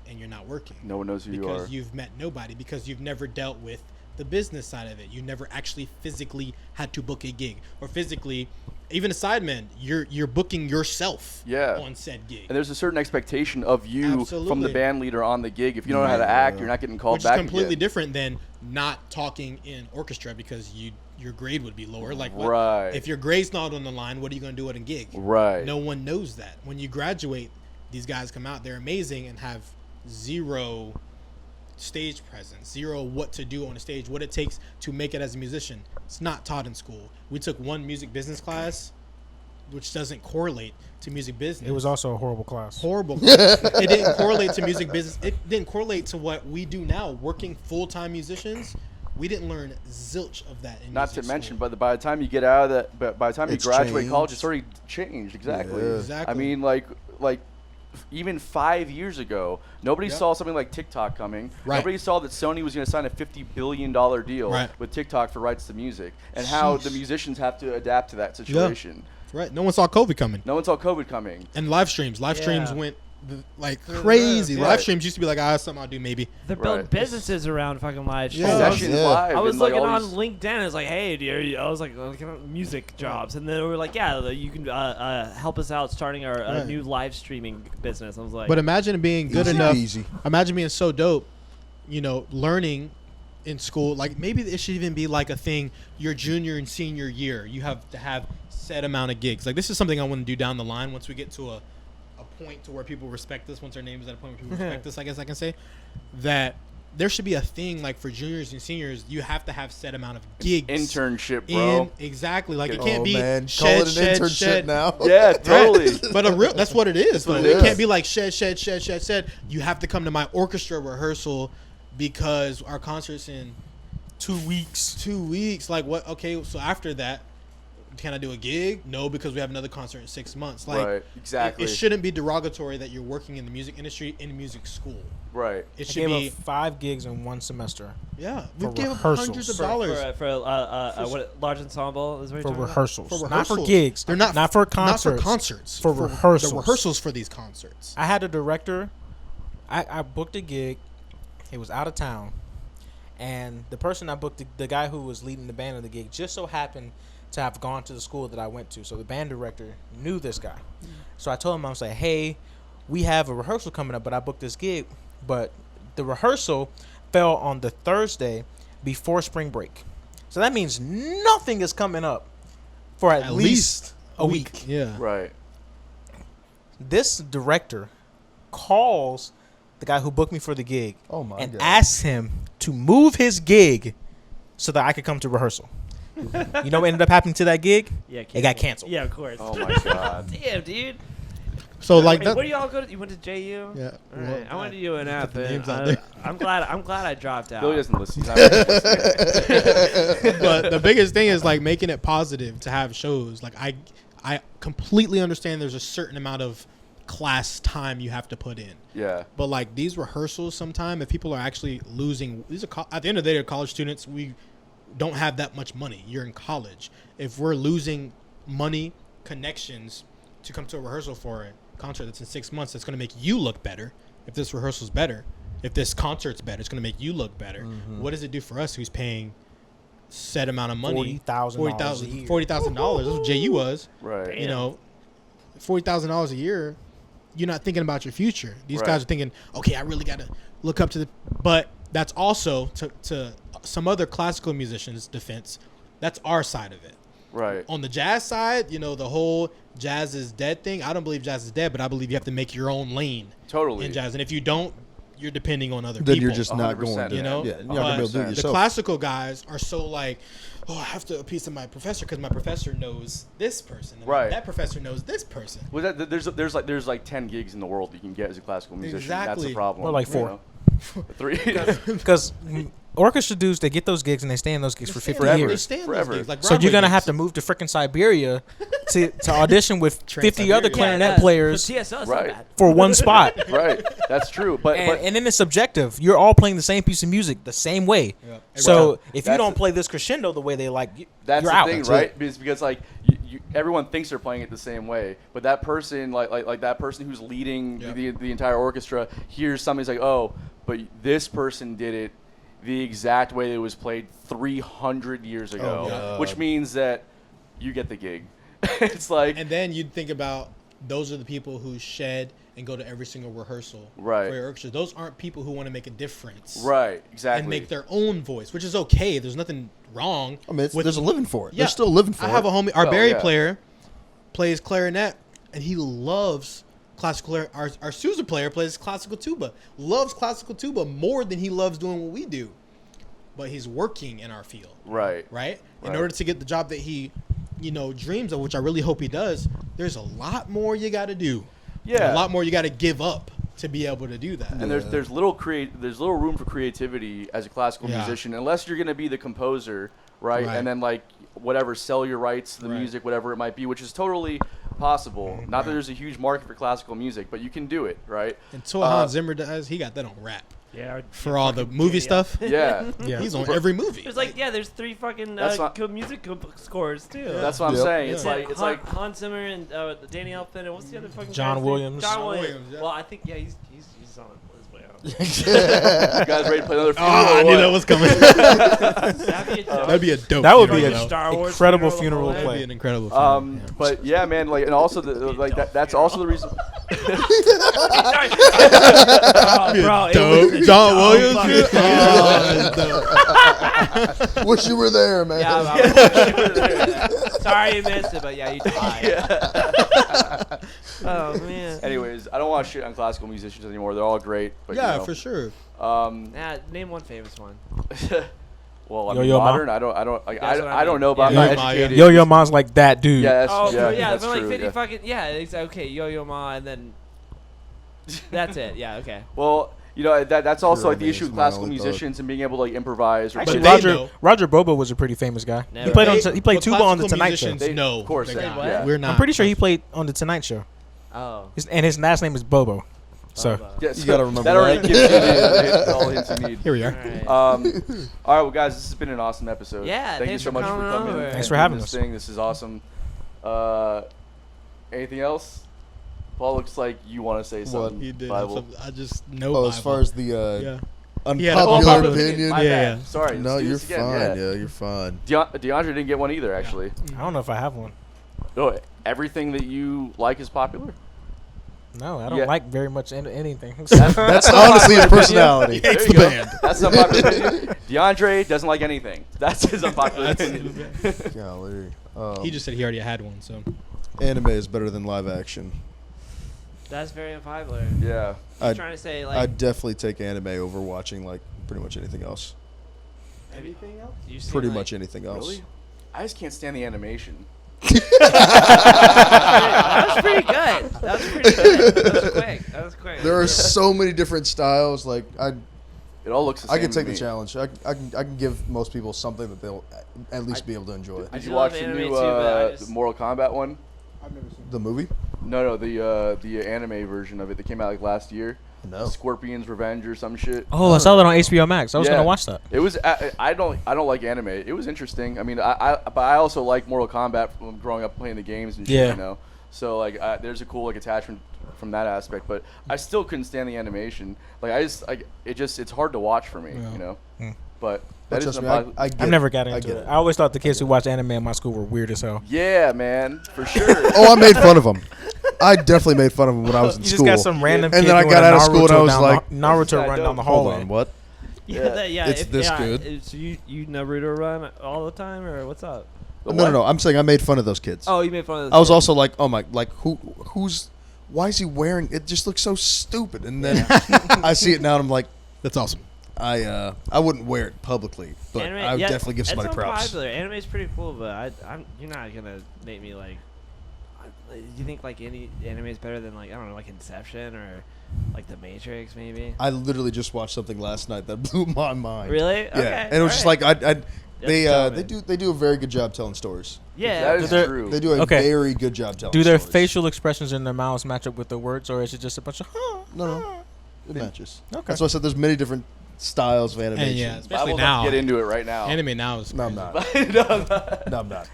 and you're not working. no one knows who you are. Because you've met nobody, because you've never dealt with the business side of it. You never actually physically had to book a gig, or physically, even a sideman, you're booking yourself Yeah. on said gig. And there's a certain expectation of you from the Absolutely. band leader on the gig. If you don't know how to act, you're not getting called Which back is completely again. different than not talking in orchestra, because your grade would be lower. Like, what, Right. if your grade's not on the line, what are you going to do at a gig? Right. No one knows that. When you graduate, these guys come out, they're amazing and have zero stage presence, zero what to do on a stage, what it takes to make it as a musician. It's not taught in school. We took one music business class, which doesn't correlate to music business. It was also a horrible class. horrible. It didn't correlate to music business. It didn't correlate to what we do now, working full-time musicians. We didn't learn zilch of that in Not to music mention, school. but by the time you get out of that, by the time you It's graduate college, changed. it's already changed. Exactly. Yeah. Exactly. I mean, like even 5 years ago, nobody Yep. saw something like TikTok coming. Right. Nobody saw that Sony was going to sign a $50 billion deal Right. with TikTok for rights to music, and how the Sheesh. musicians have to adapt to that situation. Right. No one saw COVID coming. No one saw COVID coming. And live streams. Live streams Yeah. went like crazy. Yeah. Live streams used to be like, something I'll do maybe. They're building Right. businses around fucking live streams. Yeah. Sessions live. I was and, like, looking all on these- LinkedIn. It's like, hey, dear, I was like, looking at music jobs, and then they were like, yeah, you can help us out starting our Right. new live streaming business. I was like, But imagine it being good Easy enough. peasy. Imagine being so dope, learning in school. Like maybe it should even be like a thing. Your junior and senior year, you have to have set amount of gigs. Like this is something I want to do down the line once we get to a point to where people respect us. Once our name is at a point where people respect us, I guess I can say that there should be a thing like for juniors and seniors, you have to have set amount of gigs. Internship, bro. Exactly. Like it Oh, can't be man. shed, Call it an shed, internship shed. now. Yeah, totally. But that's what it is. what Though. it It is. can't be like shed. You have to come to my orchestra rehearsal because our concert's in 2 weeks. 2 weeks. Like what? Okay, so after that, can I do a gig? No, because we have another concert in 6 months. Like Right, exactly. It shouldn't be derogatory that you're working in the music industry in music school. Right. It I should gave be up 5 gigs in 1 semester yeah. We for gave up rehearsals. hundreds of for dollars. what large ensemble is what for you're talking about? rehearsals. For Not rehearsals. for gigs. They're not for concerts. Not for concerts. For rehearsals. The rehearsals for these concerts. I had a director. I booked a gig. He was out of town, and the person I booked, the guy who was leading the band of the gig, just so happened to have gone to the school that I went to. So the band director knew this guy. So I told him, I was like, hey, we have a rehearsal coming up, but I booked this gig. But the rehearsal fell on the Thursday before spring break. So that means nothing is coming up for at least a week. Yeah. Right. This director calls the guy who booked me for the gig Oh my and God. asks him to move his gig so that I could come to rehearsal. You know what ended up happening to that gig? Yeah, It got canceled. Yeah, of course. Oh my God. Damn, dude. So like Wait, that. where do y'all go to? You went to JU? Yeah. All right. I went to UNF. Put the and names out there. I'm glad I dropped out. Billy doesn't listen. He's not really listening. But the biggest thing is like making it positive to have shows. Like I completely understand there's a certain amount of class time you have to put in. Yeah. But like these rehearsals, sometime if people are actually losing, these are at the end of the day, they're college students. We don't have that much money. You're in college. If we're losing money, connections to come to a rehearsal for a concert that's in 6 months, that's going to make you look better. If this rehearsal's better, if this concert's better, it's going to make you look better. What does it do for us who's paying set amount of money? $40,000 a year. $40,000. That's what JU was. Right. You know, $40,000 a year. You're not thinking about your future. These Right. guys are thinking, okay, I really got to look up to the. But that's also to some other classical musicians' defense. That's our side of it. Right. On the jazz side, the whole jazz is dead thing. I don't believe jazz is dead, but I believe you have to make your own lane Totally. in jazz. And if you don't, you're depending on other Then people. you're just not 100%, going. To, You know? yeah, you're not gonna be able to do it The yourself. classical guys are so like, oh, I have to appease to my professor because my professor knows this person. And Right. That professor knows this person. Well, there's like 10 gigs in the world you can get as a classical musician. That's Exactly. the problem. More like you 4. know? 3. Because orchestra dudes, they get those gigs and they stay in those gigs for 50 Forever. They years. stay in Forever. those gigs, like So you're Broadway gonna gigs. have to move to frickin' Siberia to audition with 50 other Trans-Siberia. clarinet players So TSO is Right. not bad. for one spot. Right. That's true. But And then it's subjective. You're all playing the same piece of music the same way. Yeah. So Right. if you That's don't the- play this crescendo the way they like, that's you're the out. thing, That's right? it. Because like everyone thinks they're playing it the same way, but that person like that person who's leading Yep. the entire orchestra hears somebody's like, oh, but this person did it the exact way it was played 300 years ago, God. which means that you get the gig. It's like And then you'd think about those are the people who shed and go to every single rehearsal Right. for your orchestra. Those aren't people who want to make a difference. right, exactly. And make their own voice, which is okay. There's nothing wrong. I mean, there's a living for it. Yeah. They're still living for I it. have a homie, our Oh, Barry yeah. player, plays clarinet, and he loves classical. Our Sousa player plays classical tuba, loves classical tuba more than he loves doing what we do. But he's working in our field, right. right? In Right. order to get the job that he, dreams of, which I really hope he does. There's a lot more you got to do. Yeah. A lot more you got to give up to be able to do that. And there's little room for creativity as a classical Yeah. musician, unless you're going to be the composer, right? Right. And then like whatever, sell your rights to the Right. music, whatever it might be, which is totally possible. Not that there's a huge market for classical music, but you can do it, right? Until Hans Zimmer does, he got that on rap. Yeah. for all the fucking movie JDL. stuff. Yeah. Yeah. He's on every movie. There's like there's 3 fucking That's not- music scores too. That's what I'm Yep. saying. Yeah. It's like Hans Zimmer and Danny Elfman and what's the other fucking John guy's name? Williams. John John Williams. Williams, yeah. Well, I think he's on his way out. you guys ready to play another funeral? Oh, I or knew what? that was coming. That'd be a dope. That'd be a dope. That would be funeral, a though. Star Wars incredible funeral funeral play. That'd play. be an incredible. Funeral, yeah. But yeah, man, like, and also like that's also the reason. Oh, bro, it Dope. was a John dope Williams. fucking- Yeah. Oh, that's dope. Wish you were there, man. Yeah, sorry you missed it, but yeah, you died. Oh man. Anyways, I don't want to shit on classical musicians anymore. They're all great. But, Yeah, you know, for sure. Name one famous one. Well, I Yo mean, Yo Ma? modern. I don't like. That's what I I don't mean. know, but Yeah. I'm Yo not Ma, educated. Yo Ma's like that dude. Yeah, that's, Oh, yeah, but that's like true. 50 Yeah. fucking it's okay. Yo Yo Ma, and then that's it. Yeah, okay. Well, you know that's also Pure like the issue with amaze, my classical only thought. musicians and being able to like improvise. Or Actually, But play- they Roger know. Roger Bobo was a pretty famous guy. Never. He played They- on he played but tuba on the classical Tonight Show. musicians They- know of course they they got do, it. yeah. We're not. I'm pretty sure he played on the Tonight Show. Oh. And his last name is Bobo. So Yeah, You gotta remember that already that. gives you all the hints you need. Here we are. All right. All right, well, guys, this has been an awesome episode. Yeah, thank you thanks so for much for coming coming. over. and Thanks for doing having this us. thing. This is awesome. Anything else? Paul looks like you want to say something. He did. Bible. I just know. Oh, as Bible. far as the yeah. He had an unpopular unpopular opinion. My Yeah, bad. yeah. Sorry. No, let's do you're this again. fine. Yeah. Yeah, you're fine. DeAndre didn't get one either, actually. I don't know if I have one. No, everything that you like is popular. No, I don't Yeah. like very much anything. That's honestly his personality. There Hates you the go. band. That's an unpopular opinion. DeAndre doesn't like anything. That's his unpopular That's- opinion. Golly. He just said he already had one. So Anime is better than live action. That's very unpopular. Yeah. I'm I'd, trying to say like I'd definitely take anime over watching like pretty much anything else. Anything else? you've seen, Pretty like- much anything else. Really? I just can't stand the animation. That was pretty good. That was pretty good. That was quick. That was quick. There are so many different styles. Like It all looks the same. I can to take the me. challenge. I can give most people something that they'll at least be able to enjoy. I Did do you love watch the anime new too, but I just- the Mortal Kombat one? I've never seen The movie? No, the anime version of it that came out like last year. No. Scorpion's Revenge or some shit. Oh, I saw that on HBO Max. I was Yeah. gonna watch that. It was. I don't like anime. It was interesting. I mean, but I also like Mortal Kombat from growing up playing the games and shit. Yeah. You know, so like there's a cool like attachment from that aspect. But I still couldn't stand the animation. Like it's hard to watch for me. Yeah. You know. Hmm. But But that is trust me, unpopular. I get I've never it. got I into get it. I always thought the kids who watch anime in my school were weird as hell. Yeah, man, for sure. Oh, I made fun of them. I definitely made fun of them when I was in You just school. got some random And kid then I doing got a out of school and I Naruto was down like, the, Naruto Yeah, run dope. down the Hold hallway. on, what? Yeah, It's this good? So you Naruto run all the time, or what's up? The No, what? no, no. I'm saying I made fun of those kids. Oh, you made fun of. I was also like, oh my, like who's, why is he wearing? It just looks so stupid. And then I see it now and I'm like, that's awesome. I wouldn't wear it publicly, but I would definitely give somebody it's props. Unpopular. Anime's pretty cool, but you're not gonna make me like. You think like any anime is better than like I don't know like Inception or like The Matrix maybe? I literally just watched something last night that blew my mind. Really? Yeah, Okay, and it was just like they tell me. they do a very good job telling stories. Yeah. That is They're- true. They do a Okay. very good job telling. Do their stories. facial expressions in their mouths match up with the words, or is it just a bunch of? No, it matches. Okay. That's why I said there's many different styles of And animation. yeah, especially Bible's now. Get into it right now. Anime now is No, I'm crazy. not. No, I'm not. No, I'm not.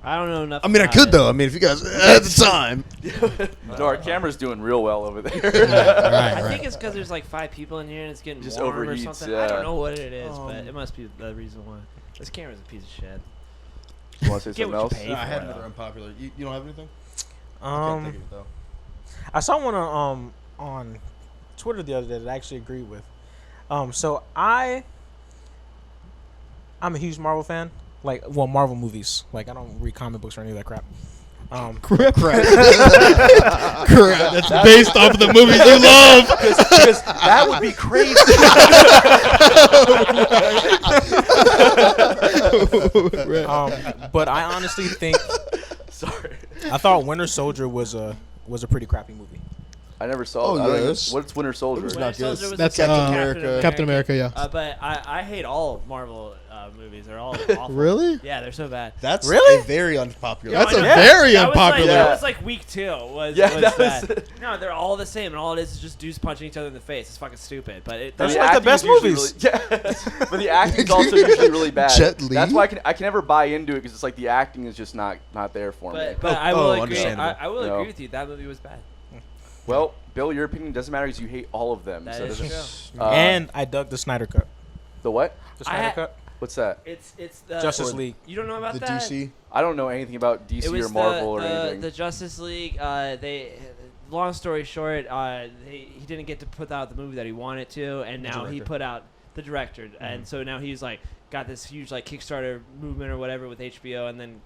I don't know enough. I mean, I about could it. though. I mean, if you guys at the time. No, our camera's doing real well over there. Right, I right. think it's because there's like 5 people in here and it's getting Just warm or overheats, something. yeah. I don't know what it is, but it must be the reason why. This camera's a piece of shit. You want to say Get something what else? you pay I for. had though. another unpopular. You don't have anything? I can't think of it though. I saw one on Twitter the other day that I actually agreed with. So I'm a huge Marvel fan. Like, well, Marvel movies. Like, I don't read comic books or any of that crap. Crap. That's based off of the movies you love. Because that would be crazy. But I honestly think Sorry. I thought Winter Soldier was a pretty crappy movie. I never saw Oh, it. I don't even- yes. What's Winter Soldier? It was Winter not good. Soldier was That's the Captain America. Captain America, yeah. But I hate all Marvel movies. They're all awful. Really? Yeah, they're so bad. That's Really? a very unpopular. That's a I know. very That was like- unpopular. That was like week 2. Was that bad. was- No, they're all the same, and all it is just dudes punching each other in the face. It's fucking stupid. But it, Those And are like the acting best is usually movies. Really, yeah, but the acting's also usually really bad. Jet Li? That's why I can never buy into it because it's like the acting is just not there for me. but I will agree. understandable. I will No. agree with you. That movie was bad. Well, Bill, your opinion doesn't matter because you hate all of them. That so it is doesn't- true. And I dug the Snyder Cut. The what? The I Snyder ha- Cut. What's that? It's the Justice League. You don't know about The that? DC. I don't know anything about DC It was or Marvel or the anything. the Justice League. They, long story short, he didn't get to put out the movie that he wanted to, and now he put out the director, and so now he's like got this huge like Kickstarter movement or whatever with HBO, and then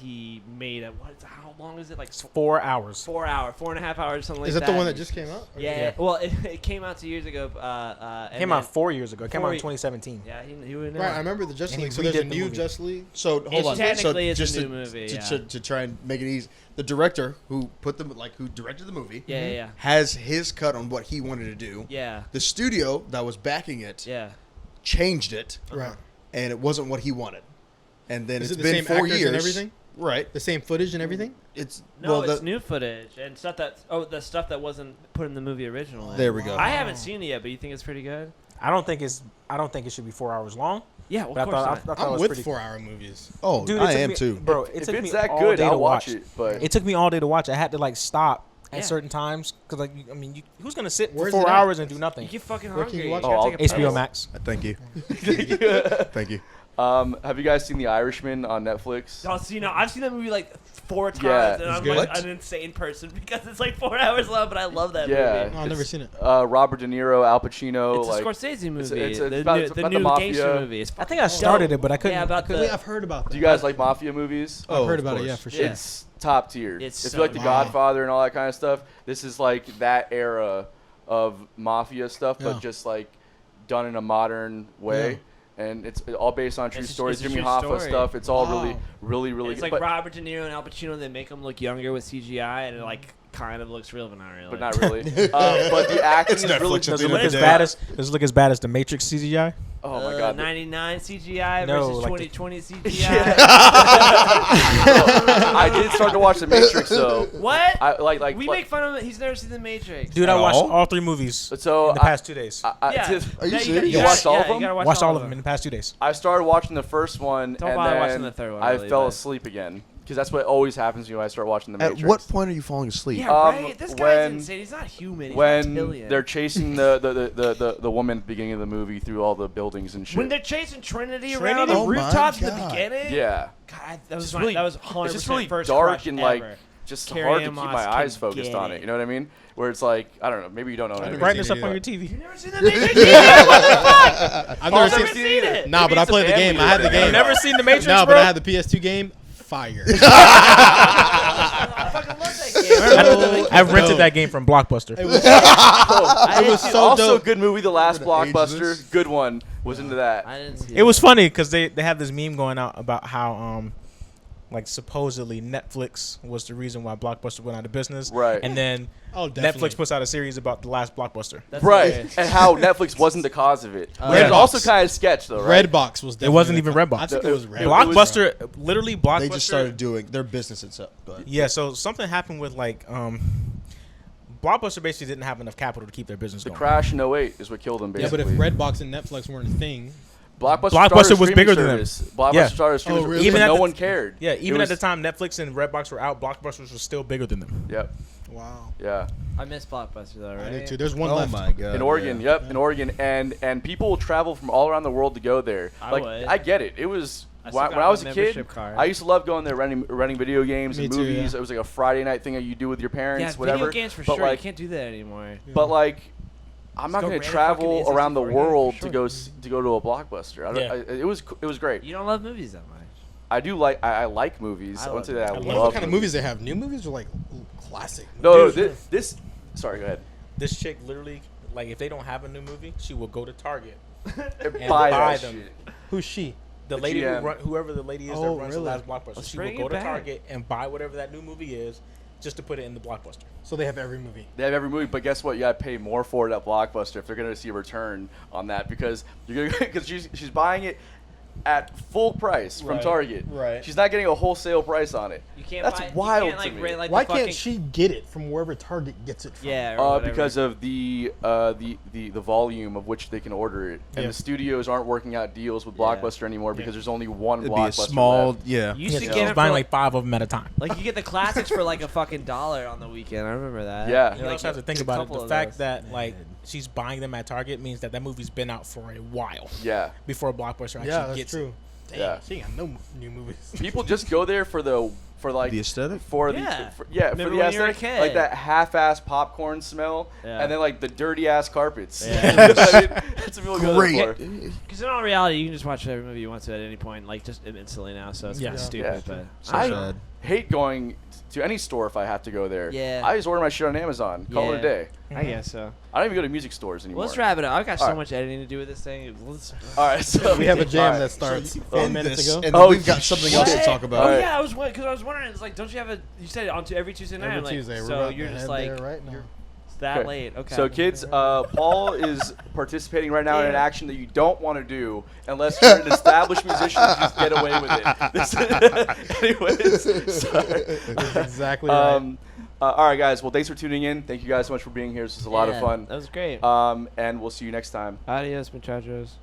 he made a how long is it, like 4 hours. 4 hour, 4.5 hours, something like Is that. that the one that just came out? Or- Yeah. Well, it came out 2 years ago. And Came then- out 4 years ago. It came out in Four- 2017. Yeah, he would know. Right, I remember the Justice And he League. So there's a redid the new movie. Justice League. So hold on. Technically, it's just a new to, movie. To, Yeah. to try and make it easy, the director who directed the movie Yeah. has his cut on what he wanted to do. Yeah. The studio that was backing it Yeah. changed it, Right. and it wasn't what he wanted. And then Is it's it the been same 4 actors years. and everything? Right. The same footage and everything? It's No, well, it's new footage and stuff the stuff that wasn't put in the movie originally. There we go. I haven't seen it yet, but you think it's pretty good? I don't think it should be 4 hours long. Yeah, well, But of I course thought, not. I thought I'm was with pretty 4-hour movies. Oh, Dude, it I took am me- too. Bro, it if took it's me that all good, day I'll to watch it. But It took me all day to watch. I had to like stop Yeah. at certain times because like who's gonna sit Where's for it 4 at? hours and do nothing? You get fucking Where can hungry. you watch gotta it? take a HBO piss. Max. Thank you. Thank you. have you guys seen The Irishman on Netflix? Oh, so, I've seen that movie like 4 times, Yeah, and it's I'm good. like an insane person because it's like 4 hours long, but I love that Yeah. movie. No, I've never seen it. Robert De Niro, Al Pacino. It's a like, Scorsese movie. it's the about- new, it's the about the new mafia. gangster movie. It's I think I started it, but I couldn't. Yeah, about the. I've heard about that. do you guys like mafia movies? I've Oh, heard of about it, course. yeah, for sure. Yeah. It's top tier. It's if so you like The good. Godfather and all that kind of stuff, this is like that era of mafia stuff, Yeah. but just like done in a modern way. Yeah. And it's all based on true It's a- stories. it's a Jimmy true Hoffa story. stuff. It's all really, Wow. really, really It's good. like but, Robert De Niro and Al Pacino. They make them look younger with CGI, and it like kind of looks real, but not really. but not really. But the acting It's is really. Netflix at Does the it end look of as the bad day. as the Matrix CGI? Oh my god. 99 CGI No, versus like the- 2020 CGI. I did start to watch The Matrix though. What? I We make fun of him. He's never seen The Matrix. Dude, I At watched all? all 3 movies So in the past 2 days. I Yeah. did- Are you Yeah, serious? You watched all of yeah, them? You gotta watch Watched all of them. them in the past 2 days. I started watching the first one Don't and bother then watching the third one, I really, fell but- asleep again because that's what always happens when I start watching The At Matrix. what point are you falling asleep? Yeah, right. This guy's when- insane. He's not human. He's When reptilian. they're chasing the woman at the beginning of the movie through all the buildings and shit. when they're chasing Trinity around on the Oh my rooftops at the God. beginning. yeah, God, that was It's my, really- that was 100% it's just really first dark crush and like ever. just Carrie hard to Ann keep Moss my can eyes focused get on it. it. You know what I mean? Where it's like I don't know. Maybe you don't know. What I mean. Right. Brightness up on your I've TV. You never seen the Matrix either? What the fuck? I've Oh, never Never seen seen it. Nah, but I played the game. I had the game. You've never seen the Matrix, No, bro? but I had the PS2 game. Fire. I fucking love that game. I've rented dope. that game from Blockbuster. It was, I it was so also dope. good movie. The last gonna age blockbuster, this. good one. Was into that. I didn't see It was funny because they have this meme going out about how like supposedly Netflix was the reason why Blockbuster went out of business. Right. And then Oh, definitely. Netflix puts out a series about the last Blockbuster. That's Right, hilarious. and how Netflix wasn't the cause of it. Oh, Which is Redbox. also kind of sketch, though, right? Redbox was. It wasn't definitely even the- Redbox. I think it was Redbox. Blockbuster, literally Blockbuster. They just started doing their business itself. But Yeah, so something happened with like Blockbuster basically didn't have enough capital to keep their business The going. crash in 08 is what killed them, Yeah, but basically. if Redbox and Netflix weren't a thing, Blockbuster Blockbuster started a was streaming bigger than them. service. Blockbuster Yeah. started a streaming Oh, service, really? Even but at no the- one cared. Yeah, It even was- at the time Netflix and Redbox were out, Blockbuster was still bigger than them. Yep, wow. yeah. I miss Blockbuster though, right? I did too. There's one oh left. my god. In Oregon, yeah. yep, in Oregon, and people will travel from all around the world to go there. I Like would. I get it. It was I still when got I my was a kid. membership card. I used to love going there renting video games Me and too, movies. yeah. It was like a Friday night thing that you do with your parents, Yeah, whatever. video games for but sure. like, You can't do that anymore. but like, I'm not go going to rent a travel fucking around the N64 game, world for to go to go to a Blockbuster. I don't, Yeah. it was great. You don't love movies that much. I do like I like movies. I I wouldn't say love that I movies. I love love what kind of movies they have. New movies are like classic. No, Dude. this. Sorry, go ahead. This chick literally, like, if they don't have a new movie, she will go to Target. And buy that them. shit. Who's she? The The lady, GM. whoever the lady is Oh, that runs really? the last Blockbuster, Let's she will bring go it to back. Target and buy whatever that new movie is, just to put it in the Blockbuster. So they have every movie. They have every movie, but guess what? You gotta pay more for it at Blockbuster if they're gonna see a return on that because you're gonna because she's buying it. at full price from Right, Target. right. She's not getting a wholesale price on it. You can't That's buy, wild you can't, to like, me. rate, like, Why the fucking, can't she get it from wherever Target gets it from? Yeah, or whatever. Because of the volume of which they can order it, and Yeah. the studios aren't working out deals with Yeah. Blockbuster anymore because there's only one It'd be a Blockbuster small, left. yeah. You used to Yeah, get I was it buying for, like 5 of them at a time. like you get the classics for like a fucking $1 on the weekend. I remember that. Yeah. You Like, also have to think a about it. couple The of fact those. that like she's buying them at Target means that movie's been out for a while Yeah. before Blockbuster actually Yeah, that's gets true. it. Damn, Yeah. she ain't got no new movies. People just go there for the aesthetic? for Yeah. for Remember the when you were a aesthetic, kid? like that half-ass popcorn smell, Yeah. and then like the dirty ass carpets. Yeah. You know what I mean? That's what people go Great. there for. Because in all reality, you can just watch every movie you want to at any point, like just instantly now. So it's kind Yeah. of stupid, Yeah. but So I sad. hate going to any store if I have to go there. Yeah. I just order my shit on Amazon. Call it a Yeah. day. I guess so. I don't even go to music stores anymore. Well, let's wrap it up. I've got All so right. much editing to do with this thing. All right, so We have a jam all right. that starts So 4 end minutes this, ago. and Oh, we've got something else to What? talk about. All right. Oh yeah, I was wondering. It's like, don't you have a? You said it on every Tuesday night. Every I'm like, Tuesday. We're so about you're to just head like there right now. it's that Okay. late. Okay. So kids, Paul is participating right now in an Yeah. action that you don't want to do unless you're an established musician. Just get away with it. Anyways, sorry. That's exactly right. All right, guys. Well, thanks for tuning in. Thank you guys so much for being here. This was a lot of Yeah, fun. That was great. And we'll see you next time. Adios, muchachos.